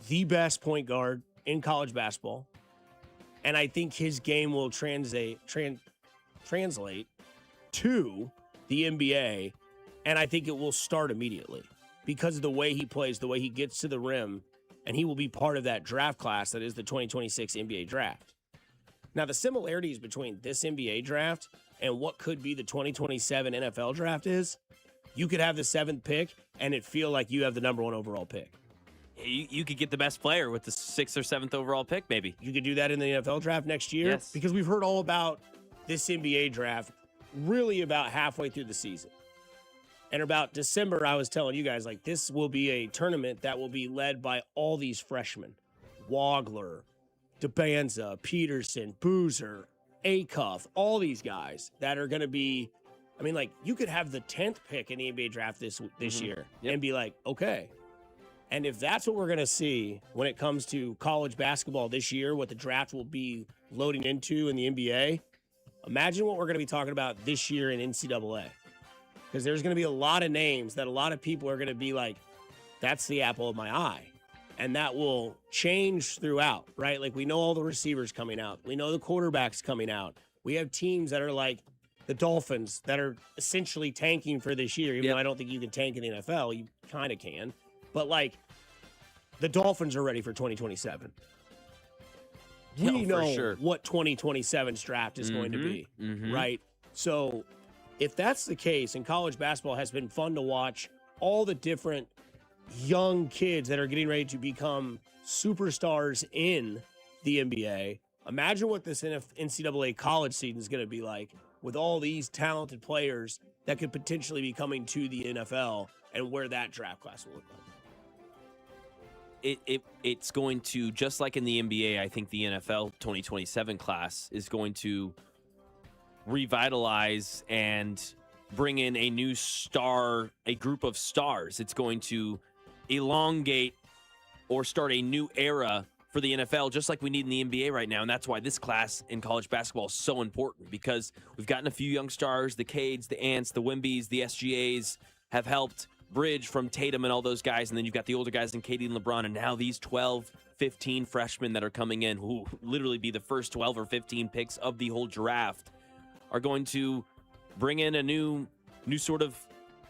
the best point guard in college basketball. And I think his game will translate to the NBA. And I think it will start immediately because of the way he plays, the way he gets to the rim. And he will be part of that draft class that is the 2026 NBA draft. Now, the similarities between this NBA draft and what could be the 2027 NFL draft is you could have the 7th pick and it feel like you have the number 1 overall pick. You could get the best player with the 6th or 7th overall pick, maybe. You could do that in the NFL draft next year. Yes. Because we've heard all about this NBA draft really about halfway through the season. And about December, I was telling you guys, like, this will be a tournament that will be led by all these freshmen. Wagler, DeBanza, Peterson, Boozer, Acuff, all these guys that are going to be, I mean, like, you could have the 10th pick in the NBA draft this year and be like, okay. And if that's what we're going to see when it comes to college basketball this year, what the draft will be loading into in the NBA, imagine what we're going to be talking about this year in NCAA. Because there's going to be a lot of names that a lot of people are going to be like, that's the apple of my eye. And that will change throughout, right? Like, we know all the receivers coming out. We know the quarterbacks coming out. We have teams that are like the Dolphins that are essentially tanking for this year, even though I don't think you can tank in the NFL. You kind of can. But, like, the Dolphins are ready for 2027. We know what 2027's draft is going to be, right? So if that's the case, and college basketball has been fun to watch, all the different young kids that are getting ready to become superstars in the NBA, imagine what this NCAA college season is going to be like with all these talented players that could potentially be coming to the NFL and where that draft class will look like. It's going to, just like in the NBA, I think the NFL 2027 class is going to revitalize and bring in a new star, a group of stars. It's going to elongate or start a new era for the NFL, just like we need in the NBA right now. And that's why this class in college basketball is so important, because we've gotten a few young stars. The Cades, the Ants, the Wimbies, the SGAs have helped bridge from Tatum and all those guys. And then you've got the older guys in KD and LeBron. And now these 12, 15 freshmen that are coming in, who literally be the first 12 or 15 picks of the whole draft, are going to bring in a new sort of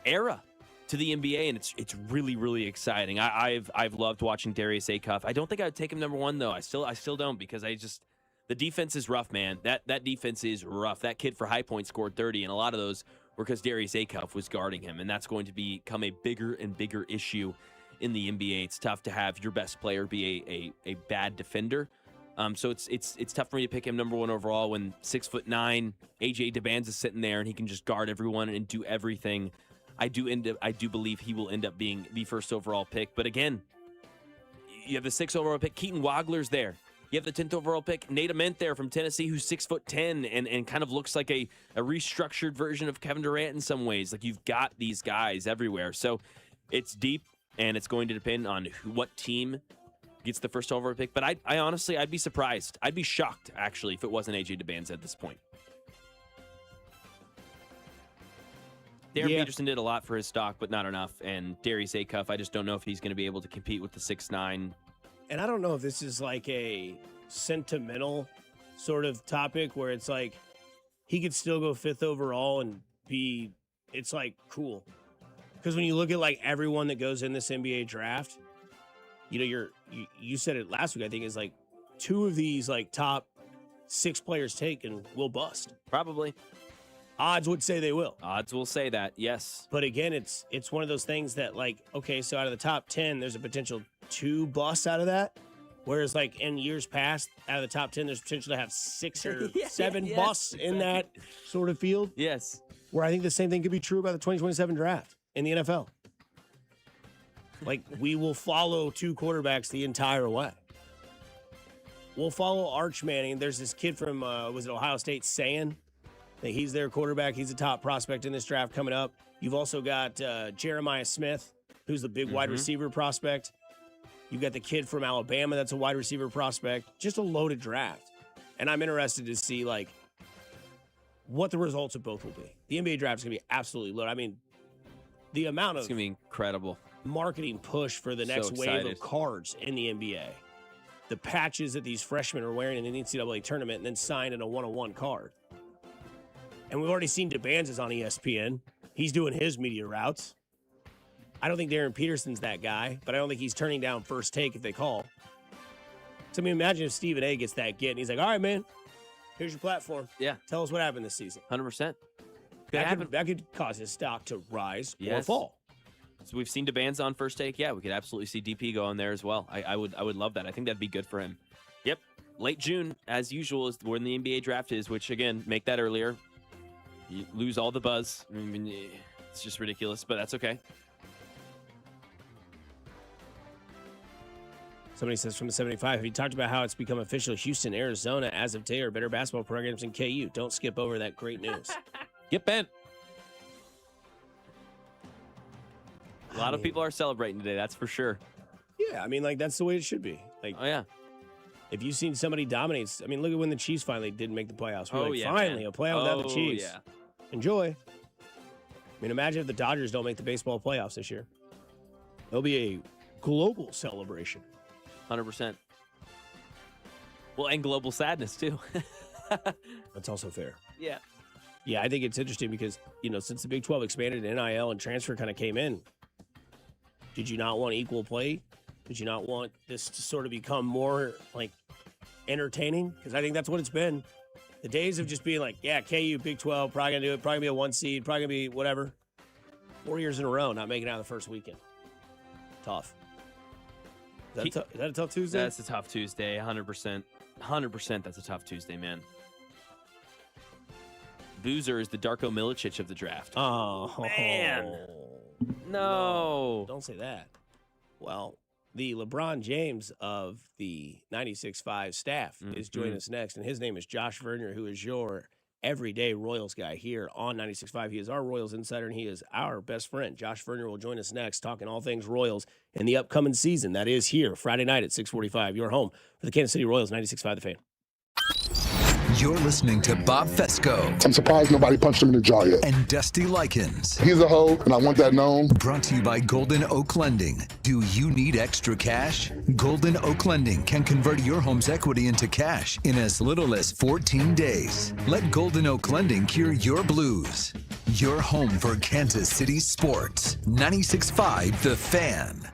era to the NBA, and it's really, really exciting. I've loved watching Darius Acuff. I don't think I would take him number 1 though. I still don't, because the defense is rough, man. That defense is rough. That kid for High Point scored 30, and a lot of those were because Darius Acuff was guarding him, and that's going to become a bigger and bigger issue in the NBA. It's tough to have your best player be a bad defender. So it's tough for me to pick him number 1 overall when 6'9" AJ DeBanza is sitting there and he can just guard everyone and do everything. I do believe he will end up being the first overall pick. But again, you have the 6th overall pick. Keaton Wagler's there. You have the 10th overall pick. Nate Ament there from Tennessee, who's 6'10" and kind of looks like a restructured version of Kevin Durant in some ways. Like, you've got these guys everywhere. So it's deep, and it's going to depend on what team gets the first overall pick. But I honestly, I'd be surprised. I'd be shocked, actually, if it wasn't AJ DeBanza at this point. Darren Peterson did a lot for his stock, but not enough. And Darius Acuff, I just don't know if he's going to be able to compete with the 6'9". And I don't know if this is like a sentimental sort of topic where it's like he could still go 5th overall and it's like cool. Because when you look at like everyone that goes in this NBA draft, you know, you said it last week, I think, is like 2 of these like top 6 players taken will bust. Probably. Odds would say they will. Odds will say that, yes. But again, it's one of those things that, like, okay, so out of the top 10, there's a potential 2 busts out of that. Whereas, like, in years past, out of the top 10, there's potential to have 6 or 7 busts in that sort of field. Yes. Where I think the same thing could be true about the 2027 draft in the NFL. Like, we will follow 2 quarterbacks the entire way. we'll follow Arch Manning. There's this kid from, was it Ohio State, Sayin? He's their quarterback. He's a top prospect in this draft coming up. You've also got Jeremiah Smith, who's the big wide receiver prospect. You've got the kid from Alabama that's a wide receiver prospect. Just a loaded draft. And I'm interested to see, like, what the results of both will be. The NBA draft is going to be absolutely loaded. I mean, the amount of... It's going to be incredible. Marketing push for the next wave of cards in the NBA. The patches that these freshmen are wearing in the NCAA tournament and then signed in a one-on-one card. And we've already seen DeBanz's on ESPN. He's doing his media routes. I don't think Darren Peterson's that guy, but I don't think he's turning down First Take if they call. So, I mean, imagine if Stephen A gets that get and he's like, all right, man, here's your platform. Yeah. Tell us what happened this season. 100%. That could cause his stock to rise or fall. So we've seen DeBanz on First Take. Yeah, we could absolutely see DP go on there as well. I would love that. I think that'd be good for him. Yep. Late June, as usual, is when the NBA draft is, which, again, make that earlier. You lose all the buzz. I mean, it's just ridiculous, but that's okay. Somebody says from the 75, have you talked about how it's become official Houston, Arizona, as of today, are better basketball programs in KU? Don't skip over that great news. Get bent. A lot of people are celebrating today, that's for sure. Yeah, I mean, like, that's the way it should be. Like, oh, yeah. If you've seen somebody dominate, I mean, look at when the Chiefs finally didn't make the playoffs. We're like, yeah, finally, man. a playoff without the Chiefs. Yeah. Enjoy. I mean, imagine if the Dodgers don't make the baseball playoffs this year. There'll be a global celebration. 100%. Well, and global sadness, too. That's also fair. Yeah. Yeah, I think it's interesting because, you know, since the Big 12 expanded and NIL and transfer kind of came in, did you not want equal play? Did you not want this to sort of become more, like, entertaining? Because I think that's what it's been. The days of just being like, yeah, KU, Big 12, probably going to do it, probably going to be a 1 seed, probably going to be whatever. 4 years in a row, not making it out of the first weekend. Tough. Is that a tough Tuesday? That's a tough Tuesday, 100%. 100% that's a tough Tuesday, man. Boozer is the Darko Milicic of the draft. Oh, man. No. Don't say that. Well, the LeBron James of the 96.5 staff is joining us next, and his name is Josh Vernier, who is your everyday Royals guy here on 96.5. He is our Royals insider, and he is our best friend. Josh Vernier will join us next, talking all things Royals in the upcoming season. That is here, Friday night at 6:45. Your home for the Kansas City Royals, 96.5 The Fan. You're listening to Bob Fescoe. I'm surprised nobody punched him in the jaw yet. And Dusty Likens. He's a hoe, and I want that known. Brought to you by Golden Oak Lending. Do you need extra cash? Golden Oak Lending can convert your home's equity into cash in as little as 14 days. Let Golden Oak Lending cure your blues. Your home for Kansas City sports. 96.5 The Fan.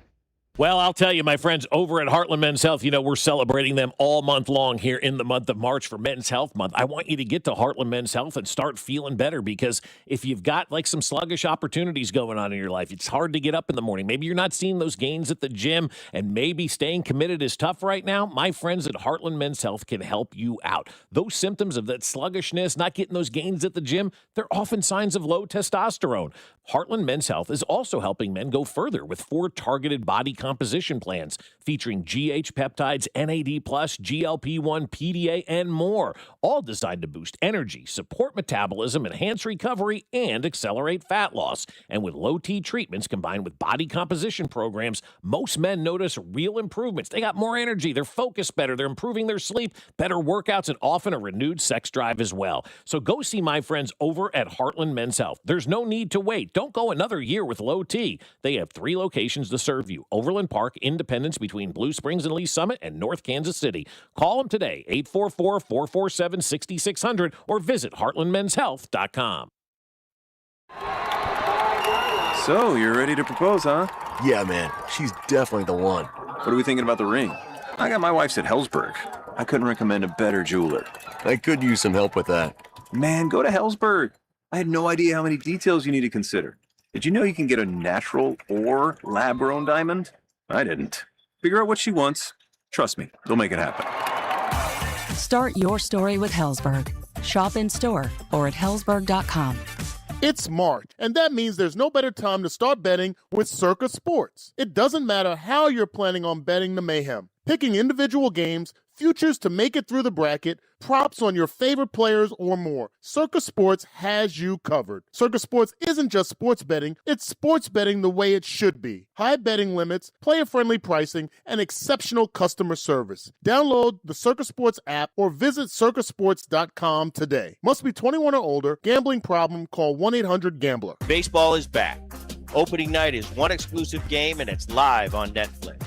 Well, I'll tell you, my friends, over at Heartland Men's Health, you know, we're celebrating them all month long here in the month of March for Men's Health Month. I want you to get to Heartland Men's Health and start feeling better, because if you've got like some sluggish opportunities going on in your life, it's hard to get up in the morning. Maybe you're not seeing those gains at the gym, and maybe staying committed is tough right now. My friends at Heartland Men's Health can help you out. Those symptoms of that sluggishness, not getting those gains at the gym, they're often signs of low testosterone. Heartland Men's Health is also helping men go further with 4 targeted body composition plans featuring GH peptides, NAD+, GLP-1, PDA, and more, all designed to boost energy, support metabolism, enhance recovery, and accelerate fat loss. And with low-T treatments combined with body composition programs, most men notice real improvements. They got more energy, they're focused better, they're improving their sleep, better workouts, and often a renewed sex drive as well. So go see my friends over at Heartland Men's Health. There's no need to wait. Don't go another year with low T. They have 3 locations to serve you: Overland Park, Independence between Blue Springs and Lee Summit, and North Kansas City. Call them today, 844-447-6600, or visit heartlandmenshealth.com. So, you're ready to propose, huh? Yeah, man. She's definitely the one. What are we thinking about the ring? I got my wife's at Hellsberg. I couldn't recommend a better jeweler. I could use some help with that. Man, go to Hellsberg. I had no idea how many details you need to consider. Did you know you can get a natural or lab-grown diamond? I didn't. Figure out what she wants. Trust me, they'll make it happen. Start your story with Hellsberg. Shop in store or at hellsberg.com. It's March, and that means there's no better time to start betting with Circa Sports. It doesn't matter how you're planning on betting the mayhem. Picking individual games, futures to make it through the bracket, props on your favorite players, or more. Circa Sports has you covered. Circa Sports isn't just sports betting, it's sports betting the way it should be. High betting limits, player-friendly pricing, and exceptional customer service. Download the Circa Sports app or visit circasports.com today. Must be 21 or older. Gambling problem? Call 1-800-GAMBLER. Baseball is back. Opening night is one exclusive game, and it's live on Netflix.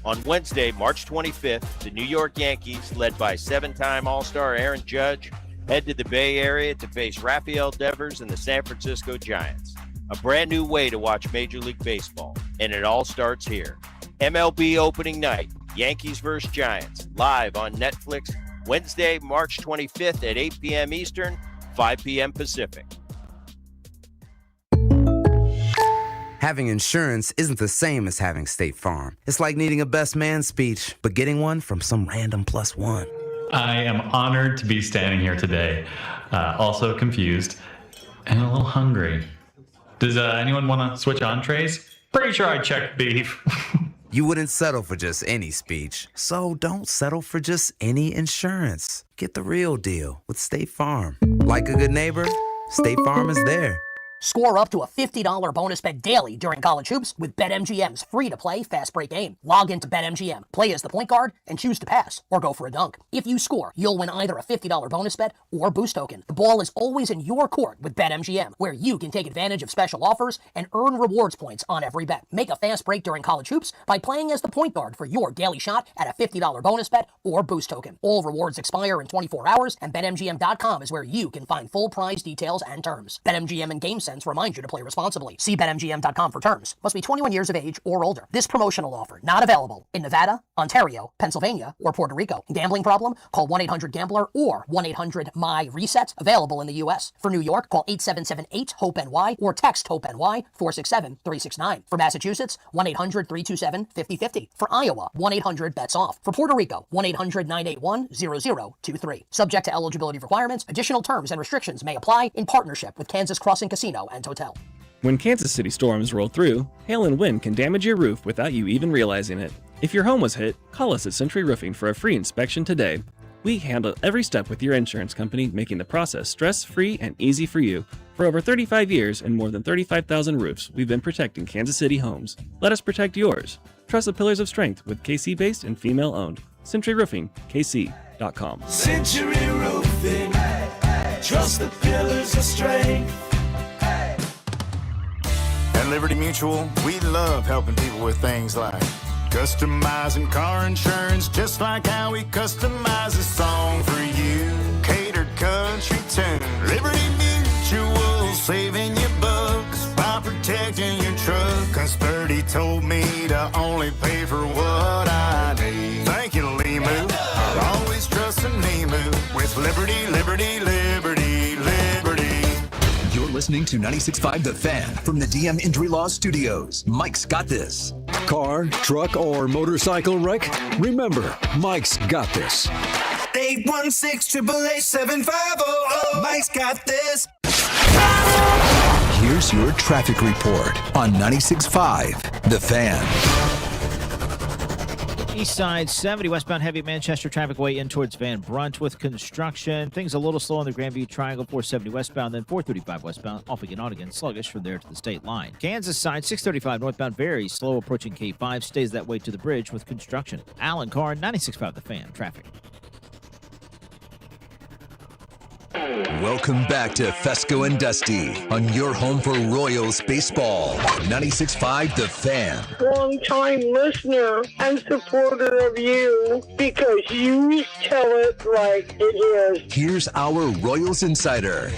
On Wednesday, March 25th, the New York Yankees, led by seven-time All-Star Aaron Judge, head to the Bay Area to face Rafael Devers and the San Francisco Giants. A brand new way to watch Major League Baseball, and it all starts here. MLB opening night, Yankees vs. Giants, live on Netflix, Wednesday, March 25th at 8 p.m. Eastern, 5 p.m. Pacific. Having insurance isn't the same as having State Farm. It's like needing a best man speech, but getting one from some random +1. I am honored to be standing here today, also confused and a little hungry. Does anyone want to switch entrees? Pretty sure I checked beef. You wouldn't settle for just any speech, so don't settle for just any insurance. Get the real deal with State Farm. Like a good neighbor, State Farm is there. Score up to a $50 bonus bet daily during college hoops with BetMGM's free-to-play fast break game. Log into BetMGM, play as the point guard, and choose to pass or go for a dunk. If you score, you'll win either a $50 bonus bet or boost token. The ball is always in your court with BetMGM, where you can take advantage of special offers and earn rewards points on every bet. Make a fast break during college hoops by playing as the point guard for your daily shot at a $50 bonus bet or boost token. All rewards expire in 24 hours, and BetMGM.com is where you can find full prize details and terms. BetMGM and GameSense remind you to play responsibly. See BetMGM.com for terms. Must be 21 years of age or older. This promotional offer not available in Nevada, Ontario, Pennsylvania, or Puerto Rico. Gambling problem? Call 1-800-GAMBLER or 1-800-MY-RESET. Available in the U.S. For New York, call 877-8-HOPE-NY or text HOPE-NY 467-369. For Massachusetts, 1-800-327-5050. For Iowa, 1-800-BETS-OFF. For Puerto Rico, 1-800-981-0023. Subject to eligibility requirements. Additional terms and restrictions may apply in partnership with Kansas Crossing Casino and Hotel. When Kansas City storms roll through, hail and wind can damage your roof without you even realizing it. If your home was hit, call us at Century Roofing for a free inspection today. We handle every step with your insurance company, making the process stress-free and easy for you. For over 35 years and more than 35,000 roofs, we've been protecting Kansas City homes. Let us protect yours. Trust the pillars of strength with KC-based and female-owned. Century Roofing, KC.com. Century Roofing, trust the pillars of strength. At Liberty Mutual, we love helping people with things like customizing car insurance, just like how we customize a song for you. Catered country tune. Liberty Mutual, saving you bucks by protecting your truck. 'Cause 30 told me to only pay for what I need. Thank you, Limu. Always trust in Limu with Liberty, Liberty, Liberty, Liberty. You're listening to 96.5 The Fan from the DM Injury Law Studios. Mike's got this. Car, truck, or motorcycle wreck? Remember, Mike's got this. 816-888-7500. Mike's got this. Here's your traffic report on 96.5 The Fan. East side 70 westbound heavy Manchester traffic way in towards Van Brunt with construction. Things a little slow on the Grandview Triangle, 470 westbound, then 435 westbound, off again on again, sluggish from there to the state line. Kansas side 635 northbound, very slow approaching K5, stays that way to the bridge with construction. Alan Carr, 96.5 The Fan, traffic. Welcome back to Fescoe and Dusty on your home for Royals baseball. 96.5 The Fan. Long-time listener and supporter of you because you tell it like it is. Here's our Royals insider,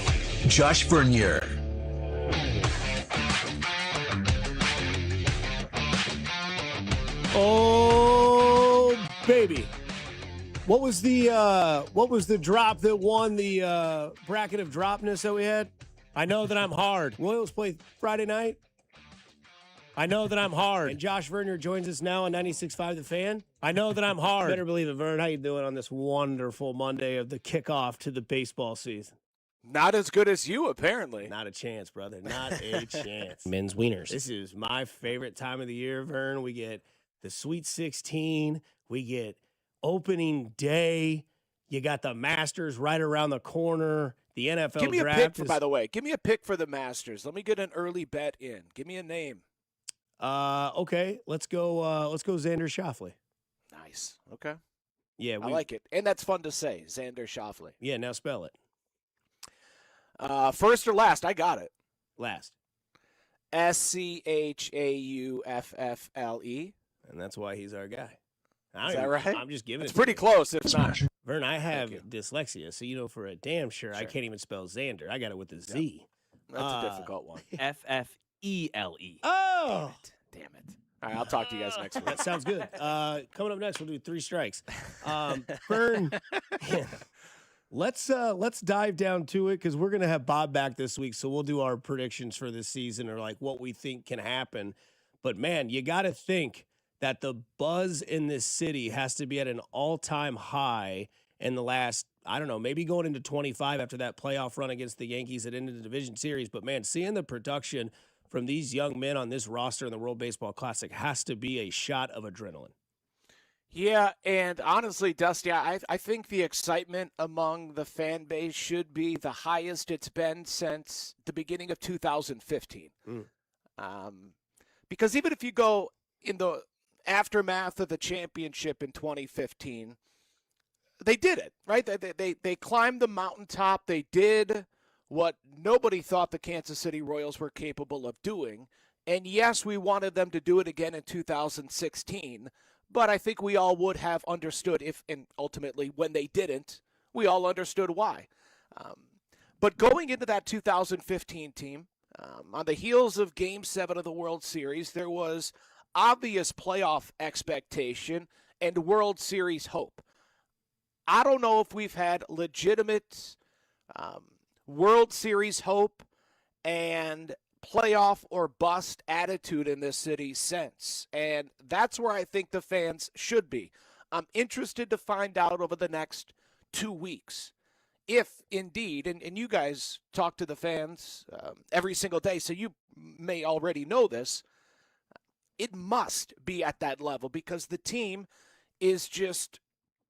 Josh Vernier. Oh, baby. What was the drop that won the bracket of dropness that we had? I know that I'm hard. Royals play Friday night. I know that I'm hard. And Josh Vernier joins us now on 96.5 The Fan. I know that I'm hard. Better believe it, Vern. How you doing on this wonderful Monday of the kickoff to the baseball season? Not as good as you, apparently. Not a chance, brother. Not a chance. Men's wieners. This is my favorite time of the year, Vern. We get the Sweet 16. We get opening day. You got the Masters right around the corner. The NFL Give me draft a pick, by the way. Give me a pick for the Masters. Let me get an early bet in. Give me a name. Okay, let's go Xander Schauffele. Nice. Okay. Yeah, I like it. And that's fun to say, Xander Schauffele. Yeah, now spell it. First or last? I got it. Last. Schauffle. And that's why he's our guy. Is that right? I'm just giving it's it. pretty close, if not. Vern, I have dyslexia, so you know for a damn sure I can't even spell Xander. I got it with a Z. That's a difficult one. F-F-E-L-E. Oh! Damn it. All right, I'll talk to you guys next week. That sounds good. Coming up next, we'll do 3 strikes. Vern, let's dive down to it because we're gonna have Bob back this week, so we'll do our predictions for this season or like what we think can happen. But man, you got to think that the buzz in this city has to be at an all-time high in the last, I don't know, maybe going into 25 after that playoff run against the Yankees that ended the division series. But man, seeing the production from these young men on this roster in the World Baseball Classic has to be a shot of adrenaline. Yeah, and honestly, Dusty, I think the excitement among the fan base should be the highest it's been since the beginning of 2015. Because even if you go in the aftermath of the championship in 2015, they did it, right? They climbed the mountaintop. They did what nobody thought the Kansas City Royals were capable of doing. And yes, we wanted them to do it again in 2016, but I think we all would have understood if, and ultimately when they didn't, we all understood why. But going into that 2015 team, on the heels of Game 7 of the World Series, there was obvious playoff expectation and World Series hope. I don't know if we've had legitimate World Series hope and playoff or bust attitude in this city since. And that's where I think the fans should be. I'm interested to find out over the next 2 weeks if indeed, and you guys talk to the fans every single day, so you may already know this, it must be at that level because the team is just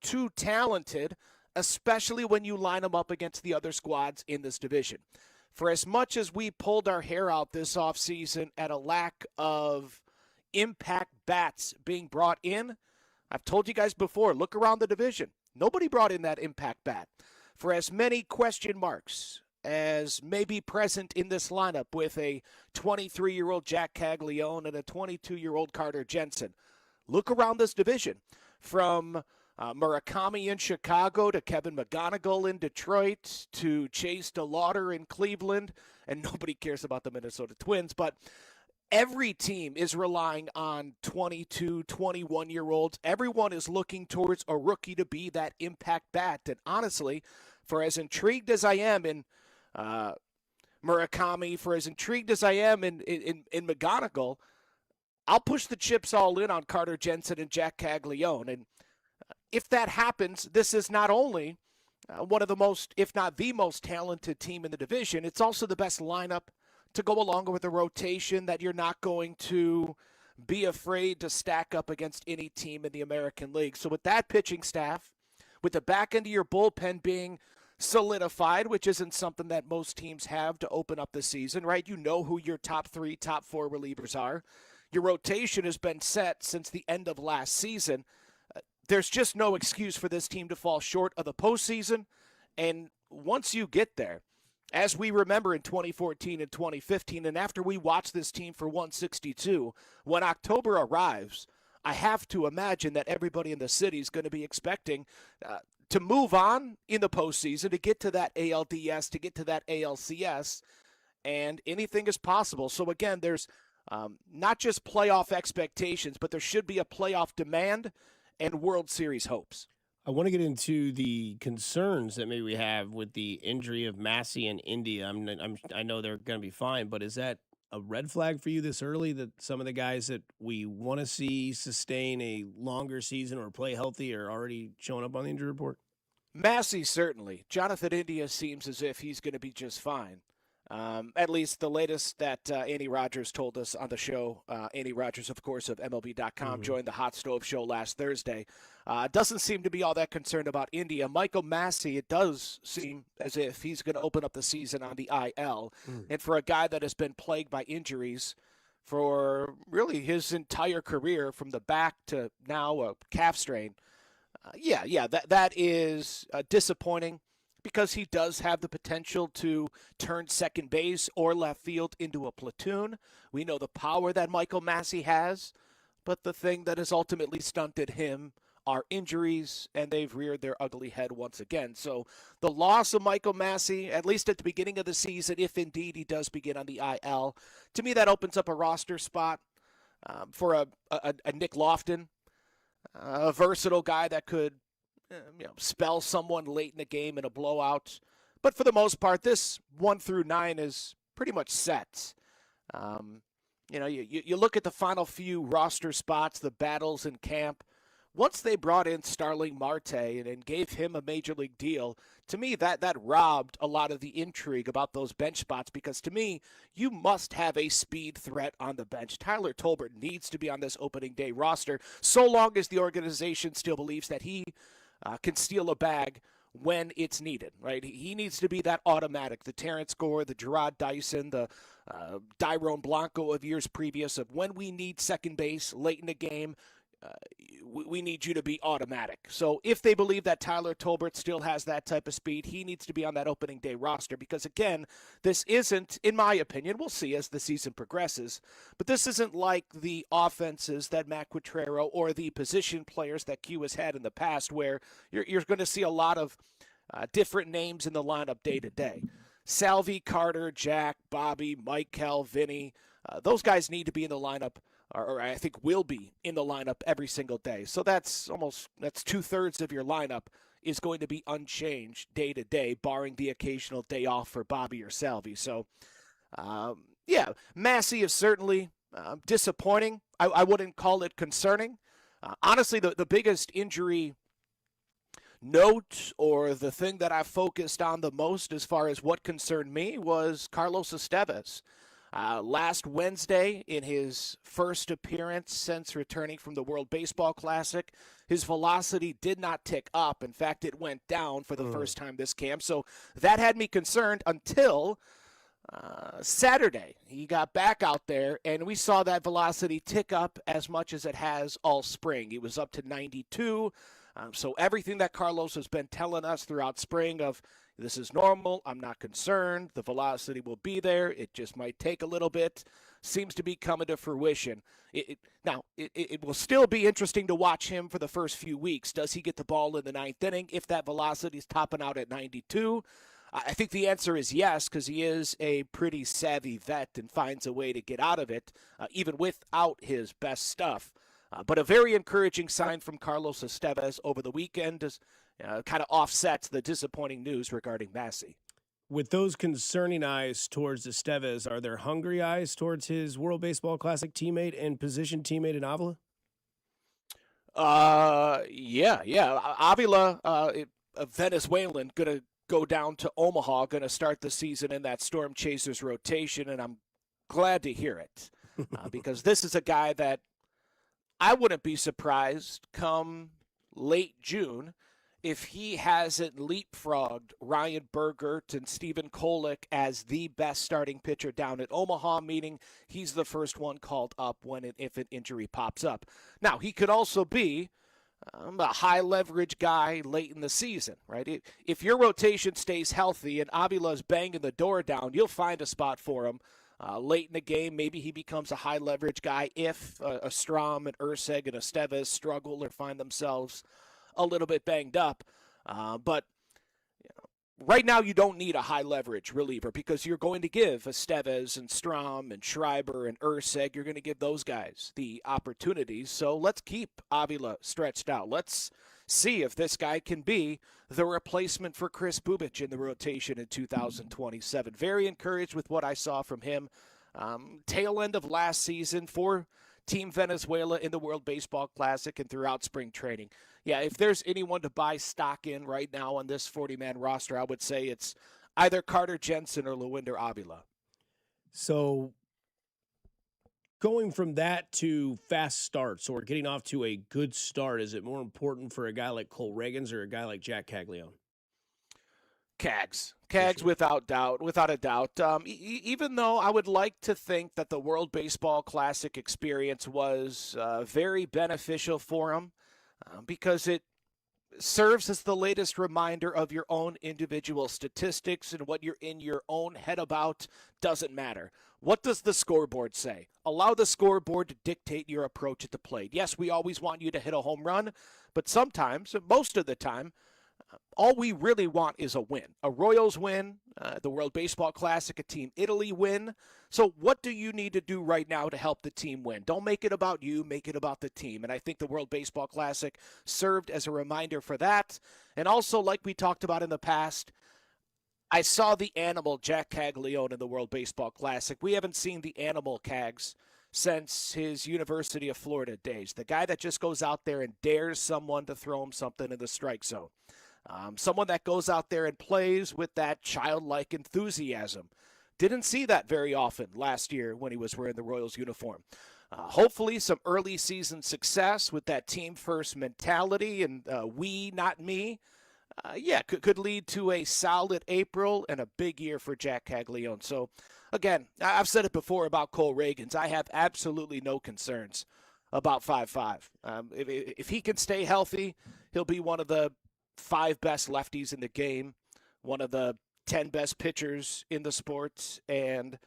too talented, especially when you line them up against the other squads in this division. For as much as we pulled our hair out this offseason at a lack of impact bats being brought in, I've told you guys before, look around the division. Nobody brought in that impact bat. For as many question marks as may be present in this lineup with a 23-year-old Jack Caglione and a 22-year-old Carter Jensen, look around this division. From Murakami in Chicago to Kevin McGonigal in Detroit to Chase DeLauder in Cleveland, and nobody cares about the Minnesota Twins, but every team is relying on 22, 21-year-olds. Everyone is looking towards a rookie to be that impact bat. And honestly, for as intrigued as I am in Murakami, for as intrigued as I am in McGonigal, I'll push the chips all in on Carter Jensen and Jack Caglione. And if that happens, this is not only one of the most, if not the most talented team in the division, it's also the best lineup to go along with a rotation that you're not going to be afraid to stack up against any team in the American League. So with that pitching staff, with the back end of your bullpen being solidified, which isn't something that most teams have to open up the season, right? You know who your top 3, top 4 relievers are. Your rotation has been set since the end of last season. There's just no excuse for this team to fall short of the postseason. And once you get there, as we remember in 2014 and 2015, and after we watch this team for 162, when October arrives, I have to imagine that everybody in the city is going to be expecting to move on in the postseason, to get to that ALDS, to get to that ALCS, and anything is possible. So again, there's not just playoff expectations, but there should be a playoff demand and World Series hopes. I want to get into the concerns that maybe we have with the injury of Massey and India. I know they're going to be fine, but is that a red flag for you this early that some of the guys that we want to see sustain a longer season or play healthy are already showing up on the injury report? Massey, certainly. Jonathan India seems as if he's going to be just fine. At least the latest that Andy Rogers told us on the show. Andy Rogers, of course, of MLB.com, joined the Hot Stove Show last Thursday. Doesn't seem to be all that concerned about India. Michael Massey, it does seem as if he's going to open up the season on the IL. And for a guy that has been plagued by injuries for really his entire career, from the back to now a calf strain, that is disappointing, because he does have the potential to turn second base or left field into a platoon. We know the power that Michael Massey has, but the thing that has ultimately stunted him are injuries, and they've reared their ugly head once again. So the loss of Michael Massey, at least at the beginning of the season, if indeed he does begin on the IL, to me that opens up a roster spot for a Nick Lofton, a versatile guy that could spell someone late in the game in a blowout. But for the most part, this 1 through 9 is pretty much set. You look at the final few roster spots, the battles in camp. Once they brought in Starling Marte and gave him a major league deal, to me that robbed a lot of the intrigue about those bench spots, because to me, you must have a speed threat on the bench. Tyler Tolbert needs to be on this opening day roster, so long as the organization still believes that he can steal a bag when it's needed, right? He needs to be that automatic, the Terrence Gore, the Gerard Dyson, the Dyrone Blanco of years previous, of when we need second base late in the game, we need you to be automatic. So if they believe that Tyler Tolbert still has that type of speed, he needs to be on that opening day roster, because again, this isn't, in my opinion, we'll see as the season progresses, but this isn't like the offenses that Matt Quatrero or the position players that Q has had in the past, where you're going to see a lot of different names in the lineup day to day. Salvi, Carter, Jack, Bobby, Mike, Kel, Vinny, those guys need to be in the lineup, or I think will be in the lineup every single day. So that's 2/3 of your lineup is going to be unchanged day to day, barring the occasional day off for Bobby or Salvi. So, Massey is certainly disappointing. I wouldn't call it concerning. Honestly, the biggest injury note, or the thing that I focused on the most as far as what concerned me, was Carlos Estevez. Last Wednesday, in his first appearance since returning from the World Baseball Classic, his velocity did not tick up. In fact, it went down for the first time this camp. So that had me concerned until Saturday. He got back out there, and we saw that velocity tick up as much as it has all spring. It was up to 92. So everything that Carlos has been telling us throughout spring of, this is normal, I'm not concerned, the velocity will be there, it just might take a little bit, seems to be coming to fruition. It will still be interesting to watch him for the first few weeks. Does he get the ball in the ninth inning if that velocity is topping out at 92? I think the answer is yes, because he is a pretty savvy vet and finds a way to get out of it, even without his best stuff. But a very encouraging sign from Carlos Estevez over the weekend is kind of offsets the disappointing news regarding Massey. With those concerning eyes towards Estevez, are there hungry eyes towards his World Baseball Classic teammate and position teammate in Avila? Avila, a Venezuelan, going to go down to Omaha, going to start the season in that Storm Chasers rotation, and I'm glad to hear it because this is a guy that I wouldn't be surprised come late June if he hasn't leapfrogged Ryan Bergert and Stephen Kolek as the best starting pitcher down at Omaha, meaning he's the first one called up if an injury pops up. Now, he could also be a high-leverage guy late in the season, right? If your rotation stays healthy and Avila's banging the door down, you'll find a spot for him late in the game. Maybe he becomes a high-leverage guy if a Strom and Urseg and Estevez struggle or find themselves a little bit banged up. But right now you don't need a high-leverage reliever because you're going to give Estevez and Strom and Schreiber and Urseg, you're going to give those guys the opportunities. So let's keep Avila stretched out. Let's see if this guy can be the replacement for Chris Bubich in the rotation in 2027. Very encouraged with what I saw from him. Tail end of last season for Team Venezuela in the World Baseball Classic and throughout spring training. Yeah, if there's anyone to buy stock in right now on this 40-man roster, I would say it's either Carter Jensen or Lewinder Avila. So going from that to fast starts or getting off to a good start, is it more important for a guy like Cole Reagans or a guy like Jack Caglione? Cags, Sure. without a doubt. Even though I would like to think that the World Baseball Classic experience was very beneficial for him because it serves as the latest reminder of your own individual statistics, and what you're in your own head about doesn't matter. What does the scoreboard say? Allow the scoreboard to dictate your approach at the plate. Yes, we always want you to hit a home run, but sometimes, most of the time, all we really want is a win. A Royals win, the World Baseball Classic, a Team Italy win. So what do you need to do right now to help the team win? Don't make it about you, make it about the team. And I think the World Baseball Classic served as a reminder for that. And also, like we talked about in the past, I saw the animal Jack Caglione in the World Baseball Classic. We haven't seen the animal Cags since his University of Florida days. The guy that just goes out there and dares someone to throw him something in the strike zone. Someone that goes out there and plays with that childlike enthusiasm. Didn't see that very often last year when he was wearing the Royals uniform. Hopefully some early season success with that team first mentality and we, not me. Could lead to a solid April and a big year for Jack Caglione. So, again, I've said it before about Cole Reagans. I have absolutely no concerns about 5'5". If he can stay healthy, he'll be one of the 5 best lefties in the game, one of the 10 best pitchers in the sport, and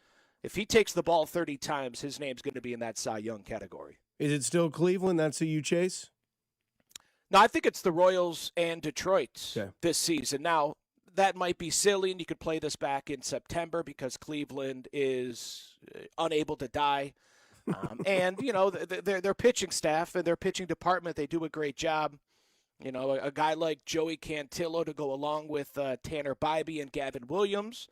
if he takes the ball 30 times, his name's going to be in that Cy Young category. Is it still Cleveland? That's who you chase? No, I think it's the Royals and Detroit this season. Now, that might be silly, and you could play this back in September because Cleveland is unable to die. And, their pitching staff and their pitching department, they do a great job. A guy like Joey Cantillo to go along with Tanner Bybee and Gavin Williams.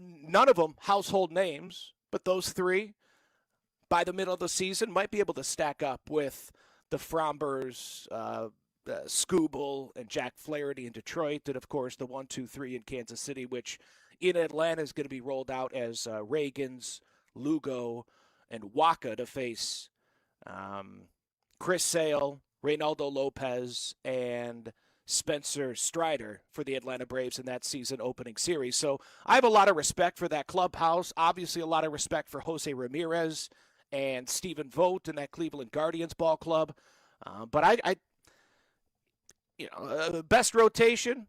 None of them household names, but those three, by the middle of the season, might be able to stack up with the Frombers, Skubal, and Jack Flaherty in Detroit, and, of course, the 1, 2, 3 in Kansas City, which in Atlanta is going to be rolled out as Reagans, Lugo, and Waka to face Chris Sale, Reynaldo Lopez, and Spencer Strider for the Atlanta Braves in that season opening series. So I have a lot of respect for that clubhouse, obviously a lot of respect for Jose Ramirez and Stephen Vogt and that Cleveland Guardians ball club. But best rotation,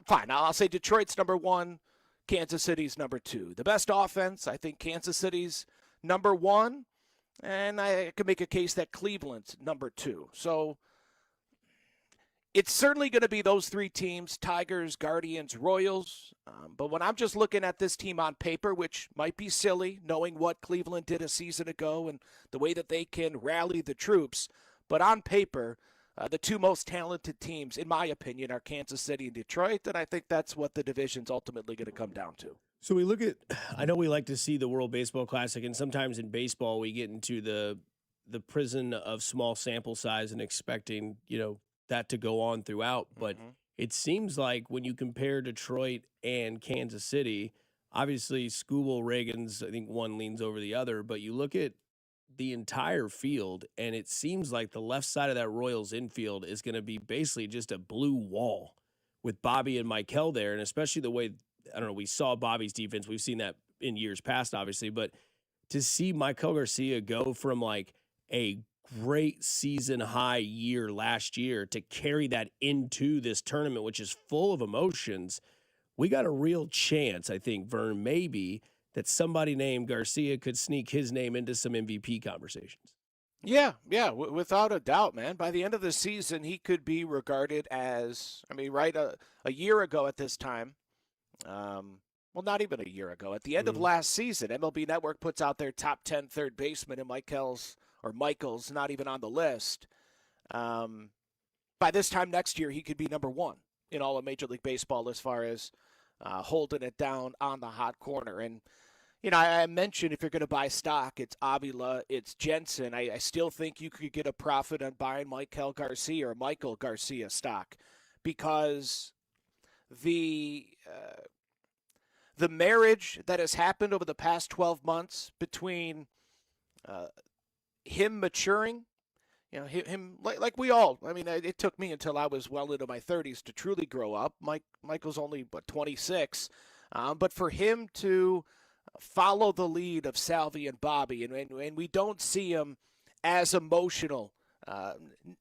fine. I'll say Detroit's number 1, Kansas City's number 2. The best offense, I think Kansas City's number 1. And I could make a case that Cleveland's number 2. So it's certainly going to be those 3 teams, Tigers, Guardians, Royals. But when I'm just looking at this team on paper, which might be silly, knowing what Cleveland did a season ago and the way that they can rally the troops, but on paper, the 2 most talented teams, in my opinion, are Kansas City and Detroit, and I think that's what the division's ultimately going to come down to. So we look at, I know we like to see the World Baseball Classic, and sometimes in baseball we get into the prison of small sample size and expecting, that to go on throughout. But it seems like when you compare Detroit and Kansas City, obviously Skubal, Reagans, I think one leans over the other, but you look at the entire field, and it seems like the left side of that Royals infield is going to be basically just a blue wall with Bobby and Michael there, and especially the way, I don't know, we saw Bobby's defense. We've seen that in years past, obviously, but to see Michael Garcia go from like a great season high year last year to carry that into this tournament, which is full of emotions, we got a real chance, I think, Vern, maybe that somebody named Garcia could sneak his name into some MVP conversations. Yeah, without a doubt, man. By the end of the season, he could be regarded as, a year ago at this time, not even a year ago. At the end of last season, MLB Network puts out their top 10 third baseman, and Michael's not even on the list. By this time next year, he could be number 1 in all of Major League Baseball as far as holding it down on the hot corner. And, I mentioned if you're going to buy stock, it's Avila, it's Jensen. I still think you could get a profit on buying Michael Garcia stock because the the marriage that has happened over the past 12 months between him maturing, him like we all. I mean, it took me until I was well into my 30s to truly grow up. Michael's only 26, but for him to follow the lead of Salvi and Bobby, and we don't see him as emotional,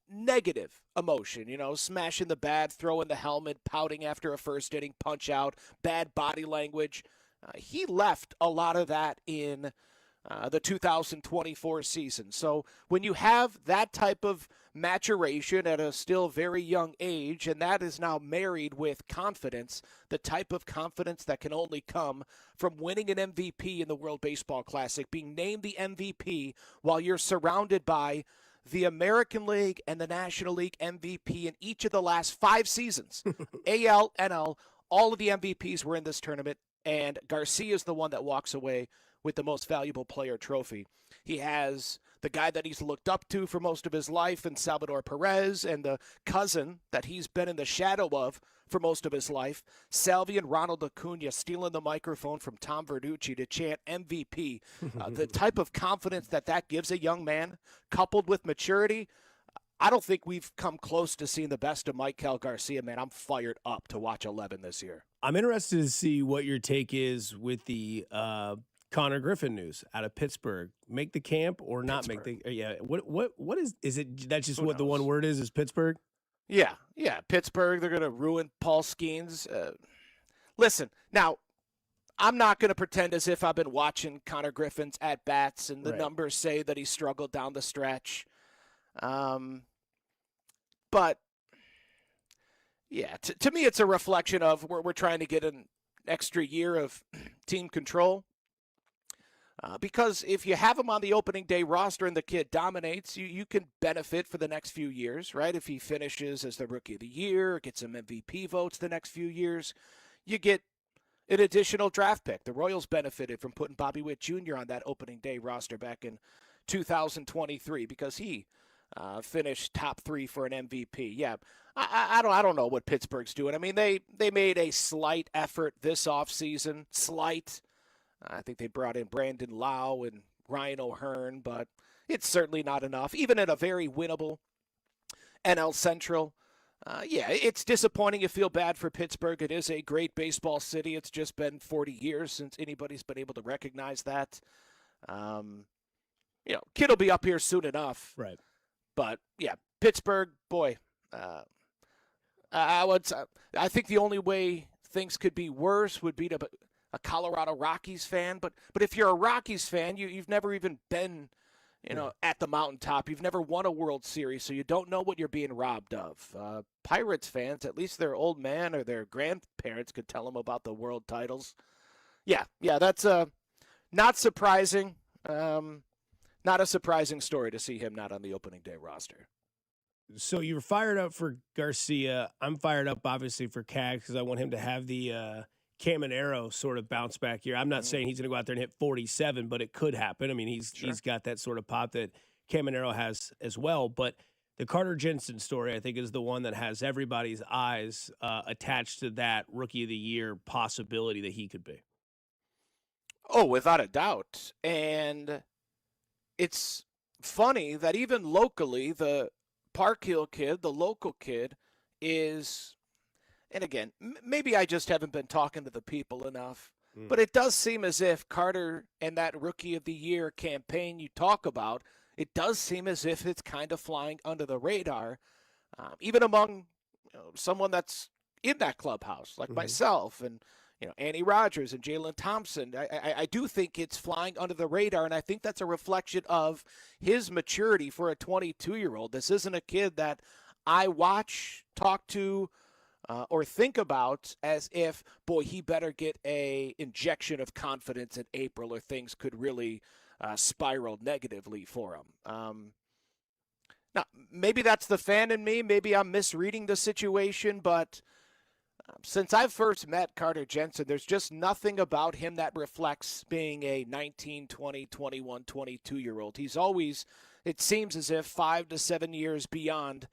negative emotion, smashing the bat, throwing the helmet, pouting after a first inning punch out, bad body language. He left a lot of that in the 2024 season. So when you have that type of maturation at a still very young age, and that is now married with confidence, the type of confidence that can only come from winning an MVP in the World Baseball Classic, being named the MVP while you're surrounded by the American League and the National League MVP in each of the last 5 seasons. AL, NL, all of the MVPs were in this tournament, and Garcia is the one that walks away with the most valuable player trophy. He has the guy that he's looked up to for most of his life in Salvador Perez, and the cousin that he's been in the shadow of for most of his life, Salvi and Ronald Acuna, stealing the microphone from Tom Verducci to chant MVP. The type of confidence that gives a young man, coupled with maturity, I don't think we've come close to seeing the best of Maikel Garcia, man. I'm fired up to watch 11 this year. I'm interested to see what your take is with the Connor Griffin news out of Pittsburgh. Make the camp or not make the? Yeah. What is it? That's just what the one word is Pittsburgh. Yeah. Pittsburgh. They're gonna ruin Paul Skeens. Listen, now I'm not gonna pretend as if I've been watching Connor Griffin's at bats and the numbers say that he struggled down the stretch. But yeah, to me, it's a reflection of we're trying to get an extra year of team control. Because if you have him on the opening day roster and the kid dominates, you can benefit for the next few years, right? If he finishes as the Rookie of the Year, gets some MVP votes the next few years, you get an additional draft pick. The Royals benefited from putting Bobby Witt Jr. on that opening day roster back in 2023 because he finished top 3 for an MVP. Yeah, I don't know what Pittsburgh's doing. I mean, they made a slight effort this offseason, slight. I think they brought in Brandon Lau and Ryan O'Hearn, but it's certainly not enough. Even in a very winnable NL Central, it's disappointing. You feel bad for Pittsburgh. It is a great baseball city. It's just been 40 years since anybody's been able to recognize that. Kid will be up here soon enough. Right. But, yeah, Pittsburgh, boy, I think the only way things could be worse would be to a Colorado Rockies fan, but if you're a Rockies fan, you've never even been, at the mountaintop. You've never won a World Series, so you don't know what you're being robbed of. Pirates fans, at least their old man or their grandparents could tell them about the world titles. Yeah, that's not surprising. Not a surprising story to see him not on the opening day roster. So you're fired up for Garcia. I'm fired up, obviously, for Cag because I want him to have the Caminero sort of bounce back here. I'm not saying he's going to go out there and hit 47, but it could happen. I mean, he's got that sort of pop that Caminero has as well. But the Carter Jensen story, I think, is the one that has everybody's eyes attached to that Rookie of the Year possibility that he could be. Oh, without a doubt. And it's funny that even locally, the Park Hill kid, the local kid, is... And again, maybe I just haven't been talking to the people enough, but it does seem as if Carter and that Rookie of the Year campaign you talk about, it does seem as if it's kind of flying under the radar, even among someone that's in that clubhouse, like myself and Annie Rogers and Jalen Thompson. I do think it's flying under the radar, and I think that's a reflection of his maturity for a 22-year-old. This isn't a kid that I watch, talk to, or think about as if, boy, he better get a injection of confidence in April or things could really spiral negatively for him. Now, maybe that's the fan in me. Maybe I'm misreading the situation, but since I first met Carter Jensen, there's just nothing about him that reflects being a 19, 20, 21, 22-year-old. He's always, it seems as if 5 to 7 years beyond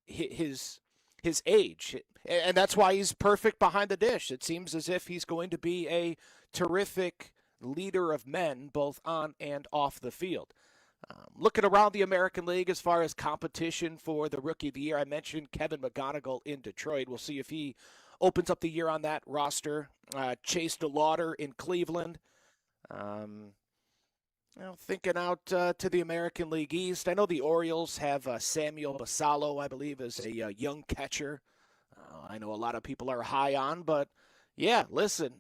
his his age. And that's why he's perfect behind the dish. It seems as if he's going to be a terrific leader of men, both on and off the field. Looking around the American League as far as competition for the Rookie of the Year, I mentioned Kevin McGonigal in Detroit. We'll see if he opens up the year on that roster. Chase DeLauder in Cleveland. Thinking out to the American League East, I know the Orioles have Samuel Basallo, I believe, as a young catcher. I know a lot of people are high on, but yeah, listen,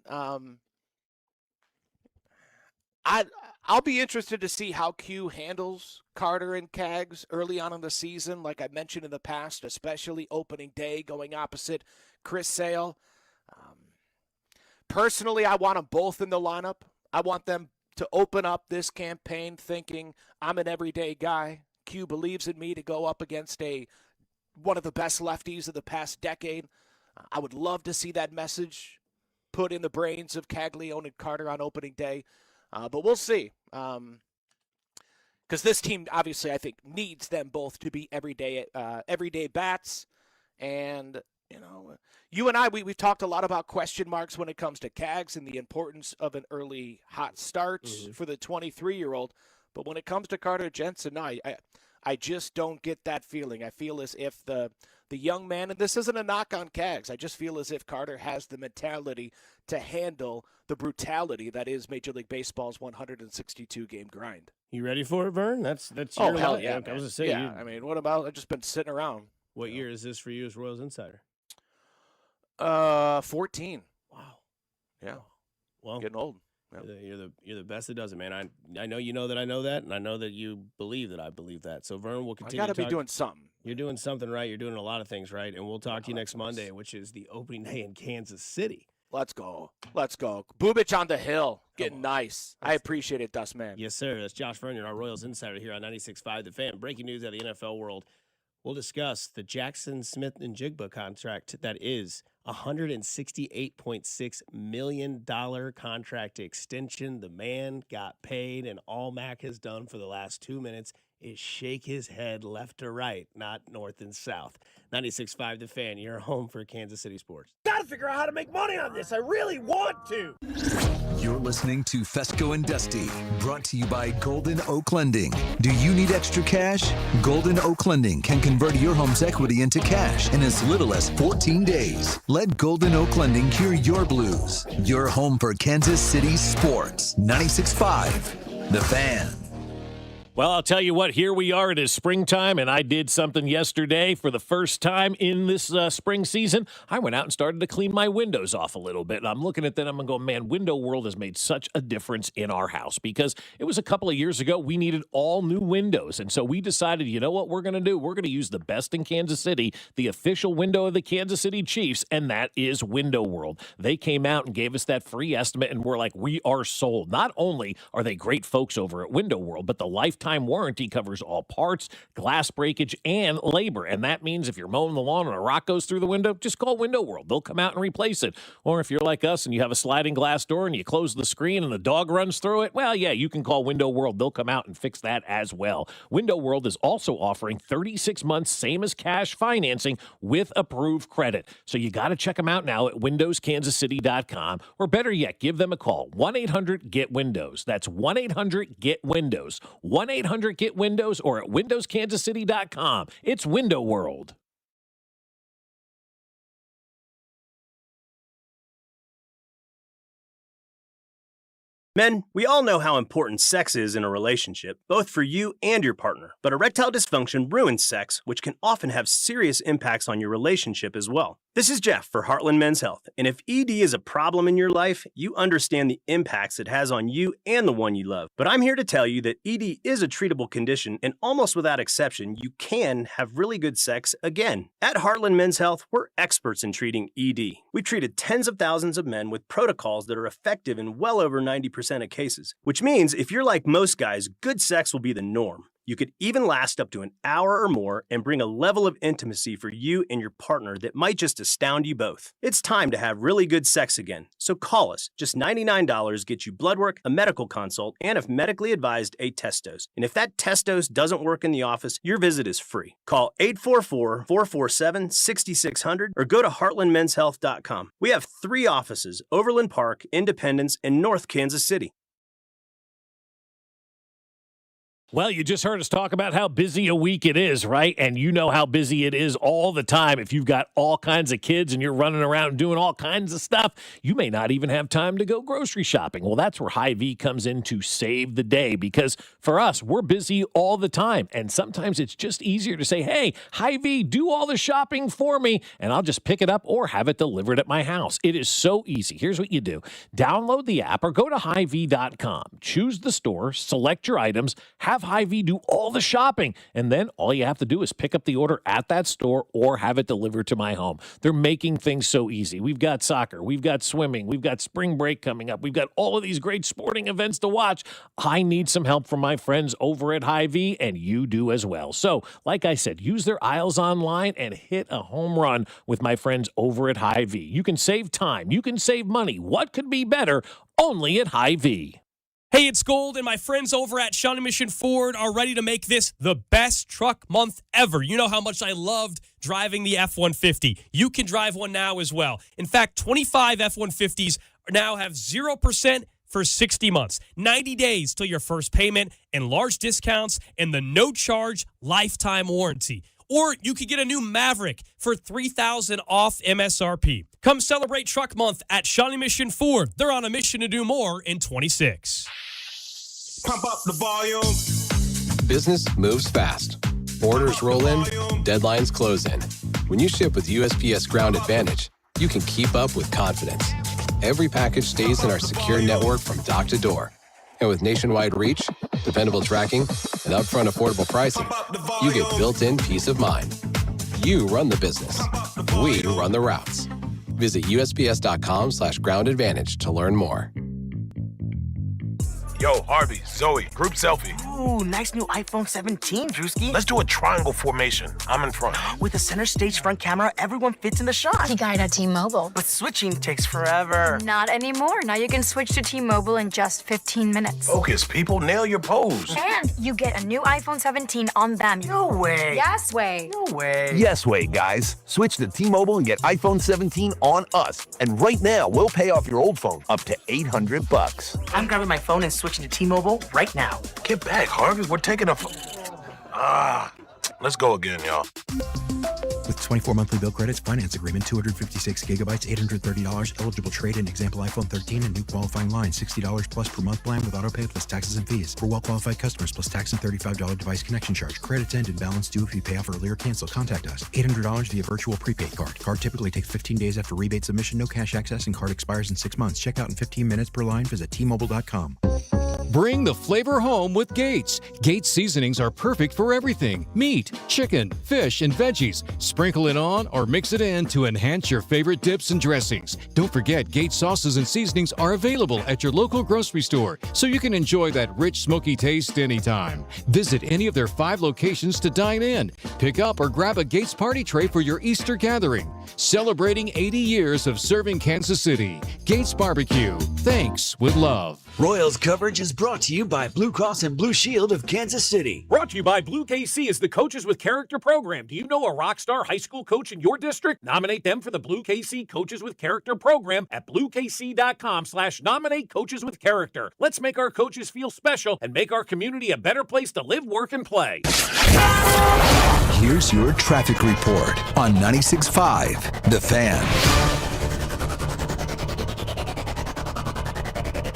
I'll be interested to see how Q handles Carter and Kaggs early on in the season, like I mentioned in the past, especially opening day going opposite Chris Sale. Personally, I want them both in the lineup. I want them to open up this campaign thinking I'm an everyday guy. Q believes in me to go up against one of the best lefties of the past decade. I would love to see that message put in the brains of Caglione and Carter on opening day. But we'll see. Because this team, obviously, I think, needs them both to be everyday bats. And, you and I, we've talked a lot about question marks when it comes to Kaggs and the importance of an early hot start for the 23-year-old. But when it comes to Carter Jensen, no, I just don't get that feeling. I feel as if the young man, and this isn't a knock on Kaggs, I just feel as if Carter has the mentality to handle the brutality that is Major League Baseball's 162-game grind. You ready for it, Vern? That's Oh, your hell line. yeah, I was man. going to say, Yeah, I mean, what about, I've just been sitting around. What year is this for you as Royals Insider? 14. Wow. Yeah. Well, getting old. You're the best that does it, man. I know you know that I know that, and I know that you believe that I believe that. So Vern will continue. I got to be doing something. You're doing something right. You're doing a lot of things right, and we'll talk to you next Monday, which is the opening day in Kansas City. Let's go. Bubich on the hill. Getting nice. I appreciate it, Dust Man. Yes, sir. That's Josh Vernon, our Royals Insider here on 96.5 The Fan. Breaking news out of the NFL world. We'll discuss the Jackson Smith and Jigba contract that is $168.6 million contract extension. The man got paid, and all Mac has done for the last 2 minutes is shake his head left to right, not north and south. 96.5 The Fan, your home for Kansas City sports. Got to figure out how to make money on this. I really want to. You're listening to Fescoe and Dusty, brought to you by Golden Oak Lending. Do you need extra cash? Golden Oak Lending can convert your home's equity into cash in as little as 14 days. Let Golden Oak Lending cure your blues. Your home for Kansas City sports. 96.5 The Fan. Well, I'll tell you what, here we are. It is springtime, and I did something yesterday for the first time in this spring season. I went out and started to clean my windows off a little bit, and I'm looking at that, I'm going to go, man, Window World has made such a difference in our house, because it was a couple of years ago, we needed all new windows, and so we decided, you know what we're going to do? We're going to use the best in Kansas City, the official window of the Kansas City Chiefs, and that is Window World. They came out and gave us that free estimate, and we're like, we are sold. Not only are they great folks over at Window World, but the lifetime warranty covers all parts, glass breakage, and labor. And that means if you're mowing the lawn and a rock goes through the window, just call Window World. They'll come out and replace it. Or if you're like us and you have a sliding glass door and you close the screen and the dog runs through it, well, yeah, you can call Window World. They'll come out and fix that as well. Window World is also offering 36 months, same as cash financing with approved credit. So you got to check them out now at windowskansascity.com, or better yet, give them a call. 1-800-GET-WINDOWS. That's 1-800-GET-WINDOWS. 1-800-GET-WINDOWS, or at windowskansascity.com. It's Window World. Men, we all know how important sex is in a relationship, both for you and your partner. But erectile dysfunction ruins sex, which can often have serious impacts on your relationship as well. This is Jeff for Heartland Men's Health, and if ED is a problem in your life, you understand the impacts it has on you and the one you love. But I'm here to tell you that ED is a treatable condition, and almost without exception, you can have really good sex again. At Heartland Men's Health, we're experts in treating ED. We've treated tens of thousands of men with protocols that are effective in well over 90% of cases, which means if you're like most guys, good sex will be the norm. You could even last up to an hour or more and bring a level of intimacy for you and your partner that might just astound you both. It's time to have really good sex again, so call us. Just $99 gets you blood work, a medical consult, and if medically advised, a test dose. And if that test dose doesn't work in the office, your visit is free. Call 844-447-6600 or go to heartlandmenshealth.com. We have 3 offices: Overland Park, Independence, and North Kansas City. Well, you just heard us talk about how busy a week it is, right? And you know how busy it is all the time. If you've got all kinds of kids and you're running around doing all kinds of stuff, you may not even have time to go grocery shopping. Well, that's where Hy-Vee comes in to save the day, because for us, we're busy all the time. And sometimes it's just easier to say, hey, Hy-Vee, do all the shopping for me, and I'll just pick it up or have it delivered at my house. It is so easy. Here's what you do. Download the app or go to Hy-Vee.com. Choose the store, select your items, have Hy-Vee do all the shopping, and then all you have to do is pick up the order at that store or have it delivered to my home. They're making things so easy. We've got soccer, we've got swimming, we've got spring break coming up, we've got all of these great sporting events to watch. I need some help from my friends over at Hy-Vee, and you do as well. So, like I said, use their aisles online and hit a home run with my friends over at Hy-Vee. You can save time, you can save money. What could be better? Only at Hy-Vee. Hey, it's Gold, and my friends over at Shawnee Mission Ford are ready to make this the best truck month ever. You know how much I loved driving the F-150. You can drive one now as well. In fact, 25 F-150s now have 0% for 60 months, 90 days till your first payment, and large discounts and the no-charge lifetime warranty. Or you could get a new Maverick for $3,000 off MSRP. Come celebrate Truck Month at Shawnee Mission Ford. They're on a mission to do more in 26. Pump up the volume. Business moves fast. Orders roll in, deadlines close in. When you ship with USPS Ground Advantage, you can keep up with confidence. Every package stays in our secure network from dock to door. And with nationwide reach, dependable tracking, and upfront affordable pricing, you get built-in peace of mind. You run the business. We run the routes. Visit USPS.com/Ground Advantage to learn more. Yo, Harvey, Zoe, group selfie. Ooh, nice new iPhone 17, Drewski. Let's do a triangle formation. I'm in front. With a center stage front camera, everyone fits in the shot. You got it at T-Mobile. But switching takes forever. Not anymore. Now you can switch to T-Mobile in just 15 minutes. Focus, people. Nail your pose. And you get a new iPhone 17 on them. No way. Yes way. No way. Yes way, guys. Switch to T-Mobile and get iPhone 17 on us. And right now, we'll pay off your old phone up to $800. I'm grabbing my phone and switching to T-Mobile right now. Get back, Harvey. We're taking a... let's go again, y'all. With 24 monthly bill credits, finance agreement, 256 gigabytes, $830, eligible trade-in, example iPhone 13 and new qualifying line, $60 plus per month plan with autopay plus taxes and fees. For well-qualified customers, plus tax and $35 device connection charge. Credits end and balance due if you pay off early or cancel. Contact us. $800 via virtual prepaid card. Card typically takes 15 days after rebate submission, no cash access, and card expires in 6 months. Check out in 15 minutes per line. Visit T-Mobile.com. Bring the flavor home with Gates. Gates seasonings are perfect for everything: meat, chicken, fish, and veggies. Sprinkle it on or mix it in to enhance your favorite dips and dressings. Don't forget, Gates sauces and seasonings are available at your local grocery store, so you can enjoy that rich, smoky taste anytime. Visit any of their 5 locations to dine in. Pick up or grab a Gates party tray for your Easter gathering. Celebrating 80 years of serving Kansas City. Gates Barbecue. Thanks with love. Royals coverage is brought to you by Blue Cross and Blue Shield of Kansas City. Brought to you by Blue KC is the Coaches with Character program. Do you know a rock star high school coach in your district? Nominate them for the Blue KC Coaches with Character program at bluekc.com/nominate coaches with character. Let's make our coaches feel special and make our community a better place to live, work, and play. Here's your traffic report on 96.5 The Fan.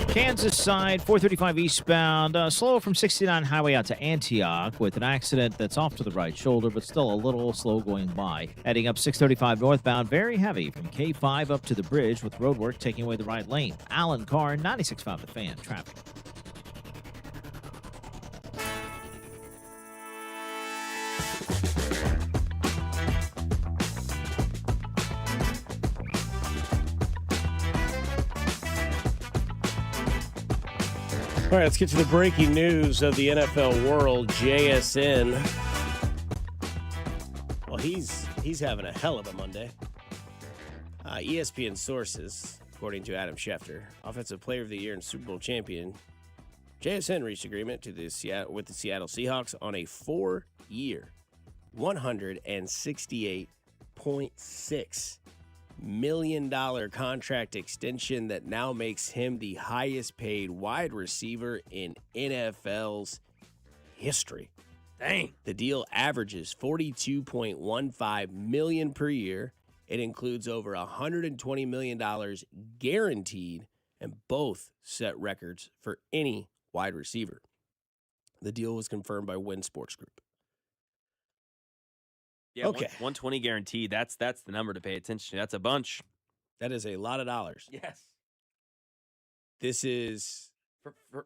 Kansas side, 435 eastbound, slow from 69 highway out to Antioch with an accident that's off to the right shoulder, but still a little slow going by. Heading up 635 northbound, very heavy from K5 up to the bridge with roadwork taking away the right lane. Alan Carr, 96.5 The Fan, traffic. All right, let's get to the breaking news of the NFL world. JSN. Well, he's having a hell of a Monday. ESPN sources, according to Adam Schefter, Offensive Player of the Year and Super Bowl champion, JSN reached agreement with the Seattle Seahawks on a 4-year, $168.6 million contract extension that now makes him the highest paid wide receiver in NFL's history. Dang. The deal averages $42.15 million per year. It includes over $120 million guaranteed, and both set records for any wide receiver. The deal was confirmed by Wynn Sports Group. Yeah, okay. 120 guaranteed. That's the number to pay attention to. That's a bunch. That is a lot of dollars. Yes. This is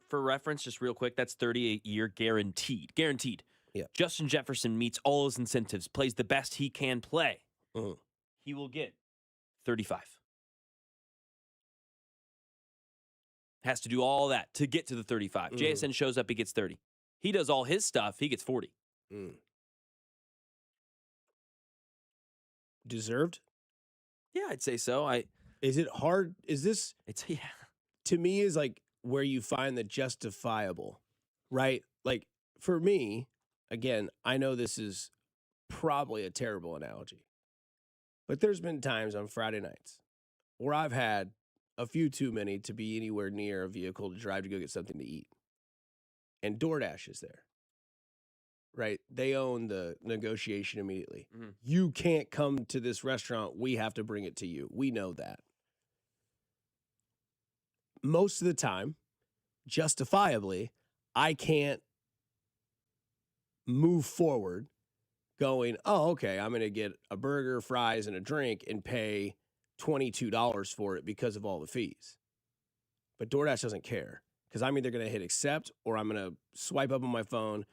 for reference, just real quick. That's 38-year guaranteed. Guaranteed. Yeah. Justin Jefferson meets all his incentives, plays the best he can play. Mm. He will get 35. Has to do all that to get to the 35. JSN shows up, he gets 30. He does all his stuff, he gets 40. Deserved? Yeah, I'd say so. Is it hard? Is this? Yeah. To me, is like where you find the justifiable, right? Like for me, again, I know this is probably a terrible analogy, but there's been times on Friday nights where I've had a few too many to be anywhere near a vehicle to drive to go get something to eat, and DoorDash is there. Right? They own the negotiation immediately. Mm-hmm. You can't come to this restaurant. We have to bring it to you. We know that. Most of the time, justifiably, I can't move forward going, oh, okay, I'm going to get a burger, fries, and a drink and pay $22 for it because of all the fees. But DoorDash doesn't care because I'm either going to hit accept or I'm going to swipe up on my phone,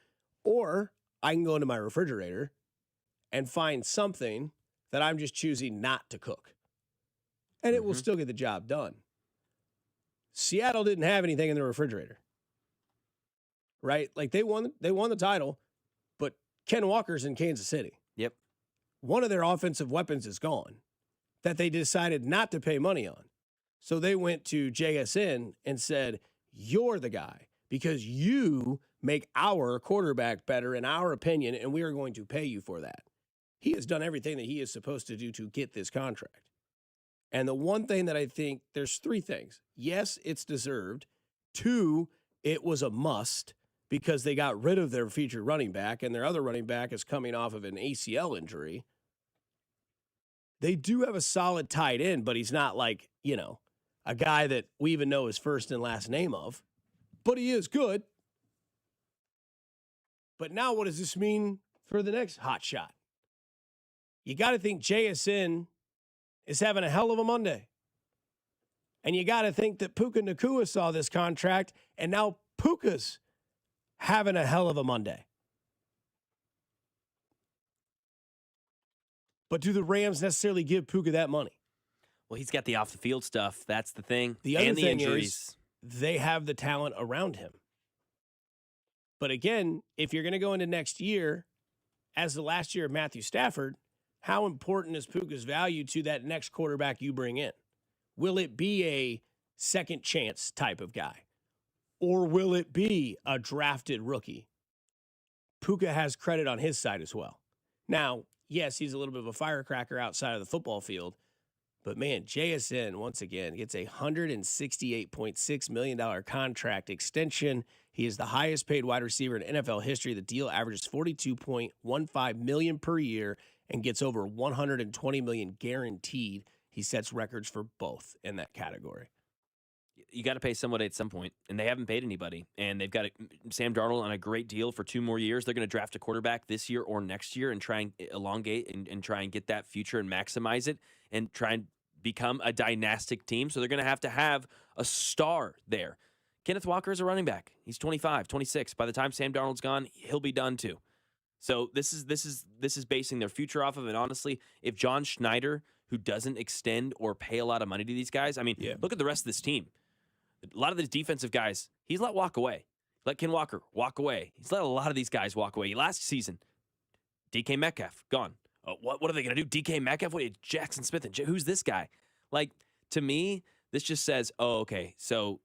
or I can go into my refrigerator and find something that I'm just choosing not to cook. And it will still get the job done. Seattle didn't have anything in the refrigerator. Right? Like they won the title, but Ken Walker's in Kansas City. Yep. One of their offensive weapons is gone that they decided not to pay money on. So they went to JSN and said, "You're the guy because you make our quarterback better in our opinion, and we are going to pay you for that." He has done everything that he is supposed to do to get this contract. And the one thing that I think, there's three things. Yes, it's deserved. Two, it was a must because they got rid of their featured running back, and their other running back is coming off of an ACL injury. They do have a solid tight end, but he's not like, a guy that we even know his first and last name of. But he is good. But now what does this mean for the next hot shot? You got to think JSN is having a hell of a Monday. And you got to think that Puka Nacua saw this contract, and now Puka's having a hell of a Monday. But do the Rams necessarily give Puka that money? Well, he's got the off-the-field stuff. That's the thing. The other and the thing injuries. Is they have the talent around him. But again, if you're going to go into next year, as the last year of Matthew Stafford, how important is Puka's value to that next quarterback you bring in? Will it be a second chance type of guy? Or will it be a drafted rookie? Puka has credit on his side as well. Now, yes, he's a little bit of a firecracker outside of the football field, but man, JSN, once again, gets a $168.6 million contract extension. He is the highest paid wide receiver in NFL history. The deal averages $42.15 million per year and gets over $120 million guaranteed. He sets records for both in that category. You got to pay somebody at some point, and they haven't paid anybody. And they've got Sam Darnold on a great deal for 2 more years. They're going to draft a quarterback this year or next year and try and elongate and try and get that future and maximize it and try and become a dynastic team. So they're going to have a star there. Kenneth Walker is a running back. He's 25, 26. By the time Sam Darnold's gone, he'll be done too. So this is basing their future off of it. Honestly, if John Schneider, who doesn't extend or pay a lot of money to these guys, look at the rest of this team. A lot of these defensive guys he's let walk away. Let Ken Walker walk away. He's let a lot of these guys walk away. Last season, DK Metcalf, gone. What are they going to do? DK Metcalf? Wait, Jackson Smith, and who's this guy? Like, to me, this just says, oh, okay, so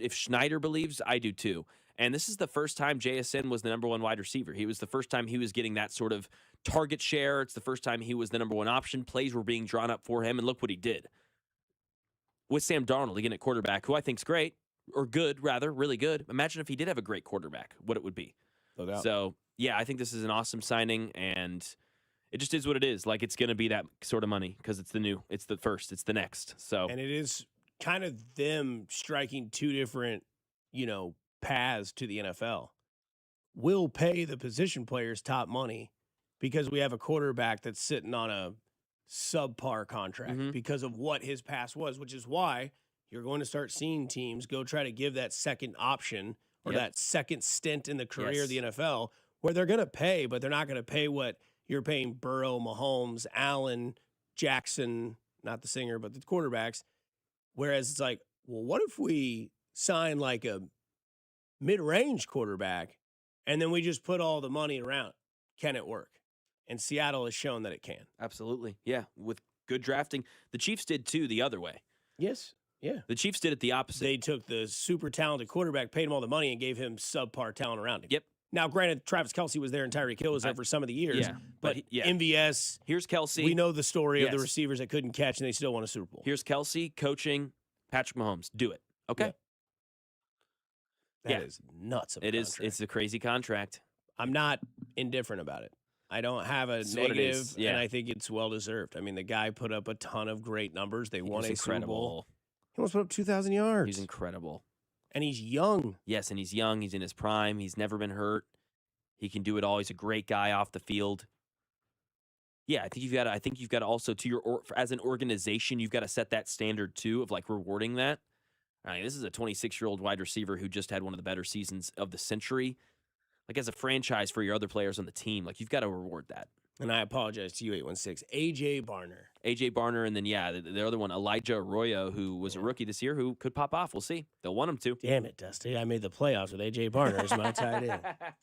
if Schneider believes, I do too. And this is the first time JSN was the number one wide receiver. He was the first time he was getting that sort of target share. It's the first time he was the number one option. Plays were being drawn up for him, and look what he did. With Sam Darnold, again, at quarterback, who I think's great, or good, rather, really good. Imagine if he did have a great quarterback, what it would be. No doubt. So, yeah, I think this is an awesome signing, and it just is what it is. Like, it's going to be that sort of money because it's the first, it's the next. So, And it is kind of them striking two different, paths to the NFL. We'll pay the position players top money because we have a quarterback that's sitting on a subpar contract because of what his past was, which is why you're going to start seeing teams go try to give that second option or that second stint in the career of the NFL where they're going to pay, but they're not going to pay what you're paying Burrow, Mahomes, Allen, Jackson, not the singer, but the quarterbacks. Whereas it's like, well, what if we sign like a mid-range quarterback and then we just put all the money around? Can it work? And Seattle has shown that it can. absolutely. Yeah, with good drafting. The Chiefs did, too, the other way. Yes. Yeah. The Chiefs did it the opposite. They took the super talented quarterback, paid him all the money, and gave him subpar talent around him. Yep. Now, granted, Travis Kelce was there and Tyreek Hill was there for some of the years. Yeah, But MVS, here's Kelce. we know the story of the Yes. receivers that couldn't catch, and they still won a Super Bowl. Here's Kelce coaching Patrick Mahomes. Do it. Okay? That is nuts of a It is. contract. It's a crazy contract. I'm not indifferent about it. I don't have a It's what it negative, is. Yeah. and I think it's well-deserved. I mean, the guy put up a ton of great numbers. They won a He's Super Bowl. incredible. He almost put up 2,000 yards. He's incredible. And he's young. Yes, and he's young. He's in his prime. He's never been hurt. He can do it all. He's a great guy off the field. Yeah, I think you've got to also as an organization, you've got to set that standard too of like rewarding that. I mean, this is a 26-year-old wide receiver who just had one of the better seasons of the century. Like as a franchise for your other players on the team, like you've got to reward that. And I apologize to you, 816. A.J. Barner. A.J. Barner, and then, the other one, Elijah Arroyo, who was a rookie this year, who could pop off. We'll see. They'll want him to. Damn it, Dusty. I made the playoffs with A.J. Barner as my tight end.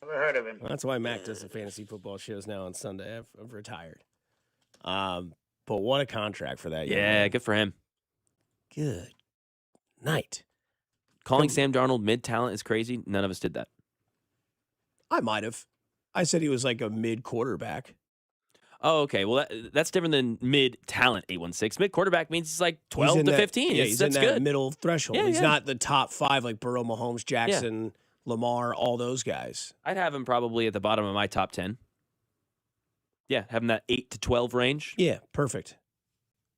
Never heard of him. Well, that's why Mac does the fantasy football shows now on Sunday. I've retired. But what a contract for that. Yeah, good for him. Good night. Calling Sam Darnold mid-talent is crazy. None of us did that. I might have. I said he was like a mid-quarterback. Oh, okay. Well, that's different than mid-talent, 816. Mid-quarterback means he's like 12 to 15. Yeah, he's in that's that good. middle threshold. Yeah, He's yeah. not the top five like Burrow, Mahomes, Jackson, Lamar, all those guys. I'd have him probably at the bottom of my top 10. Yeah, having that 8 to 12 range. Yeah, perfect.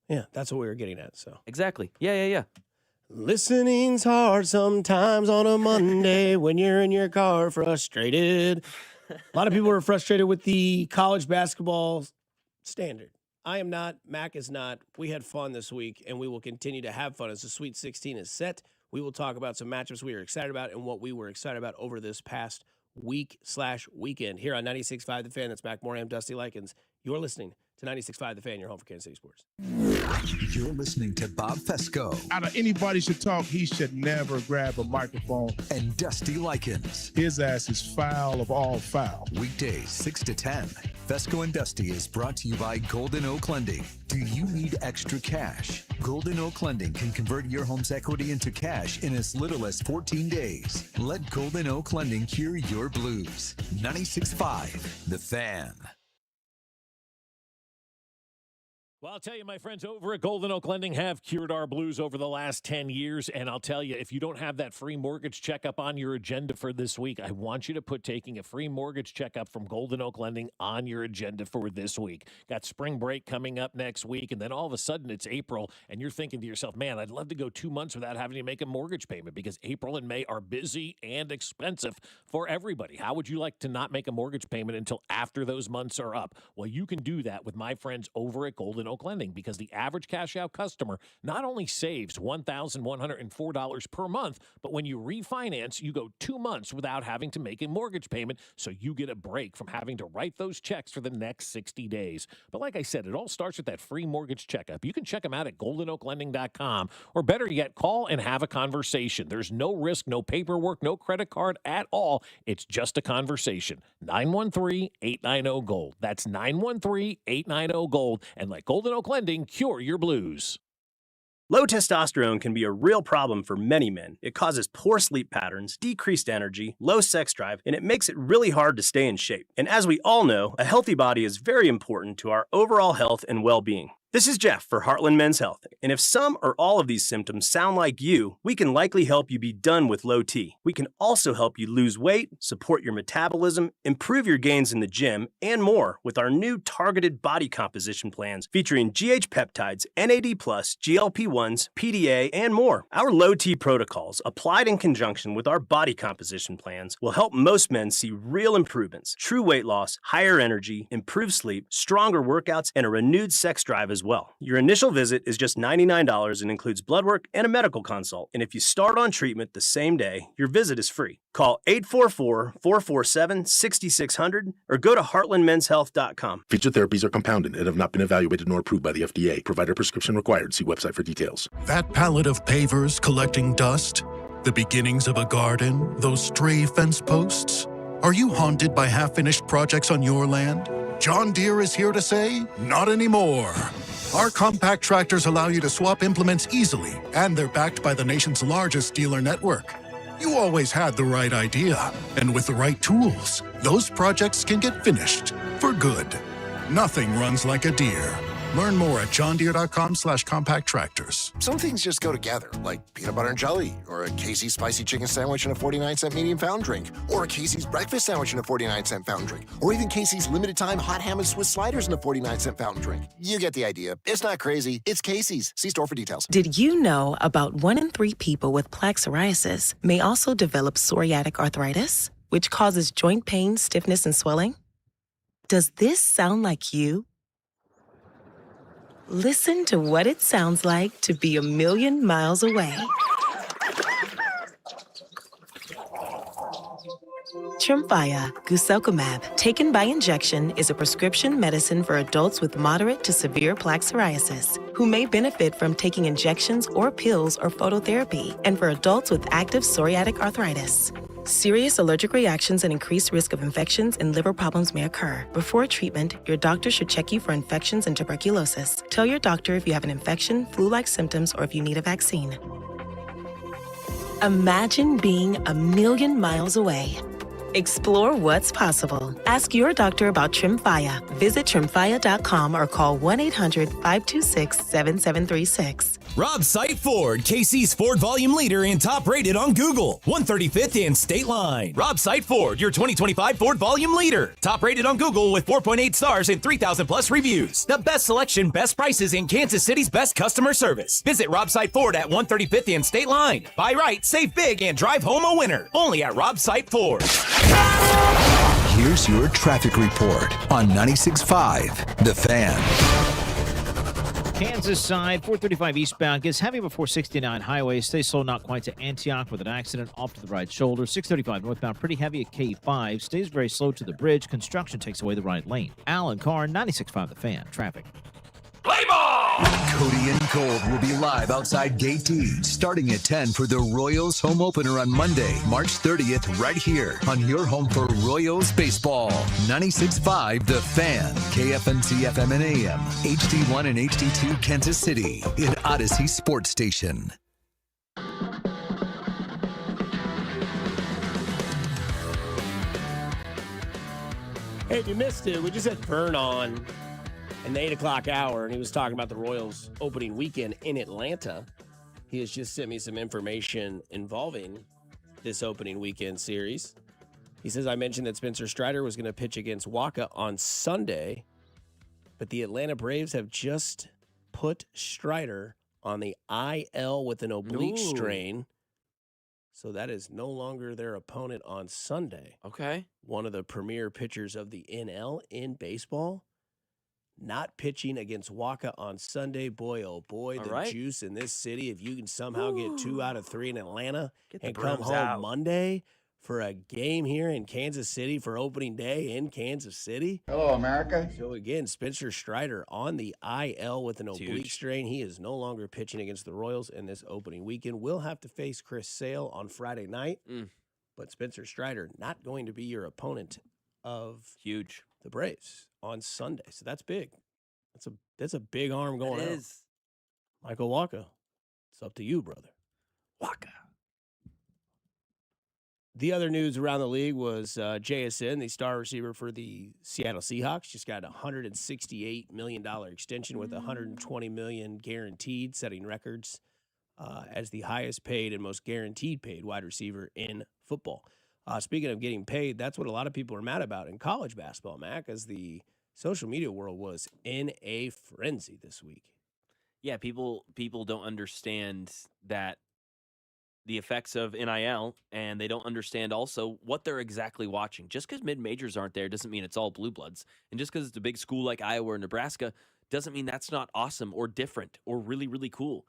Yeah, that's what we were getting at. So Exactly. Yeah. listening's hard sometimes on a Monday when you're in your car frustrated. A lot of people are frustrated with the college basketball standard. I am not. Mac is not. We had fun this week, and we will continue to have fun as the Sweet 16 is set. We will talk about some matchups we are excited about and what we were excited about over this past week/weekend here on 96.5 The Fan. That's Mac Morham, Dusty Likens. You're listening to 96.5 The Fan, your home for Kansas City sports. You're listening to Bob Fescoe Out of anybody should talk, he should never grab a microphone. and Dusty Likens. His ass is foul of all foul. Weekdays 6 to 10. Fescoe and Dusty is brought to you by Golden Oak Lending. Do you need extra cash? Golden Oak Lending can convert your home's equity into cash in as little as 14 days. Let Golden Oak Lending cure your blues. 96.5 The Fan. Well, I'll tell you, my friends over at Golden Oak Lending have cured our blues over the last 10 years. And I'll tell you, if you don't have that free mortgage checkup on your agenda for this week, I want you to put taking a free mortgage checkup from Golden Oak Lending on your agenda for this week. Got spring break coming up next week, and then all of a sudden it's April, and you're thinking to yourself, man, I'd love to go 2 months without having to make a mortgage payment because April and May are busy and expensive for everybody. How would you like to not make a mortgage payment until after those months are up? Well, you can do that with my friends over at Golden Oak Lending, because the average cash-out customer not only saves $1,104 per month, but when you refinance, you go 2 months without having to make a mortgage payment, so you get a break from having to write those checks for the next 60 days. But like I said, it all starts with that free mortgage checkup. You can check them out at goldenoaklending.com, or better yet, call and have a conversation. There's no risk, no paperwork, no credit card at all. It's just a conversation. 913-890-GOLD. That's 913-890-GOLD. And let Golden Oak Lending cure your blues. Low testosterone can be a real problem for many men. It causes poor sleep patterns, decreased energy, low sex drive, and it makes it really hard to stay in shape. And as we all know, a healthy body is very important to our overall health and well-being. This is Jeff for Heartland Men's Health, and if some or all of these symptoms sound like you, we can likely help you be done with low T. We can also help you lose weight, support your metabolism, improve your gains in the gym, and more with our new targeted body composition plans featuring GH peptides, NAD+, GLP-1s, PDA, and more. Our low T protocols, applied in conjunction with our body composition plans, will help most men see real improvements, true weight loss, higher energy, improved sleep, stronger workouts, and a renewed sex drive as well. Your initial visit is just $99 and includes blood work and a medical consult. And if you start on treatment the same day, your visit is free. Call 844-447-6600 or go to heartlandmenshealth.com. Featured therapies are compounded and have not been evaluated nor approved by the FDA. Provider prescription required. See website for details. That pallet of pavers collecting dust? The beginnings of a garden? Those stray fence posts? Are you haunted by half-finished projects on your land? John Deere is here to say, not anymore. Our compact tractors allow you to swap implements easily, and they're backed by the nation's largest dealer network. You always had the right idea, and with the right tools, those projects can get finished for good. Nothing runs like a Deere. Learn more at johndeere.com/compact tractors. Some things just go together, like peanut butter and jelly, or a Casey's spicy chicken sandwich and a 49-cent medium fountain drink, or a Casey's breakfast sandwich and a 49-cent fountain drink, or even Casey's limited time hot ham and Swiss sliders and a 49-cent fountain drink. You get the idea. It's not crazy. It's Casey's. See store for details. Did you know about 1 in 3 people with plaque psoriasis may also develop psoriatic arthritis, which causes joint pain, stiffness, and swelling? Does this sound like you? Listen to what it sounds like to be a million miles away. Tremfya guselkumab, taken by injection, is a prescription medicine for adults with moderate to severe plaque psoriasis who may benefit from taking injections or pills or phototherapy, and for adults with active psoriatic arthritis. Serious allergic reactions and increased risk of infections and liver problems may occur. Before treatment, your doctor should check you for infections and tuberculosis. Tell your doctor if you have an infection, flu-like symptoms, or if you need a vaccine. Imagine being a million miles away. Explore what's possible. Ask your doctor about Tremfya. Visit tremfya.com or call 1-800-526-7736. Rob Sight Ford, KC's Ford volume leader and top rated on Google. 135th and State Line. Rob Sight Ford, your 2025 Ford volume leader. Top rated on Google with 4.8 stars and 3,000 plus reviews. The best selection, best prices, and Kansas City's best customer service. Visit Rob Sight Ford at 135th and State Line. Buy right, save big, and drive home a winner. Only at Rob Sight Ford. Here's your traffic report on 96.5 The Fan. Kansas side, 435 eastbound, gets heavy before 69 highway. Stay slow, not quite to Antioch with an accident off to the right shoulder. 635 northbound, pretty heavy at K5. Stays very slow to the bridge. Construction takes away the right lane. Alan Carr, 96.5 The Fan. Traffic. Play ball! Cody and Gold will be live outside Gate D starting at 10 for the Royals home opener on Monday, March 30th, right here on your home for Royals baseball. 96.5 The Fan, KFNC FM and AM, HD1 and HD2 Kansas City, in Odyssey Sports Station. Hey, if you missed it, we just had Vern on in the 8 o'clock hour, and he was talking about the Royals opening weekend in Atlanta. He has just sent me some information involving this opening weekend series. He says, I mentioned that Spencer Strider was going to pitch against Waka on Sunday, but the Atlanta Braves have just put Strider on the IL with an oblique strain. So that is no longer their opponent on Sunday. Okay. One of the premier pitchers of the NL in baseball not pitching against Waka on Sunday. Boy, oh boy, the juice in this city. If you can somehow get 2 out of 3 in Atlanta and come home Monday for a game here in Kansas City for opening day in Kansas City. Hello, America. So again, Spencer Strider on the IL with an oblique strain. He is no longer pitching against the Royals in this opening weekend. We'll have to face Chris Sale on Friday night, but Spencer Strider not going to be your opponent of the Braves on Sunday. So that's big. That's a big arm going out. Michael Waka, it's up to you, brother. Waka. The other news around the league was JSN, the star receiver for the Seattle Seahawks, just got a $168 million extension with $120 million guaranteed, setting records as the highest paid and most guaranteed paid wide receiver in football. Speaking of getting paid, that's what a lot of people are mad about in college basketball, Mac, as the social media world was in a frenzy this week. Yeah, people don't understand that the effects of NIL, and they don't understand also what they're exactly watching. Just because mid-majors aren't there doesn't mean it's all blue bloods. And just because it's a big school like Iowa or Nebraska doesn't mean that's not awesome or different or really, really cool.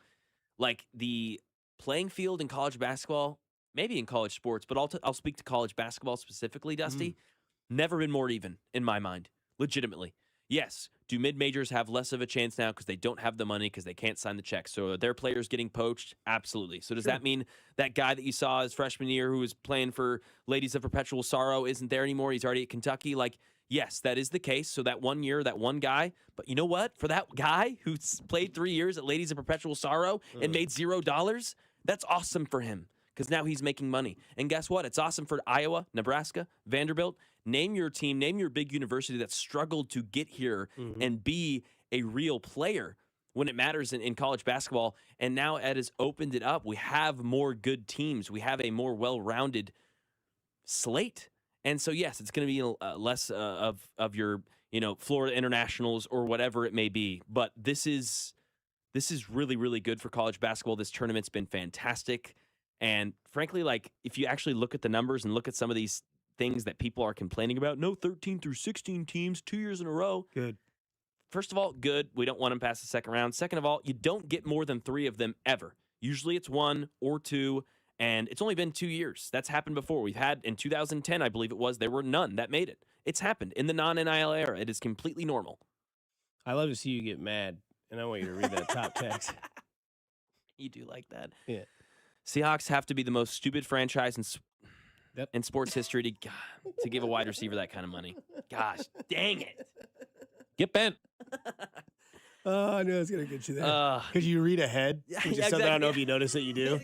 Like the playing field in college basketball, maybe in college sports, but I'll speak to college basketball specifically, Dusty, never been more even in my mind, legitimately. Yes, do mid-majors have less of a chance now because they don't have the money because they can't sign the checks? So are their players getting poached? Absolutely. So does that mean that guy that you saw his freshman year who was playing for Ladies of Perpetual Sorrow isn't there anymore? He's already at Kentucky? Like, yes, that is the case. So that 1 year, that one guy. But you know what? For that guy who played 3 years at Ladies of Perpetual Sorrow and made $0, that's awesome for him because now he's making money. And guess what? It's awesome for Iowa, Nebraska, Vanderbilt. Name your team, name your big university that struggled to get here and be a real player when it matters in college basketball. And now Ed has opened it up. We have more good teams. We have a more well-rounded slate. And so, yes, it's going to be less of your, Florida Internationals or whatever it may be. But this is really, really good for college basketball. This tournament's been fantastic. And frankly, like if you actually look at the numbers and look at some of these things that people are complaining about, no 13 through 16 teams 2 years in a row. Good. First of all, good. We don't want them past the second round. Second of all, you don't get more than 3 of them ever. Usually it's 1 or 2, and it's only been 2 years. That's happened before. We've had in 2010, I believe it was, there were none that made it. It's happened in the non-NIL era. It is completely normal. I love to see you get mad, and I want you to read that top text. You do like that. Yeah. Seahawks have to be the most stupid franchise in sports history to give a wide receiver that kind of money. Gosh, dang it. Get bent. Oh, I knew I was going to get you there. Because you read ahead. Which is something I don't know if you notice that you do.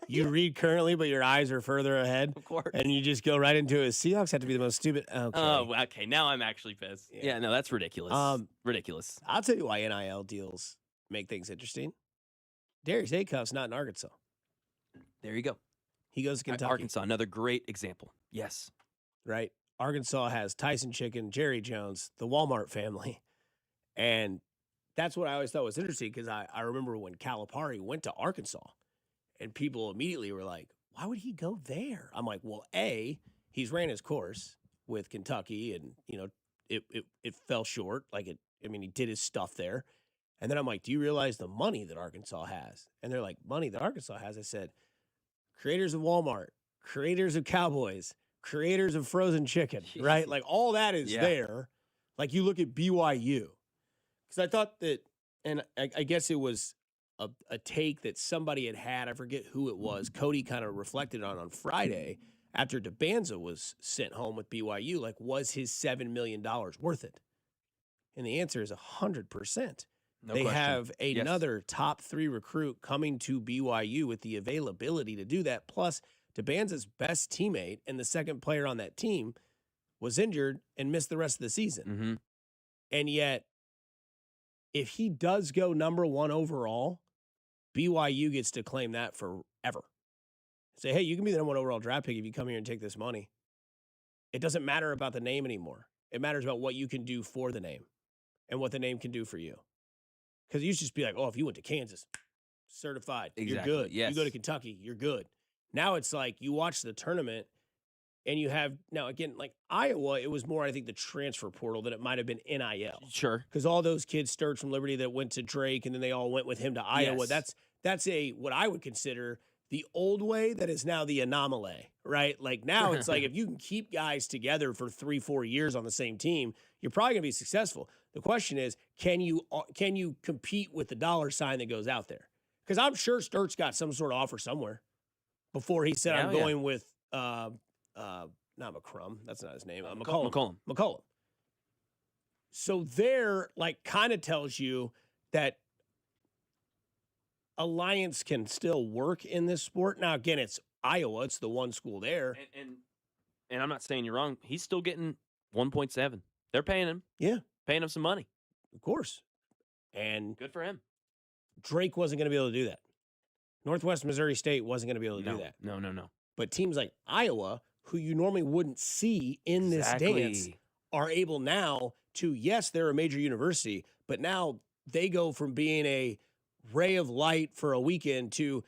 You read currently, but your eyes are further ahead. Of course. And you just go right into it. Seahawks have to be the most stupid. Okay. Oh, okay. Now I'm actually pissed. Yeah, no, that's ridiculous. Ridiculous. I'll tell you why NIL deals make things interesting. Darius Acuff's not in Arkansas. There you go. He goes to Kentucky. Arkansas, another great example. Yes. Right. Arkansas has Tyson Chicken, Jerry Jones, the Walmart family. And that's what I always thought was interesting because I remember when Calipari went to Arkansas and people immediately were like, why would he go there? I'm like, well, A, he's ran his course with Kentucky and, it fell short. He did his stuff there. And then I'm like, do you realize the money that Arkansas has? And they're like, money that Arkansas has? I said, creators of Walmart, creators of Cowboys, creators of frozen chicken, right? Like all that is there. Like you look at BYU. Because I thought that, and I guess it was a take that somebody had, I forget who it was, Cody kind of reflected on Friday after DeBanza was sent home with BYU, like was his $7 million worth it? And the answer is 100%. No they question. have another top 3 recruit coming to BYU with the availability to do that. Plus, DeBanza's best teammate and the second player on that team was injured and missed the rest of the season. And yet, if he does go number 1 overall, BYU gets to claim that forever. Say, hey, you can be the number 1 overall draft pick if you come here and take this money. It doesn't matter about the name anymore. It matters about what you can do for the name and what the name can do for you. Because it used to just be like, oh, if you went to Kansas, certified, Exactly. you're good. Yes. You go to Kentucky, you're good. Now it's like you watch the tournament And you have now again, like Iowa, it was more, I think, the transfer portal than it might have been NIL. Sure. Because all those kids stirred from Liberty that went to Drake and then they all went with him to Iowa. Yes. That's a what I would consider the old way that is now the anomaly, right? Like now it's like if you can keep guys together for 3-4 years on the same team, you're probably gonna be successful. The question is, can you compete with the dollar sign that goes out there? Because I'm sure Sturt's got some sort of offer somewhere before he said, I'm going with not McCrum. That's not his name. McCollum. McCollum. So there, like, kind of tells you that alliance can still work in this sport. Now, again, it's Iowa. It's the one school there. And I'm not saying you're wrong. He's still getting 1.7. They're paying him. Yeah. Paying him some money. Of course. And good for him. Drake wasn't going to be able to do that. Northwest Missouri State wasn't going to be able to do that. No. But teams like Iowa, who you normally wouldn't see in this dance, are able now to, yes, they're a major university, but now they go from being a ray of light for a weekend to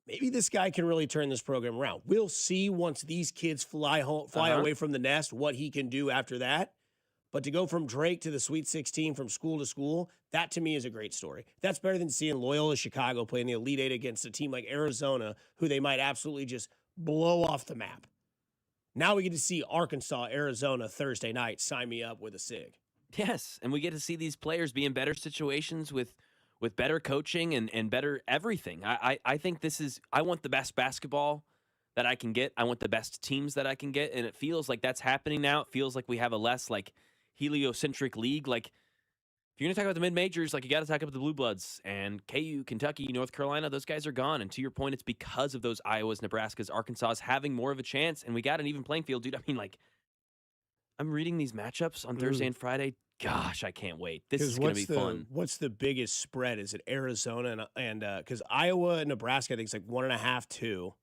maybe this guy can really turn this program around. We'll see once these kids fly away from the nest what he can do after that. But to go from Drake to the Sweet 16 from school to school, that to me is a great story. That's better than seeing Loyola Chicago play in the Elite Eight against a team like Arizona, who they might absolutely just blow off the map. Now we get to see Arkansas, Arizona Thursday night. Sign me up with a SIG. Yes, and we get to see these players be in better situations with better coaching and better everything. I think this is – I want the best basketball that I can get. I want the best teams that I can get, and it feels like that's happening now. It feels like we have a less, like, heliocentric league. Like, if you're going to talk about the mid-majors, like, you got to talk about the Blue Bloods and KU, Kentucky, North Carolina. Those guys are gone. And to your point, it's because of those Iowas, Nebraskas, Arkansas having more of a chance. And we got an even playing field, dude. I mean, like, I'm reading these matchups on Thursday and Friday. Gosh, I can't wait. This is going to be fun. What's the biggest spread? Is it Arizona and because Iowa and Nebraska, I think it's like 1.5, 2.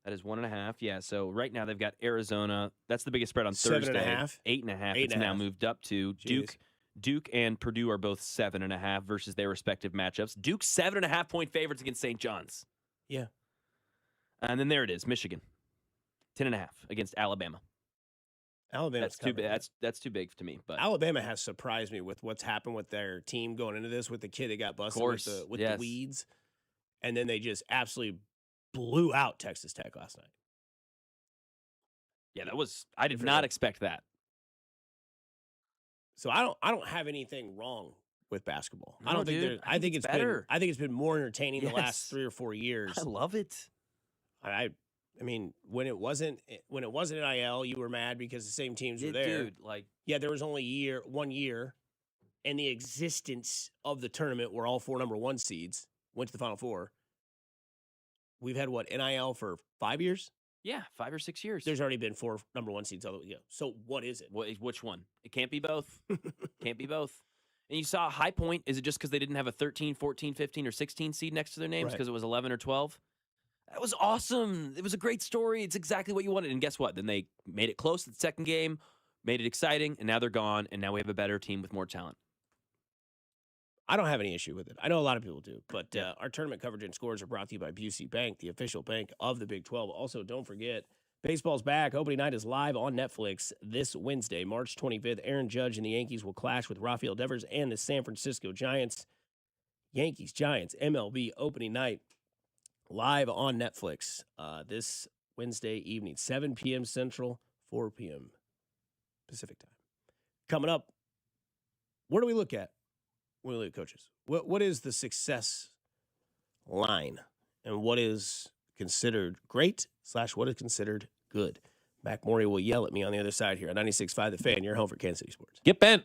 That is 1.5. Yeah. So right now they've got Arizona. That's the biggest spread on Thursday. 7.5. 8.5. It's now moved up to Jeez. Duke and Purdue are both 7.5 versus their respective matchups. Duke's 7.5-point favorites against St. John's. Yeah. And then there it is, Michigan, 10.5 against Alabama. Alabama's too big. That's too big to me. But Alabama has surprised me with what's happened with their team going into this with the kid that got busted with the weeds, and then they just absolutely blew out Texas Tech last night. Yeah, I did not expect that. So I don't have anything wrong with basketball. No, I don't think dude, I think it's better. I think it's been more entertaining the last 3 or 4 years. I love it. I mean, when it wasn't NIL, you were mad because the same teams were there. Dude, like, yeah, there was only 1 year, and the existence of the tournament where all 4 number 1 seeds went to the Final Four. We've had NIL for 5 years? Yeah, 5 or 6 years. There's already been 4 number 1 seeds. So what is it? Which one? It can't be both. Can't be both. And you saw High Point. Is it just because they didn't have a 13, 14, 15, or 16 seed next to their names because it was 11 or 12? That was awesome. It was a great story. It's exactly what you wanted. And guess what? Then they made it close to the second game, made it exciting, and now they're gone, and now we have a better team with more talent. I don't have any issue with it. I know a lot of people do, but our tournament coverage and scores are brought to you by Busey Bank, the official bank of the Big 12. Also, don't forget, baseball's back. Opening night is live on Netflix this Wednesday, March 25th. Aaron Judge and the Yankees will clash with Rafael Devers and the San Francisco Giants. Yankees, Giants, MLB opening night live on Netflix this Wednesday evening, 7 p.m. Central, 4 p.m. Pacific time. Coming up, where do we look at? When we look at coaches, what is the success line, and what is considered great / what is considered good? Mac Morey will yell at me on the other side here on 96.5 The Fan. You're home for Kansas City Sports. Get bent.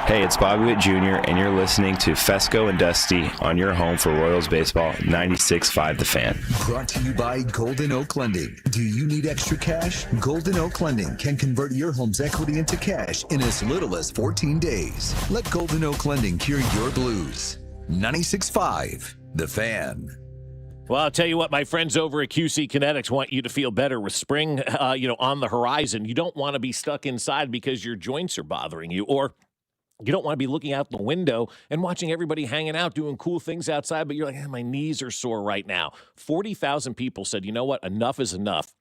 Hey, it's Bobby Witt Jr., and you're listening to Fescoe and Dusty on your home for Royals baseball, 96.5 The Fan. Brought to you by Golden Oak Lending. Do you need extra cash? Golden Oak Lending can convert your home's equity into cash in as little as 14 days. Let Golden Oak Lending cure your blues. 96.5 The Fan. Well, I'll tell you what, my friends over at QC Kinetics want you to feel better with spring, on the horizon. You don't want to be stuck inside because your joints are bothering you, or you don't want to be looking out the window and watching everybody hanging out, doing cool things outside, but you're like, my knees are sore right now. 40,000 people said, you know what, enough is enough.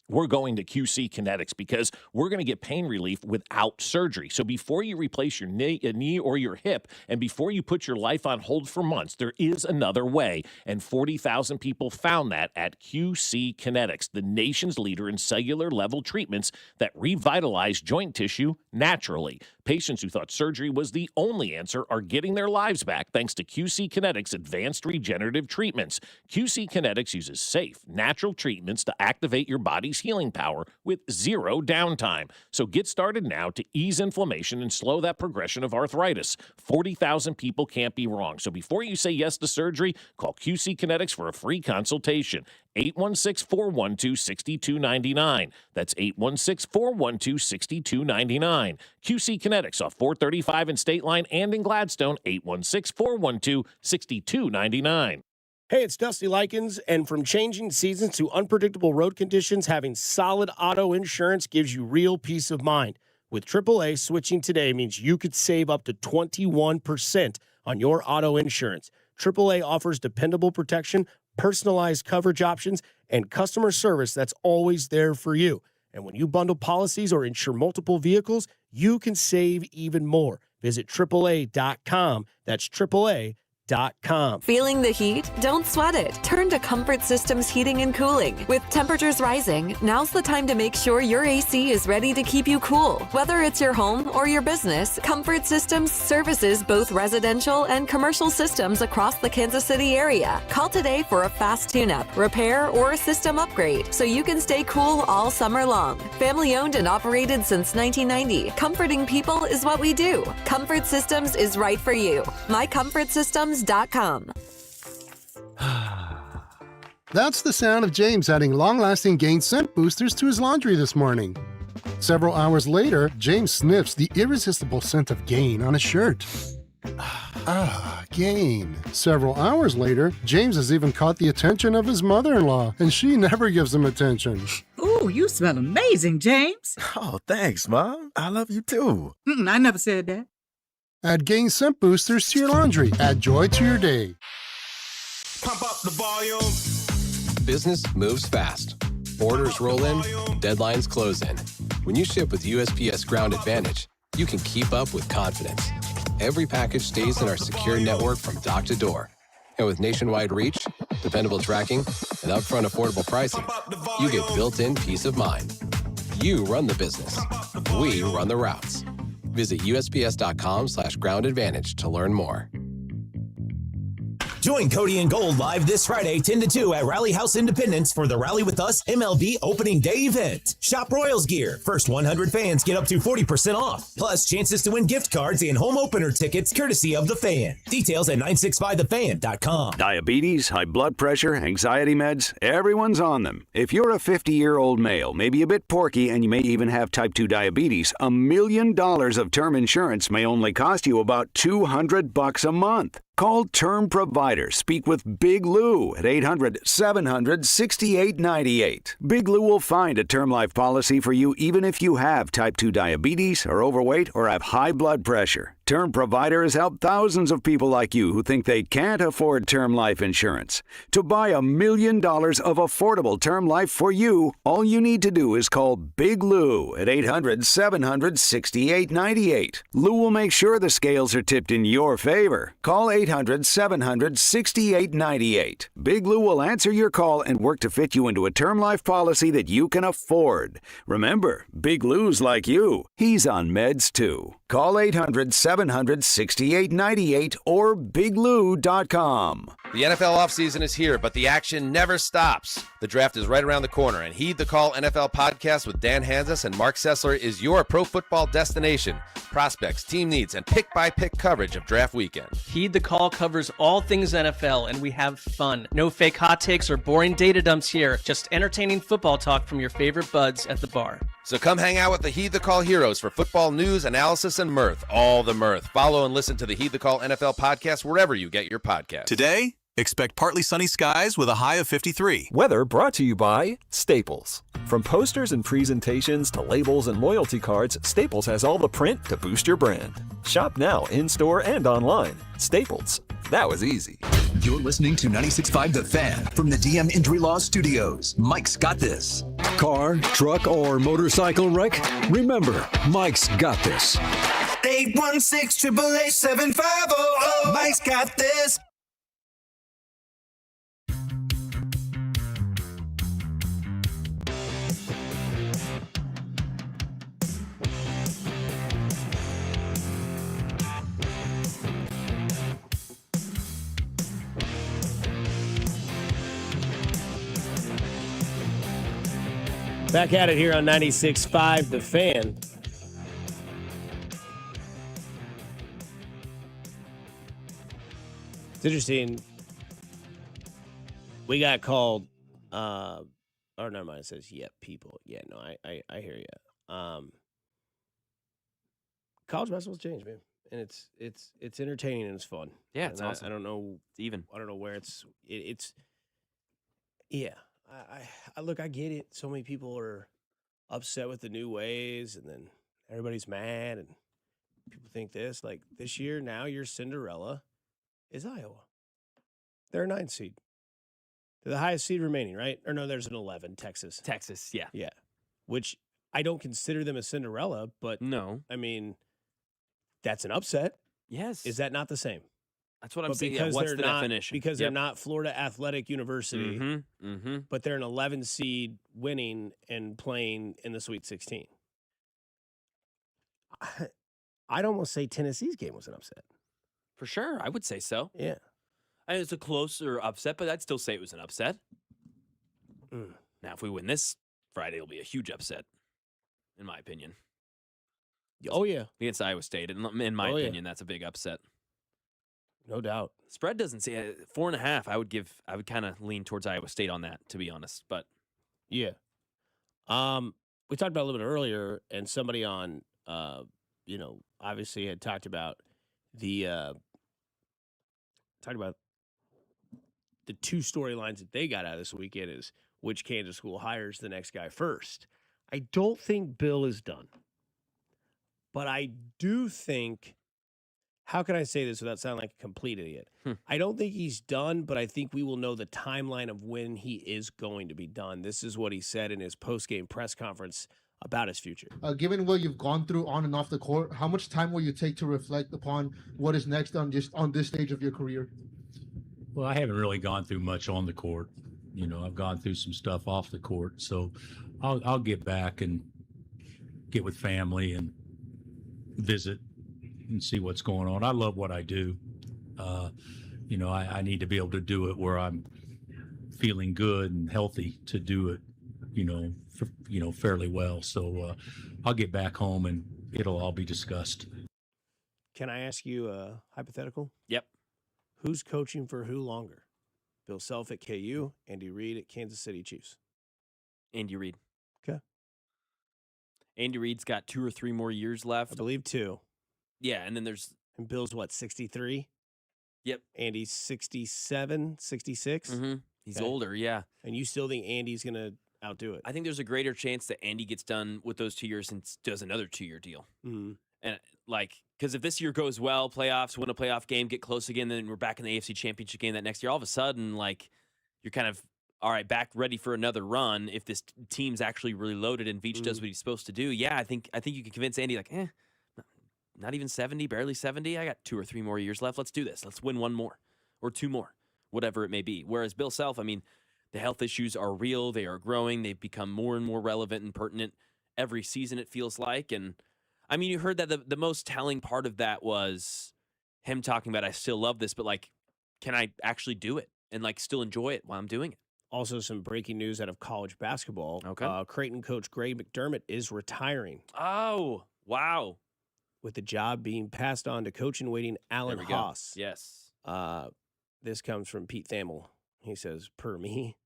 we're going to QC Kinetics because we're going to get pain relief without surgery. So before you replace your knee or your hip, and before you put your life on hold for months, there is another way. And 40,000 people found that at QC Kinetics, the nation's leader in cellular level treatments that revitalize joint tissue naturally. Patients who thought surgery was the only answer are getting their lives back thanks to QC Kinetics advanced regenerative treatments. QC Kinetics uses safe, natural treatments to activate your body's healing power with zero downtime. So get started now to ease inflammation and slow that progression of arthritis. 40,000 people can't be wrong. So before you say yes to surgery, call QC Kinetics for a free consultation. 816-412-6299. That's 816-412-6299. QC Kinetics off 435 in State Line and in Gladstone, 816-412-6299. Hey, it's Dusty Likens, and from changing seasons to unpredictable road conditions, having solid auto insurance gives you real peace of mind. With AAA, switching today means you could save up to 21% on your auto insurance. AAA offers dependable protection, personalized coverage options, and customer service that's always there for you. And when you bundle policies or insure multiple vehicles, you can save even more. Visit AAA.com. That's AAA.com. Feeling the heat? Don't sweat it. Turn to Comfort Systems Heating and Cooling. With temperatures rising, now's the time to make sure your AC is ready to keep you cool. Whether it's your home or your business, Comfort Systems services both residential and commercial systems across the Kansas City area. Call today for a fast tune-up, repair, or a system upgrade so you can stay cool all summer long. Family owned and operated since 1990, comforting people is what we do. Comfort Systems is right for you. MyComfortSystems.com. That's the sound of James adding long-lasting Gain scent boosters to his laundry this morning. Several hours later, James sniffs the irresistible scent of Gain on his shirt. Gain. Several hours later, James has even caught the attention of his mother-in-law, and she never gives him attention. Ooh, you smell amazing, James. Oh, thanks, Mom. I love you too. I never said that. Add Gain scent boosters to your laundry. Add joy to your day. Pump up the volume. Business moves fast. Orders roll in, deadlines close in. When you ship with USPS Ground Advantage, you can keep up with confidence. Every package stays in our secure network from dock to door. And with nationwide reach, dependable tracking, and upfront affordable pricing, you get built-in peace of mind. You run the business. We run the routes. Visit USPS.com/Ground Advantage to learn more. Join Cody and Gold live this Friday, 10 to 2 at Rally House Independence for the Rally With Us MLB Opening Day event. Shop Royals gear. First 100 fans get up to 40% off. Plus, chances to win gift cards and home opener tickets courtesy of The Fan. Details at 965thefan.com. Diabetes, high blood pressure, anxiety meds, everyone's on them. If you're a 50-year-old male, maybe a bit porky, and you may even have type 2 diabetes, $1 million of term insurance may only cost you about $200 a month. Call Term Provider. Speak with Big Lou at 800-700-6898. Big Lou will find a term life policy for you even if you have type 2 diabetes, are overweight, or have high blood pressure. Term Provider has helped thousands of people like you who think they can't afford term life insurance. To buy $1 million of affordable term life for you, all you need to do is call Big Lou at 800-700-6898. Lou will make sure the scales are tipped in your favor. Call 800-700-6898. Big Lou will answer your call and work to fit you into a term life policy that you can afford. Remember, Big Lou's like you. He's on meds too. Call 800-700-6898 or biglou.com. The NFL offseason is here, but the action never stops. The draft is right around the corner, and Heed the Call NFL podcast with Dan Hanzus and Mark Sessler is your pro football destination. Prospects, team needs, and pick-by-pick coverage of draft weekend. Heed the Call covers all things NFL, and we have fun. No fake hot takes or boring data dumps here. Just entertaining football talk from your favorite buds at the bar. So come hang out with the Heed the Call heroes for football news, analysis, and mirth. All the mirth. Follow and listen to the Heed the Call NFL podcast wherever you get your podcast. Today, expect partly sunny skies with a high of 53. Weather brought to you by Staples. From posters and presentations to labels and loyalty cards, Staples has all the print to boost your brand. Shop now in-store and online. Staples. That was easy. You're listening to 96.5 The Fan from the DM Injury Law Studios. Mike's got this. Car, truck, or motorcycle wreck? Remember, Mike's got this. 816-888-7500. Mike's got this. Back at it here on 96.5 The Fan. It's interesting. We got called, or never mind, it says, yep, people. Yeah, no, I hear you. College basketball's changed, man. And it's entertaining and it's fun. Yeah, it's and awesome. I don't know. It's even. I don't know where it's yeah. I look, I get it. So many people are upset with the new ways, and then everybody's mad, and people think this. Like this year, now your Cinderella is Iowa. They're a 9 seed. They're the highest seed remaining, right? Or no, there's an 11, Texas. Texas, yeah. Yeah. Which I don't consider them a Cinderella, but no. I mean, that's an upset. Yes. Is that not the same? That's what I'm But saying. Yeah, because what's they're the not, definition? Because they're not Florida Athletic University, Mm-hmm. but they're an 11 seed winning and playing in the Sweet 16. I'd almost say Tennessee's game was an upset. For sure. I would say so. Yeah. It's a closer upset, but I'd still say it was an upset. Now, if we win this Friday, it'll be a huge upset, in my opinion. Oh, yeah. Against Iowa State. In my opinion, that's a big upset. No doubt. Spread doesn't say 4.5. I would kind of lean towards Iowa State on that, to be honest. But yeah, we talked about it a little bit earlier, and somebody on, obviously had talked about the two storylines that they got out of this weekend is which Kansas school hires the next guy first. I don't think Bill is done, but I do think. How can I say this without sounding like a complete idiot? I don't think he's done, but I think we will know the timeline of when he is going to be done. This is what he said in his post-game press conference about his future. Given what you've gone through on and off the court, how much time will you take to reflect upon what is next on this stage of your career? Well, I haven't really gone through much on the court. I've gone through some stuff off the court, so I'll get back and get with family and visit and see what's going on. I love what I do. I need to be able to do it where I'm feeling good and healthy to do it, fairly well. So I'll get back home and it'll all be discussed. Can I ask you a hypothetical? Yep. Who's coaching for who longer? Bill Self at KU, Andy Reid at Kansas City Chiefs. Andy Reid. Okay. Andy Reid's got 2 or 3 more years left. I believe 2. Yeah, and then there's... And Bill's what, 63? Yep. Andy's 67, 66? Mm-hmm. He's older, yeah. And you still think Andy's going to outdo it? I think there's a greater chance that Andy gets done with those 2 years and does another 2-year deal. Mm-hmm. And, because if this year goes well, playoffs, win a playoff game, get close again, then we're back in the AFC Championship game that next year, all of a sudden, you're kind of, all right, back ready for another run. If this team's actually really loaded and Veach does what he's supposed to do, yeah, I think you can convince Andy, not even 70, barely 70. I got 2 or 3 more years left. Let's do this. Let's win 1 more or 2 more, whatever it may be. Whereas Bill Self, the health issues are real. They are growing. They've become more and more relevant and pertinent every season, it feels like. And, you heard that the most telling part of that was him talking about, I still love this, but, can I actually do it and, still enjoy it while I'm doing it? Also, some breaking news out of college basketball. Okay. Creighton coach Greg McDermott is retiring. Oh, wow. With the job being passed on to coach in waiting Alan Haas. Yes. This comes from Pete Thamel. He says, per me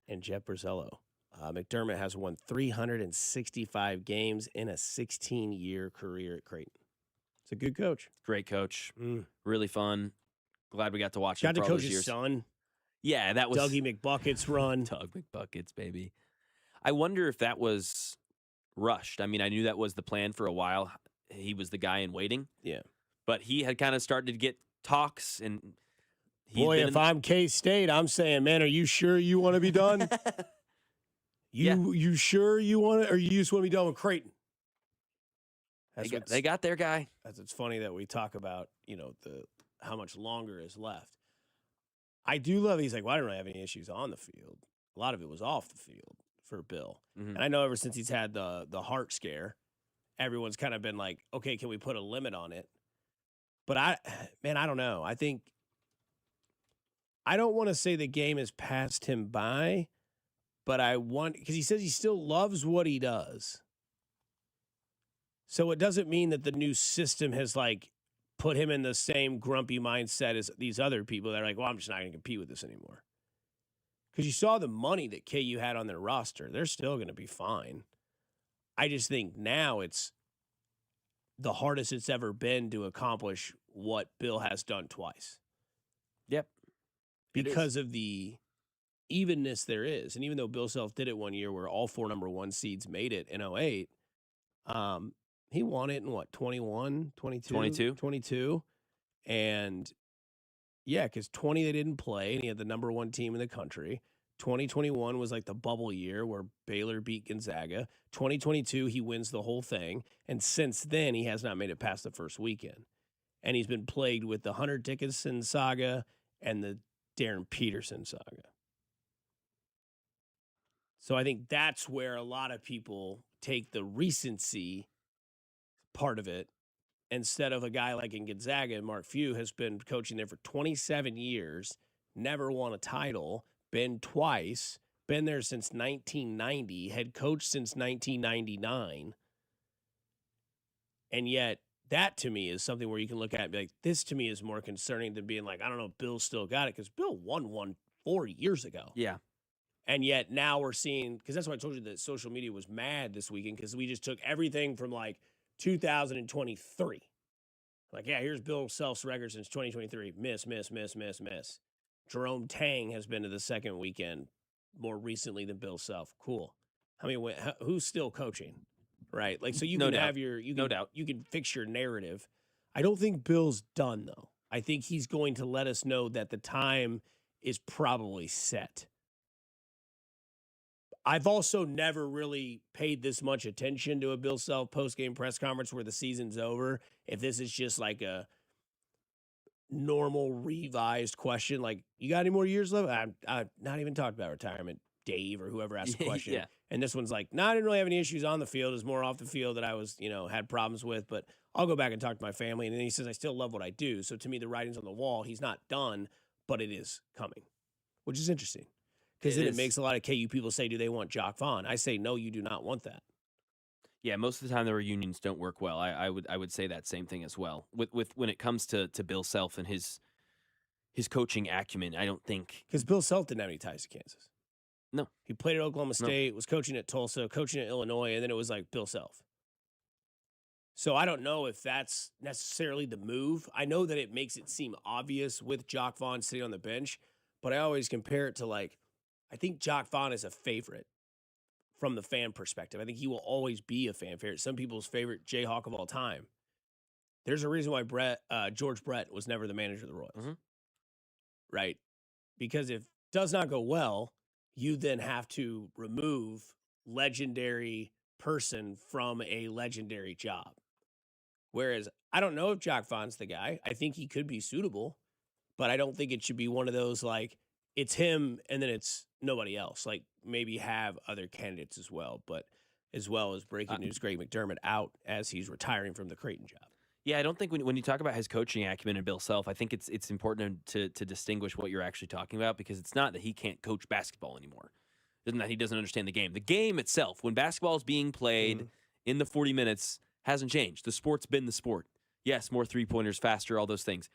and Jeff Brazello. McDermott has won 365 games in a 16-year career at Creighton. It's a good coach. Great coach. Really fun. Glad we got to watch him Got to for all coach those his years. son. Yeah, that was Dougie McBucket's run. Doug McBuckets, baby. I wonder if that was rushed. I knew that was the plan for a while. He was the guy in waiting. Yeah. But he had kind of started to get talks, and boy, if I'm K-State, I'm saying, man, are you sure you want to be done? You sure you want it, or you just want to be done with Creighton? They got their guy. It's funny that we talk about, how much longer is left. I do love he's like, well, I didn't really have any issues on the field. A lot of it was off the field for Bill. Mm-hmm. And I know ever since he's had the heart scare, everyone's kind of been like, okay, can we put a limit on it? But I don't know. I think I don't want to say the game has passed him by, but because he says he still loves what he does. So it doesn't mean that the new system has put him in the same grumpy mindset as these other people that are like, well, I'm just not going to compete with this anymore. Because you saw the money that KU had on their roster. They're still going to be fine. I just think now it's the hardest it's ever been to accomplish what Bill has done twice. Yep. Because of the evenness there is. And even though Bill Self did it one year where all 4 number 1 seeds made it in 2008, he won it in 21, 22? 22. And yeah, because 20 they didn't play, and he had the number 1 team in the country. 2021 was like the bubble year where Baylor beat Gonzaga. 2022, he wins the whole thing. And since then, he has not made it past the first weekend. And he's been plagued with the Hunter Dickinson saga and the Darren Peterson saga. So I think that's where a lot of people take the recency part of it instead of a guy like in Gonzaga. Mark Few has been coaching there for 27 years, never won a title, been twice, been there since 1990, head coach since 1999. And yet that to me is something where you can look at it and be like, this to me is more concerning than being like, I don't know if Bill still got it, because Bill won one 4 years ago. Yeah. And yet now we're seeing, because that's why I told you that social media was mad this weekend, because we just took everything from 2023. Yeah, here's Bill Self's record since 2023. Miss. Jerome Tang has been to the second weekend more recently than Bill Self. Cool. Who's still coaching? Right? So you can have no doubt. You can fix your narrative. I don't think Bill's done, though. I think he's going to let us know that the time is probably set. I've also never really paid this much attention to a Bill Self post-game press conference where the season's over. If this is just a normal revised question, you got any more years left? I'm not even talking about retirement, Dave, or whoever asked the question. Yeah. And this one's I didn't really have any issues on the field. It's more off the field that I was, had problems with, but I'll go back and talk to my family. And then he says, I still love what I do. So to me, the writing's on the wall. He's not done, but it is coming, which is interesting. Because then it makes a lot of KU people say, do they want Jock Vaughn? I say, no, you do not want that. Yeah, most of the time the reunions don't work well. I would say that same thing as well. With when it comes to Bill Self and his coaching acumen, I don't think, because Bill Self didn't have any ties to Kansas. No, he played at Oklahoma State, was coaching at Tulsa, coaching at Illinois, and then it was Bill Self. So I don't know if that's necessarily the move. I know that it makes it seem obvious with Jock Vaughn sitting on the bench, but I always compare it to I think Jock Vaughn is a favorite from the fan perspective. I think he will always be a fan favorite. Some people's favorite Jayhawk of all time. There's a reason why George Brett was never the manager of the Royals. Mm-hmm. Right? Because if it does not go well, you then have to remove legendary person from a legendary job. Whereas I don't know if Jock Vaughn's the guy. I think he could be suitable, but I don't think it should be one of those it's him and then it's nobody else. Maybe have other candidates as well, but as well as breaking news, Greg McDermott out as he's retiring from the Creighton job. Yeah, I don't think when you talk about his coaching acumen and Bill Self, I think it's important to distinguish what you're actually talking about, because it's not that he can't coach basketball anymore. It's not that he doesn't understand the game. The game itself, when basketball is being played in the 40 minutes, hasn't changed. The sport's been the sport. Yes, more three-pointers, faster, all those things.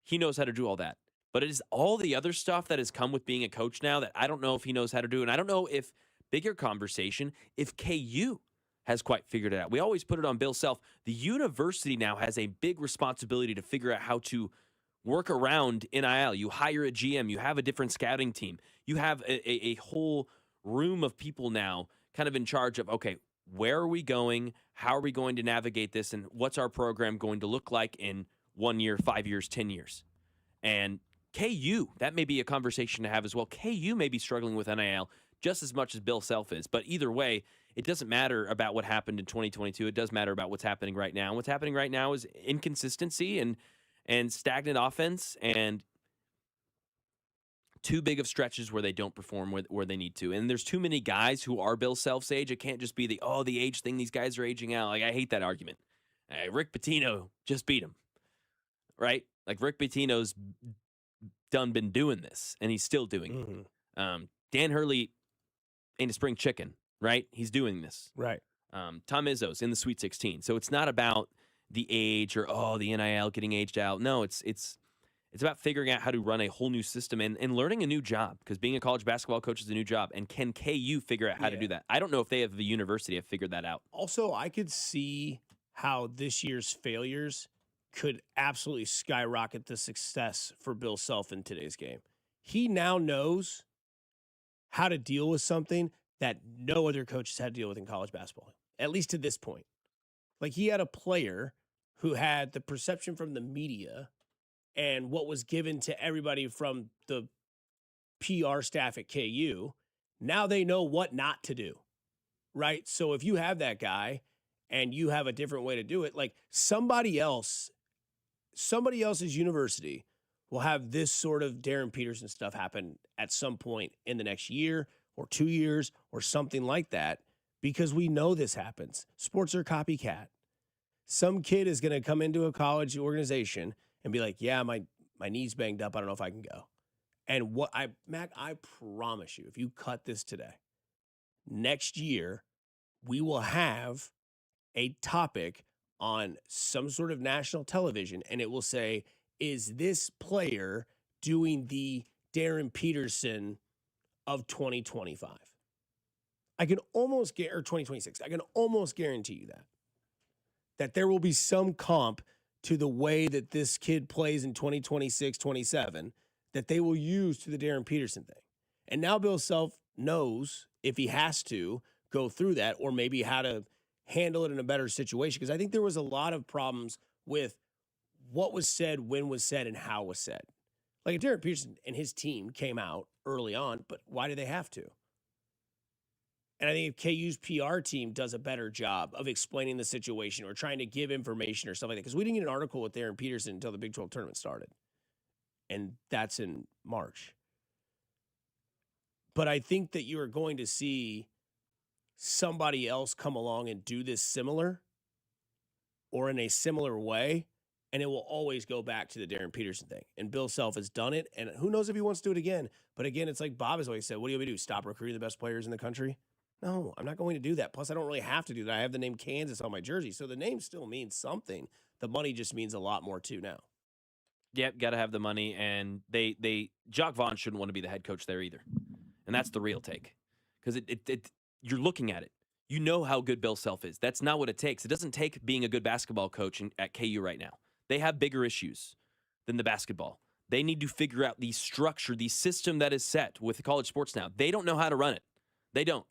He knows how to do all that. But it is all the other stuff that has come with being a coach now that I don't know if he knows how to do. And I don't know if, bigger conversation, if KU has quite figured it out. We always put it on Bill Self. The university now has a big responsibility to figure out how to work around NIL. You hire a GM. You have a different scouting team. You have a whole room of people now kind of in charge of, okay, where are we going? How are we going to navigate this? And what's our program going to look like in 1 year, 5 years, 10 years? And KU, that may be a conversation to have as well. KU may be struggling with NIL just as much as Bill Self is. But either way, it doesn't matter about what happened in 2022. It does matter about what's happening right now. And what's happening right now is inconsistency and stagnant offense and too big of stretches where they don't perform where they need to. And there's too many guys who are Bill Self's age. It can't just be the age thing. These guys are aging out. Like, I hate that argument. Rick Pitino just beat him, right? Like, Rick Pitino's been doing this, and he's still doing it. Dan Hurley ain't a spring chicken, right? He's doing this. Right. Tom Izzo's in the Sweet 16. So it's not about the age or, the NIL getting aged out. No, it's about figuring out how to run a whole new system and learning a new job, because being a college basketball coach is a new job. And can KU figure out how to do that? I don't know if they have the university have figured that out. Also, I could see how this year's failures could absolutely skyrocket the success for Bill Self in today's game. He now knows how to deal with something that no other coach has had to deal with in college basketball, at least to this point. Like, he had a player who had the perception from the media and what was given to everybody from the PR staff at KU. Now they know what not to do, right? So if you have that guy and you have a different way to do it, like, somebody else's university will have this sort of Darren Peterson stuff happen at some point in the next year or 2 years or something like that, because we know this happens. Sports are copycat. Some kid is going to come into a college organization and be like, yeah, my knee's banged up. I don't know if I can go. And Mac, I promise you, if you cut this today, next year, we will have a topic on some sort of national television, and it will say, is this player doing the Darren Peterson of 2025? I can almost get, or 2026. I can almost guarantee you that there will be some comp to the way that this kid plays in 2026, 27, that they will use to the Darren Peterson thing. And now Bill Self knows if he has to go through that, or maybe how to handle it in a better situation. Because I think there was a lot of problems with what was said, when was said, and how was said. Like, if Darren Peterson and his team came out early on, but why did they have to? And I think if KU's PR team does a better job of explaining the situation or trying to give information or stuff like that, because we didn't get an article with Darren Peterson until the Big 12 tournament started. And that's in March. But I think that you are going to see somebody else come along and do this similar or in a similar way, and it will always go back to the Darren Peterson thing. And Bill Self has done it, and who knows if he wants to do it again. But again, it's like Bob has always said, what do you want me to do, stop recruiting the best players in the country? No, I'm not going to do that. Plus, I don't really have to do that. I have the name Kansas on my jersey, so the name still means something. The money just means a lot more too now. Yep, got to have the money, and Jacques Vaughn shouldn't want to be the head coach there either. And that's the real take. Because you're looking at it. You know how good Bill Self is. That's not what it takes. It doesn't take being a good basketball coach at KU right now. They have bigger issues than the basketball. They need to figure out the structure, the system that is set with college sports now. They don't know how to run it. They don't.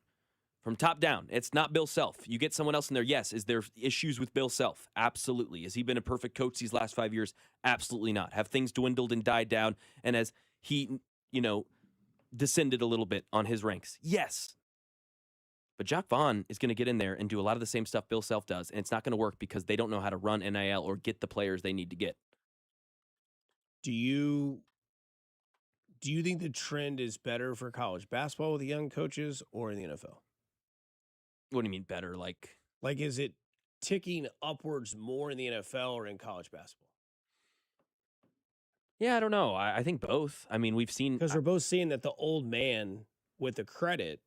From top down, it's not Bill Self. You get someone else in there, yes. Is there issues with Bill Self? Absolutely. Has he been a perfect coach these last 5 years? Absolutely not. Have things dwindled and died down, and has he, descended a little bit on his ranks? Yes. But Jacques Vaughn is going to get in there and do a lot of the same stuff Bill Self does, and it's not going to work because they don't know how to run NIL or get the players they need to get. Do you think the trend is better for college basketball with the young coaches or in the NFL? What do you mean better? Like, is it ticking upwards more in the NFL or in college basketball? Yeah, I don't know. I think both. I mean, we've seen... Because we're both seeing that the old man with the credit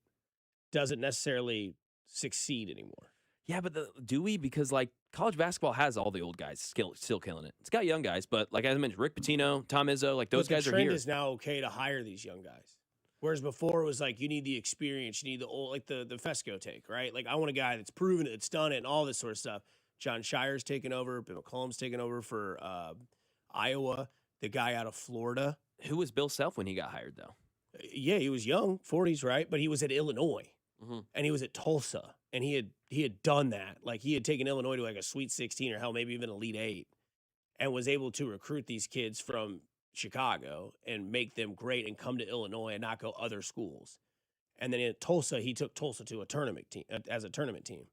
doesn't necessarily succeed anymore. Yeah, but do we? Because, college basketball has all the old guys still killing it. It's got young guys, but, as I mentioned, Rick Pitino, Tom Izzo, those guys are here. The trend is now okay to hire these young guys. Whereas before it was you need the experience, you need the old, the Fescoe take, right? I want a guy that's proven it, that's done it, and all this sort of stuff. John Shire's taken over. Bill McCollum's taken over for Iowa. The guy out of Florida. Who was Bill Self when he got hired, though? Yeah, he was young, 40s, right? But he was at Illinois, and he was at Tulsa, and he had done that. He had taken Illinois to a Sweet 16 or hell, maybe even Elite 8, and was able to recruit these kids from Chicago and make them great and come to Illinois and not go other schools. And then at Tulsa, he took Tulsa to a tournament team as a tournament team.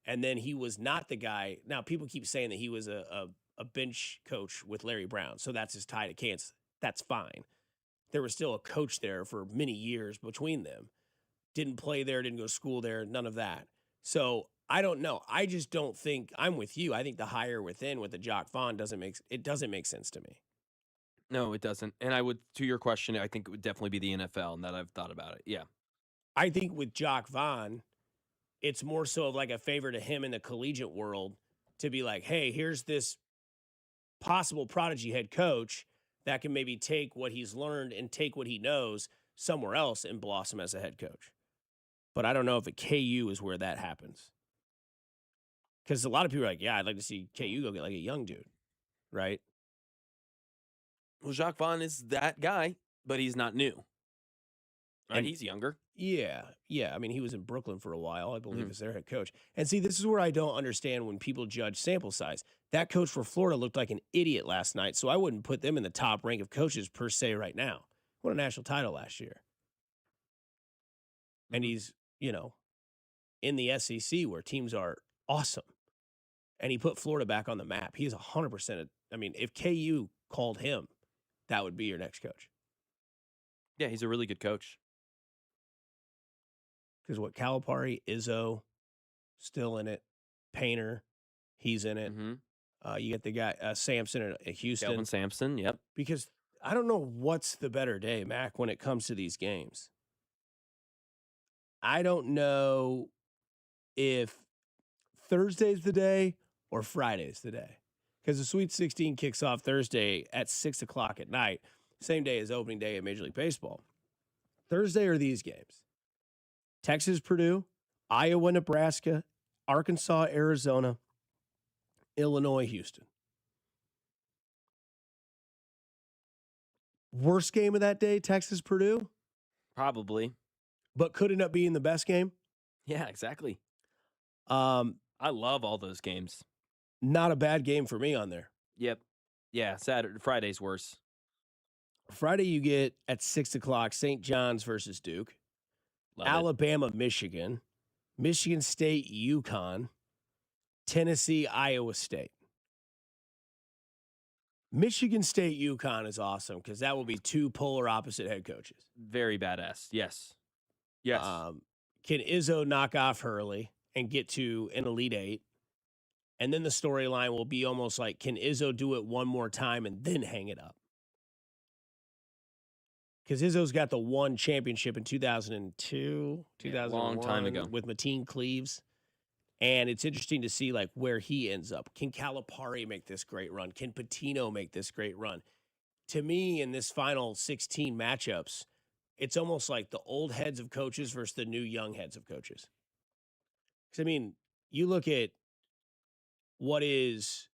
And then he was not the guy. Now, people keep saying that he was a bench coach with Larry Brown, so that's his tie to Kansas. That's fine. There was still a coach there for many years between them. Didn't play there, didn't go to school there, none of that. So I don't know. I just don't think I'm with you. I think the hire within with the Jock Vaughn doesn't make sense to me. No, it doesn't. And I would, to your question, I think it would definitely be the NFL, and that I've thought about it. Yeah. I think with Jock Vaughn, it's more so of like a favor to him in the collegiate world to be like, hey, here's this possible prodigy head coach that can maybe take what he's learned and take what he knows somewhere else and blossom as a head coach. But I don't know if at KU is where that happens. Because a lot of people are like, yeah, I'd like to see KU go get like a young dude, right? Well, Jacques Vaughn is that guy, but he's not new. Right? And He's younger. Yeah. I mean, he was in Brooklyn for a while, I believe, as their head coach. And see, this is where I don't understand when people judge sample size. That coach for Florida looked like an idiot last night, so I wouldn't put them in the top rank of coaches per se right now. Won a national title last year. And he's, in the SEC where teams are awesome. And he put Florida back on the map. He's 100%. I mean, if KU called him, that would be your next coach. Yeah, he's a really good coach. Because what, Calipari, Izzo, still in it. Painter, he's in it. You get the guy, Sampson at Houston. Kelvin Sampson, yep. Because I don't know what's the better day, Mac, when it comes to these games. I don't know if Thursday's the day or Friday's the day. Because the Sweet 16 kicks off Thursday at 6 o'clock at night, same day as opening day at Major League Baseball. Thursday are these games. Texas, Purdue, Iowa, Nebraska, Arkansas, Arizona, Illinois, Houston. Worst game of that day, Texas, Purdue? Probably. But could end up being the best game? Yeah, exactly. I love all those games. Not a bad game for me on there. Yep. Yeah, Friday's worse. Friday you get at 6 o'clock, St. John's versus Duke. Love Alabama, Michigan. Michigan State, UConn. Tennessee, Iowa State. Michigan State, UConn is awesome because that will be two polar opposite head coaches. Very badass. Yes. Can Izzo knock off Hurley and get to an Elite Eight? And then the storyline will be almost like, can Izzo do it one more time and then hang it up? Because Izzo's got the one championship in 2002, 2001. Long time ago. With Mateen Cleaves. And it's interesting to see like where he ends up. Can Calipari make this great run? Can Patino make this great run? To me, in this final 16 matchups, it's almost like the old heads of coaches versus the new young heads of coaches. Because, I mean, you look at what is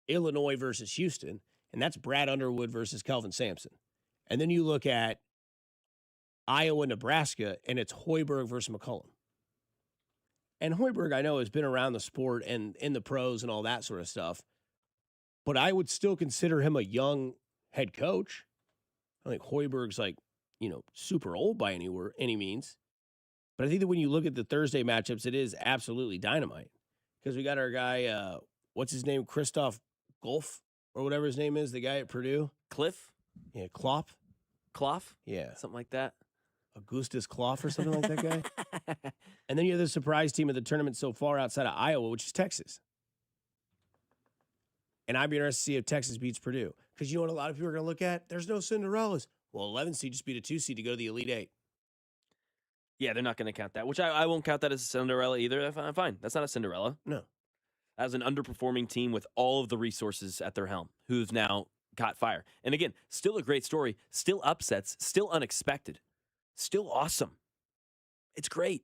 Illinois versus Houston, and that's Brad Underwood versus Kelvin Sampson. And then you look at Iowa, Nebraska, and it's Hoiberg versus McCollum. And Hoiberg, I know, has been around the sport and in the pros and all that sort of stuff, but I would still consider him a young head coach. I think Hoiberg's like, super old by any means. But I think that when you look at the Thursday matchups, it is absolutely dynamite. Because we got our guy, what's his name? Christoph Golf or whatever his name is, the guy at Purdue. Cliff? Yeah, Klopp. Clough? Yeah. Something like that. Augustus Clough or something like that guy. And then you have the surprise team of the tournament so far outside of Iowa, which is Texas. And I'd be interested to see if Texas beats Purdue. Because you know what a lot of people are going to look at? There's no Cinderellas. Well, 11 seed just beat a 2 seed to go to the Elite Eight. Yeah, they're not going to count that, which I won't count that as a Cinderella either. I'm fine. That's not a Cinderella. No. As an underperforming team with all of the resources at their helm, who've now caught fire. And again, still a great story, still upsets, still unexpected, still awesome. It's great.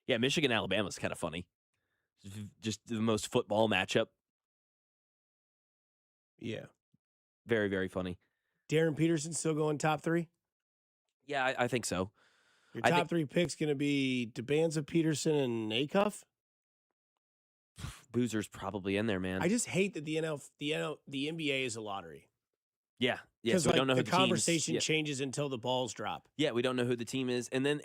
Yeah, Michigan-Alabama is kind of funny. Just the most football matchup. Yeah. Very, very funny. Darren Peterson still going top 3? Yeah, I think so. Your top 3 picks going to be DeBanza, Peterson, and Acuff? Boozer's probably in there, man. I just hate that the NBA is a lottery. Yeah. Because So we don't know who the the conversation team's, changes until the balls drop. Yeah, we don't know who the team is, and then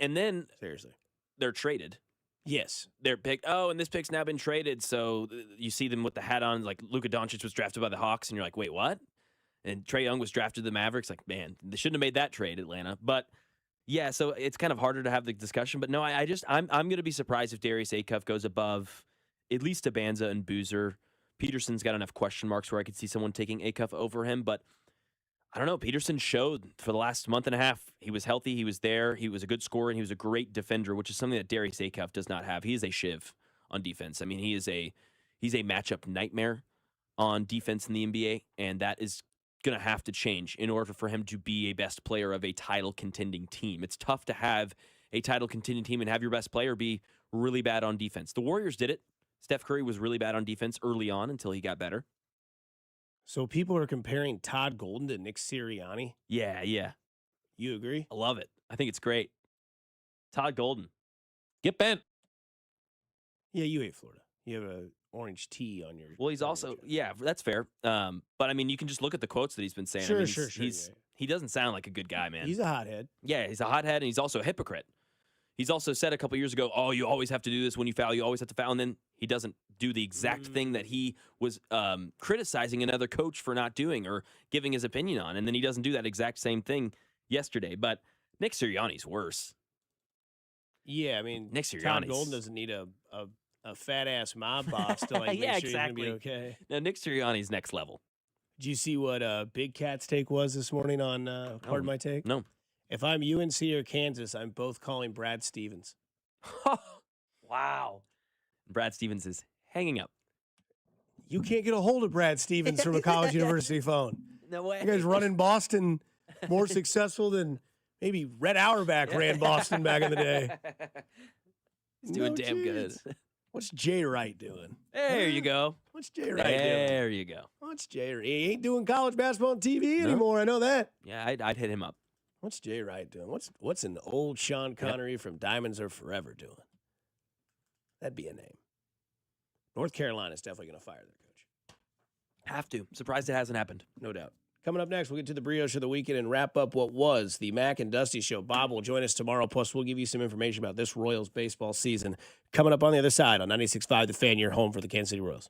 Seriously, they're traded. Yes, They're picked. Oh, and this pick's now been traded. So you see them with the hat on, like Luka Doncic was drafted by the Hawks, and you're like, wait, what? And Trae Young was drafted to the Mavericks. Like, man, they shouldn't have made that trade, Atlanta. But yeah, so it's kind of harder to have the discussion. But no, I'm going to be surprised if Darius Acuff goes above at least Abanza and Boozer. Peterson's got enough question marks where I could see someone taking Acuff over him, but I don't know. Peterson showed for the last month and a half he was healthy, he was there, he was a good scorer, and he was a great defender, which is something that Darius Acuff does not have. He is a shiv on defense. I mean, he's a matchup nightmare on defense in the NBA, and that is going to have to change in order for him to be a best player of a title contending team. It's tough to have a title contending team and have your best player be really bad on defense. The Warriors did it. Steph Curry was really bad on defense early on until he got better. So people are comparing Todd Golden to Nick Sirianni. Yeah. You agree? I love it. I think it's great. Todd Golden. Get bent. Yeah, you hate Florida. You have a orange tea on your. Well, he's also that's fair. But I mean, you can just look at the quotes that he's been saying. Sure, I mean, sure. He doesn't sound like a good guy, man. He's a hothead. Yeah, he's a hothead, and he's also a hypocrite. He's also said a couple years ago, "Oh, you always have to do this when you foul. You always have to foul," and then he doesn't do the exact thing that he was criticizing another coach for not doing or giving his opinion on, and then he doesn't do that exact same thing yesterday. But Nick Sirianni's worse. Yeah, I mean, Nick Sirianni's. Todd Golden doesn't need a fat ass mob boss to like make sure exactly. he's gonna be okay. No, Nick Sirianni's next level. Did you see what Big Cat's take was this morning on Pardon My Take? No. If I'm UNC or Kansas, I'm both calling Brad Stevens. Wow. Brad Stevens is hanging up. You can't get a hold of Brad Stevens from a college university phone. No way. You guys running Boston more successful than maybe Red Auerbach ran Boston back in the day. He's doing damn good. What's Jay Wright doing? There you go. What's Jay Wright doing? There you go. What's Jay Wright? He ain't doing college basketball on TV anymore. I know that. Yeah, I'd hit him up. What's Jay Wright doing? What's an old Sean Connery from Diamonds Are Forever doing? That'd be a name. North Carolina's definitely going to fire their coach. Have to. Surprised it hasn't happened. No doubt. Coming up next, we'll get to the brioche of the weekend and wrap up what was the Mac and Dusty Show. Bob will join us tomorrow. Plus, we'll give you some information about this Royals baseball season. Coming up on the other side on 96.5 The Fan, your home for the Kansas City Royals.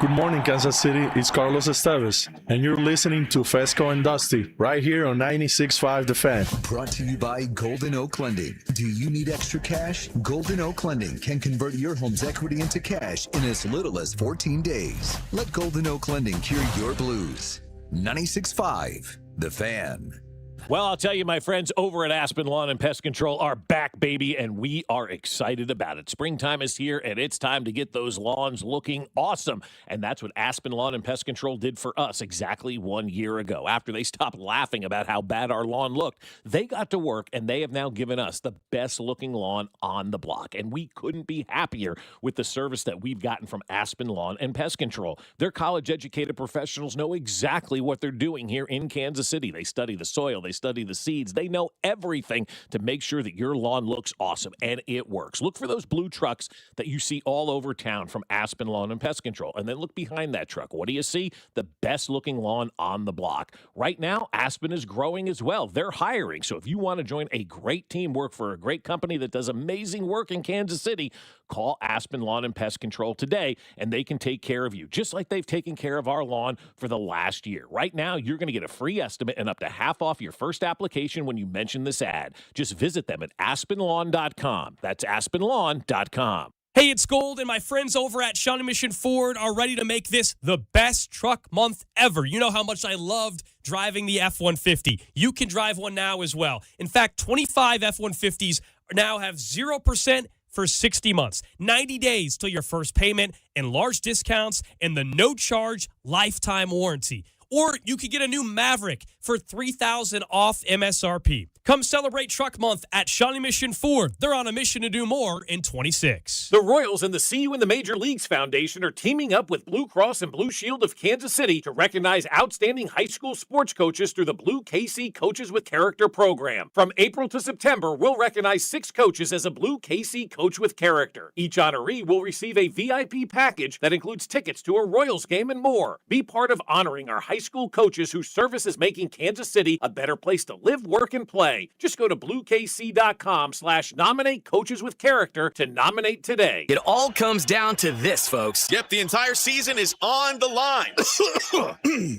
Good morning, Kansas City. It's Carlos Esteves, and you're listening to Fescoe and Dusty right here on 96.5 The Fan. Brought to you by Golden Oak Lending. Do you need extra cash? Golden Oak Lending can convert your home's equity into cash in as little as 14 days. Let Golden Oak Lending cure your blues. 96.5 The Fan. Well, I'll tell you, my friends over at Aspen Lawn and Pest Control are back, baby, and we are excited about it. Springtime is here, and it's time to get those lawns looking awesome. And that's what Aspen Lawn and Pest Control did for us exactly 1 year ago. After they stopped laughing about how bad our lawn looked, they got to work, and they have now given us the best-looking lawn on the block. And we couldn't be happier with the service that we've gotten from Aspen Lawn and Pest Control. Their college-educated professionals know exactly what they're doing here in Kansas City. They study the soil. They study the seeds. They know everything to make sure that your lawn looks awesome, and it works. Look for those blue trucks that you see all over town from Aspen Lawn and Pest Control, and then look behind that truck. What do you see? The best-looking lawn on the block. Right now, Aspen is growing as well. They're hiring, so if you want to join a great team, work for a great company that does amazing work in Kansas City, call Aspen Lawn and Pest Control today, and they can take care of you, just like they've taken care of our lawn for the last year. Right now, you're going to get a free estimate and up to half off your first application when you mention this ad. Just visit them at aspenlawn.com. That's aspenlawn.com. Hey, it's Gold, and my friends over at Shawnee Mission Ford are ready to make this the best truck month ever. You know how much I loved driving the F-150. You can drive one now as well. In fact, 25 F-150s now have 0% for 60 months, 90 days till your first payment, and large discounts and the no-charge lifetime warranty. Or you could get a new Maverick for $3,000 off MSRP. Come celebrate Truck Month at Shawnee Mission Ford. They're on a mission to do more in 26. The Royals and the See You in the Major Leagues Foundation are teaming up with Blue Cross and Blue Shield of Kansas City to recognize outstanding high school sports coaches through the Blue KC Coaches with Character program. From April to September, we'll recognize 6 coaches as a Blue KC Coach with Character. Each honoree will receive a VIP package that includes tickets to a Royals game and more. Be part of honoring our high school coaches whose service is making Kansas City a better place to live, work, and play. Just go to bluekc.com/nominate coaches with character to nominate today. It all comes down to this, folks. Yep, the entire season is on the line.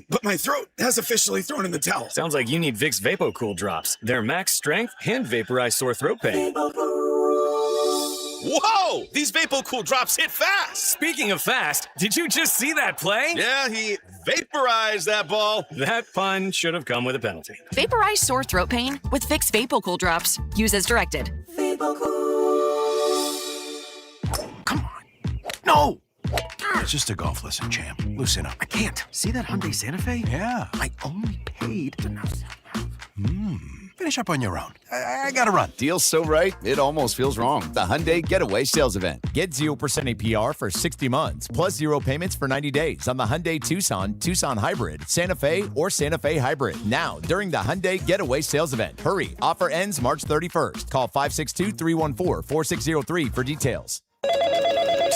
But my throat has officially thrown in the towel. Sounds like you need Vicks VapoCool drops. They're max strength and vaporize sore throat pain. Whoa! These VapoCool drops hit fast. Speaking of fast, did you just see that play? Yeah, he vaporized that ball. That pun should have come with a penalty. Vaporize sore throat pain with Vicks VapoCool drops. Use as directed. No! It's just a golf lesson, champ. Loosen up. I can't. See that Hyundai Santa Fe? Yeah. I only paid. Finish up on your own. I gotta run. Deal's so right, it almost feels wrong. The Hyundai Getaway Sales Event. Get 0% APR for 60 months, plus 0 payments for 90 days on the Hyundai Tucson, Tucson Hybrid, Santa Fe, or Santa Fe Hybrid. Now, during the Hyundai Getaway Sales Event. Hurry, offer ends March 31st. Call 562-314-4603 for details.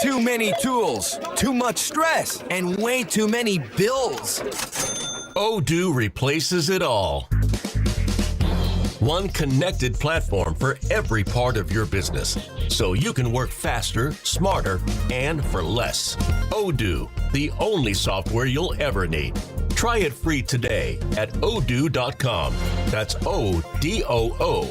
Too many tools, too much stress, and way too many bills. Odoo replaces it all. One connected platform for every part of your business, so you can work faster, smarter, and for less. Odoo, the only software you'll ever need. Try it free today at odoo.com. That's ODOO.com.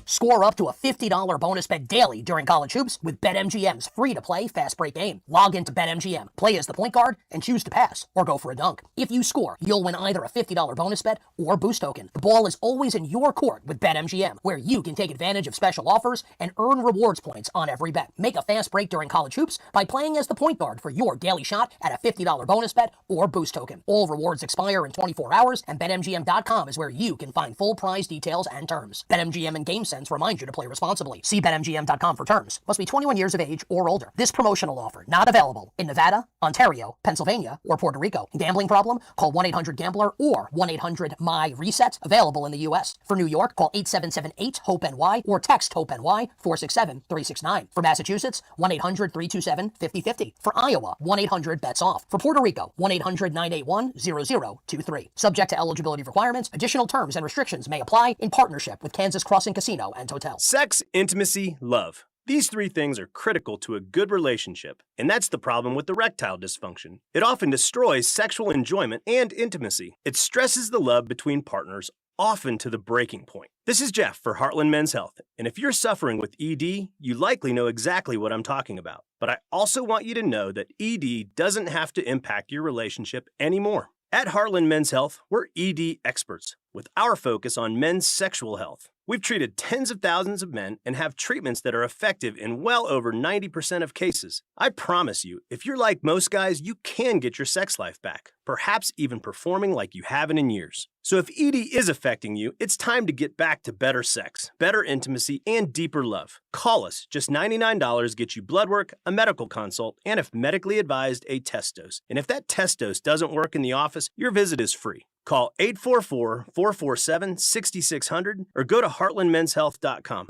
Score up to a $50 bonus bet daily during college hoops with BetMGM's free-to-play fast break game. Log into BetMGM, play as the point guard, and choose to pass or go for a dunk. If you score, you'll win either a $50 bonus bet or boost token. The ball is always in your court with BetMGM, where you can take advantage of special offers and earn rewards points on every bet. Make a fast break during college hoops by playing as the point guard for your daily shot at a $50 bonus bet or boost token. All rewards expire in 24 hours, and BetMGM.com is where you can find full prize details and terms. BetMGM and GameSense remind you to play responsibly. See BetMGM.com for terms. Must be 21 years of age or older. This promotional offer not available in Nevada, Ontario, Pennsylvania, or Puerto Rico. Gambling problem? Call 1-800-GAMBLER or 1-800-MY-RESET. Available in the U.S. For New York, call 877-8-HOPE-NY or text HOPE-NY 467-369. For Massachusetts, 1-800-327-5050. For Iowa, 1-800-BETS-OFF. For Puerto Rico, 1-800-981-0023. Subject to eligibility requirements. Additional terms and restrictions may apply in partnership with Kansas Crossing Casino and Hotel. Sex, intimacy, love. These three things are critical to a good relationship, and that's the problem with erectile dysfunction. It often destroys sexual enjoyment and intimacy. It stresses the love between partners, often to the breaking point. This is Jeff for Heartland Men's Health, and if you're suffering with ED, you likely know exactly what I'm talking about. But I also want you to know that ED doesn't have to impact your relationship anymore. At Heartland Men's Health, we're ED experts with our focus on men's sexual health. We've treated tens of thousands of men and have treatments that are effective in well over 90% of cases. I promise you, if you're like most guys, you can get your sex life back, perhaps even performing like you haven't in years. So if ED is affecting you, it's time to get back to better sex, better intimacy, and deeper love. Call us. Just $99 gets you blood work, a medical consult, and if medically advised, a test dose. And if that test dose doesn't work in the office, your visit is free. Call 844-447-6600 or go to heartlandmenshealth.com.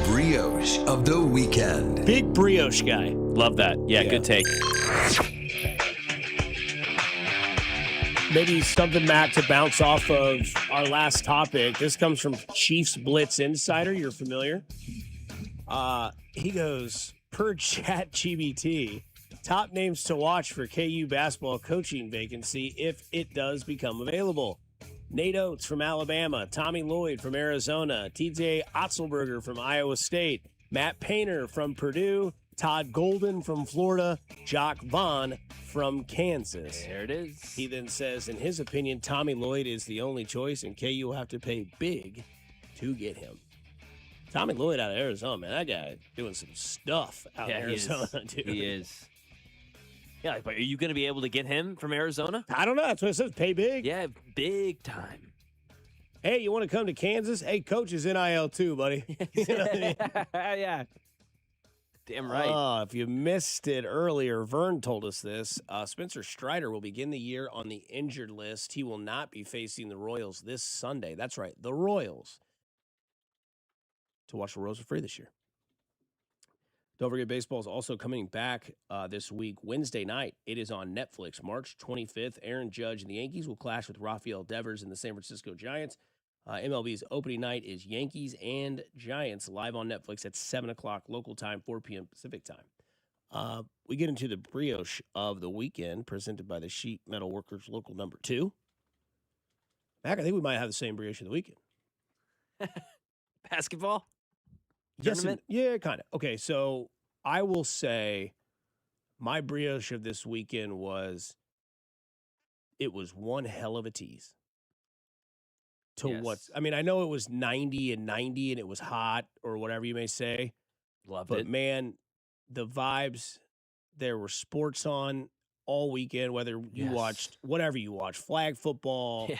Brioche of the weekend. Big brioche guy. Love that. Yeah, good take. Maybe something, Matt, to bounce off of our last topic. This comes from Chiefs Blitz Insider. You're familiar. He goes, per ChatGPT, top names to watch for KU basketball coaching vacancy if it does become available. Nate Oates from Alabama, Tommy Lloyd from Arizona, TJ Otzelberger from Iowa State, Matt Painter from Purdue, Todd Golden from Florida, Jock Vaughn from Kansas. There it is. He then says, in his opinion, Tommy Lloyd is the only choice, and KU will have to pay big to get him. Tommy Lloyd out of Arizona, man, that guy doing some stuff out in Arizona, dude. He is. Yeah, but are you going to be able to get him from Arizona? I don't know. That's what it says. Pay big. Yeah, big time. Hey, you want to come to Kansas? Hey, coach is NIL too, buddy. You know what I mean? Yeah. Damn right. If you missed it earlier, Vern told us this. Spencer Strider will begin the year on the injured list. He will not be facing the Royals this Sunday. That's right, the Royals. To watch the Royals for free this year. Don't forget, baseball is also coming back this week, Wednesday night. It is on Netflix, March 25th. Aaron Judge and the Yankees will clash with Rafael Devers and the San Francisco Giants. MLB's opening night is Yankees and Giants live on Netflix at 7 o'clock local time, 4 p.m. Pacific time. We get into the brioche of the weekend presented by the Sheet Metal Workers Local Number 2. Mac, I think we might have the same brioche of the weekend. Basketball? Yes, Tournament? yeah, kind of. Okay, so I will say my brioche of this weekend was one hell of a tease. I mean, I know it was 90 and it was hot or whatever you may say. Loved but it. Man, the vibes, there were sports on all weekend, whether you watched whatever you watched, flag football,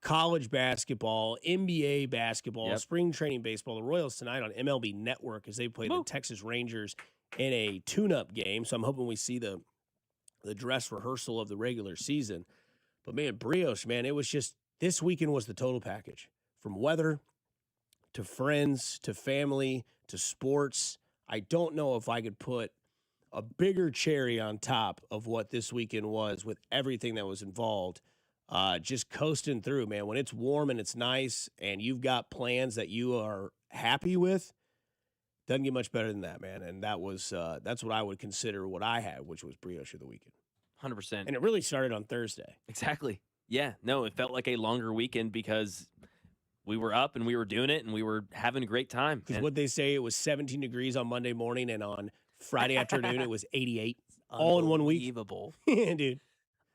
college basketball, NBA basketball, spring training baseball. The Royals tonight on MLB Network as they play the Texas Rangers in a tune-up game. So I'm hoping we see the dress rehearsal of the regular season. But man, brioche, man, it was just this weekend was the total package. From weather to friends to family to sports. I don't know if I could put a bigger cherry on top of what this weekend was with everything that was involved. Just coasting through, man. When it's warm and it's nice and you've got plans that you are happy with, doesn't get much better than that, man. And that was that's what I would consider what I had, which was brioche of the weekend. 100%. And it really started on Thursday. Exactly. Yeah. No, it felt like a longer weekend because we were up and we were doing it and we were having a great time. Because what they say, it was 17 degrees on Monday morning and on Friday afternoon it was 88. All in 1 week. Unbelievable. Yeah, dude.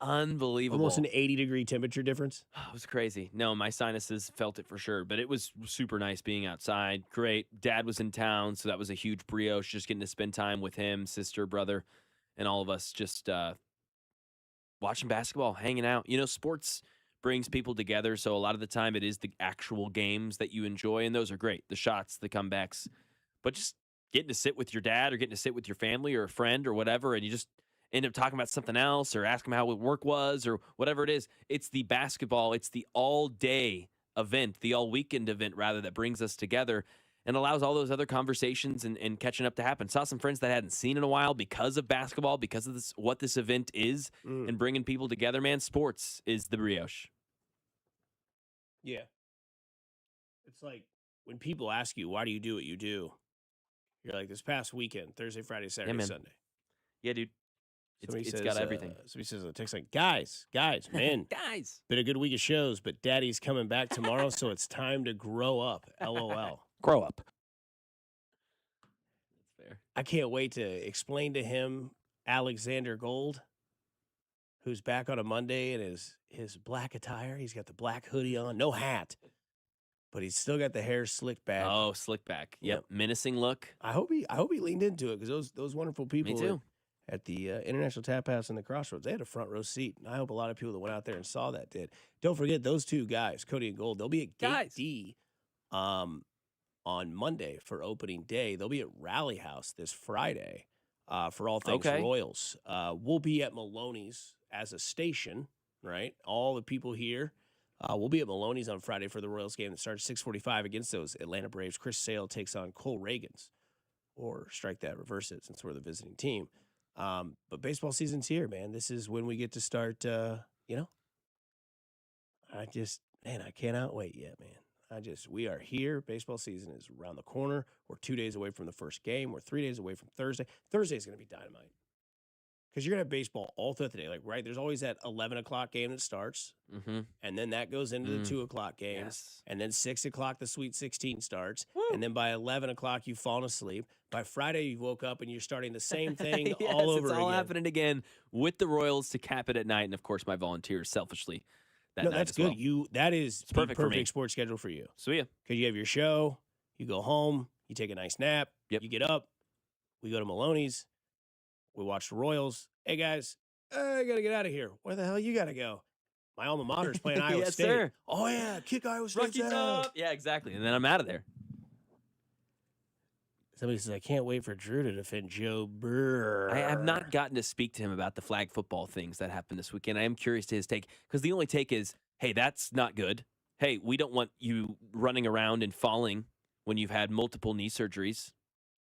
Unbelievable. Almost an 80-degree temperature difference. It was crazy. No, my sinuses felt it for sure, but it was super nice being outside. Great. Dad was in town, so that was a huge brioche, just getting to spend time with him, sister, brother, and all of us just watching basketball, hanging out. You know, sports brings people together, so a lot of the time it is the actual games that you enjoy, and those are great, the shots, the comebacks. But just getting to sit with your dad or getting to sit with your family or a friend or whatever, and you just end up talking about something else or ask them how work was or whatever it is. It's the basketball. It's the all-day event, the all-weekend event, rather, that brings us together and allows all those other conversations and catching up to happen. Saw some friends that I hadn't seen in a while because of basketball, because of what this event is, and bringing people together, man. Sports is the brioche. Yeah. It's like when people ask you, why do you do what you do? You're like, this past weekend, Thursday, Friday, Saturday, Sunday. Yeah, dude. It's got everything. Somebody says in the text, like, guys, man. Guys. Been a good week of shows, but daddy's coming back tomorrow, so it's time to grow up. LOL. Grow up. That's fair. I can't wait to explain to him Alexander Gold, who's back on a Monday in his black attire. He's got the black hoodie on, no hat, but he's still got the hair slicked back. Oh, slick back. Yep. Menacing look. I hope he leaned into it because those wonderful people Me too. At the International Tap House in the Crossroads, they had a front row seat. And I hope a lot of people that went out there and saw that did. Don't forget those two guys, Cody and Gold. They'll be at Gate D on Monday for opening day. They'll be at Rally House this Friday for all things Royals. We'll be at Maloney's as a station, right? All the people here. We'll be at Maloney's on Friday for the Royals game that starts 6:45 against those Atlanta Braves. Chris Sale takes on Cole Reagans, or strike that, reverse it, since we're the visiting team. But baseball season's here, man. This is when we get to start, I cannot wait yet, man. We are here. Baseball season is around the corner. We're 2 days away from the first game. We're 3 days away from Thursday. Thursday is going to be dynamite. Because you're going to have baseball all throughout the day. Like, right, there's always that 11 o'clock game that starts. Mm-hmm. And then that goes into the 2 o'clock games. Yes. And then 6 o'clock, the Sweet 16 starts. And then by 11 o'clock, you've fallen asleep. By Friday, you woke up and you're starting the same thing all over again. It's all happening again with the Royals to cap it at night. And, of course, my volunteers selfishly that night that's as good. well. That is It's perfect for me. perfect sports schedule for you. So, yeah. Because you have your show, you go home, you take a nice nap, you get up, we go to Maloney's, we watch the Royals. Hey, guys, I got to get out of here. Where the hell you got to go? My alma mater's playing Iowa Yes, State. sir. Oh, yeah, kick Iowa State's Rookies ass. up. Yeah, exactly. And then I'm out of there. Somebody says, I can't wait for Drew to defend Joe Burr. I have not gotten to speak to him about the flag football things that happened this weekend. I am curious to his take because the only take is, hey, that's not good. Hey, we don't want you running around and falling when you've had multiple knee surgeries.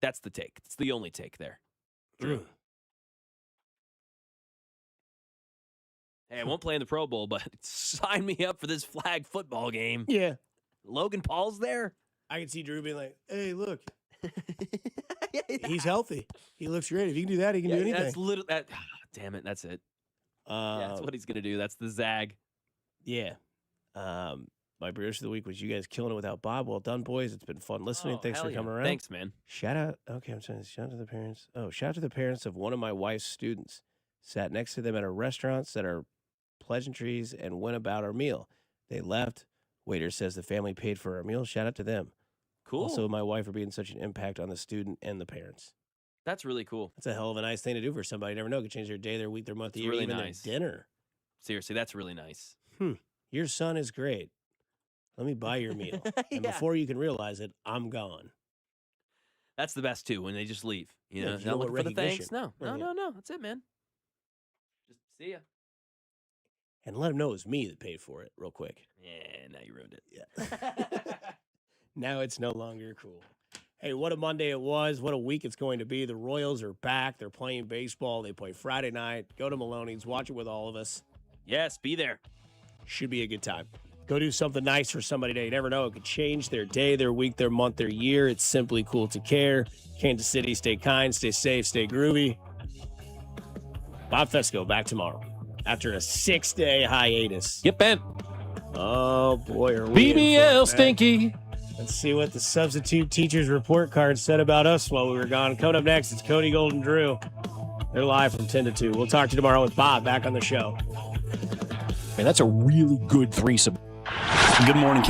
That's the take. It's the only take there. Drew. Hey, I won't play in the Pro Bowl, but sign me up for this flag football game. Yeah. Logan Paul's there. I can see Drew being like, hey, look. He's healthy. He looks great. If he can do that, he can do anything. That's literally that. Damn it, that's it. That's what he's gonna do. That's the zag. Yeah. My producer of the week was you guys killing it without Bob. Well done, boys. It's been fun listening. Thanks for coming around. Thanks, man. Shout out. Okay, I'm saying shout out to the parents. Oh, shout out to the parents of one of my wife's students. Sat next to them at a restaurant, said our pleasantries, and went about our meal. They left. Waiter says the family paid for our meal. Shout out to them. Cool. Also, my wife for being such an impact on the student and the parents. That's really cool. That's a hell of a nice thing to do for somebody. You never know. It could change their day, their week, their month, their year, really even nice. their dinner. Seriously, that's really nice. Your son is great. Let me buy your meal. And before you can realize it, I'm gone. That's the best too, when they just leave. You know, you not know what looking for the thanks. recognition. No. That's it, man. Just see ya. And let him know it was me that paid for it real quick. Yeah, now you ruined it. Yeah. Now it's no longer cool. Hey, what a Monday it was. What a week it's going to be. The Royals are back. They're playing baseball. They play Friday night. Go to Maloney's. Watch it with all of us. Yes, be there. Should be a good time. Go do something nice for somebody today. You never know. It could change their day, their week, their month, their year. It's simply cool to care. Kansas City, stay kind, stay safe, stay groovy. Bob Fescoe back tomorrow after a 6-day hiatus. Get bent. Oh, boy. Are we BBL stinky. Let's see what the substitute teacher's report card said about us while we were gone. Coming up next, it's Cody Golden Drew. They're live from 10 to 2. We'll talk to you tomorrow with Bob back on the show. Man, that's a really good threesome. Good morning,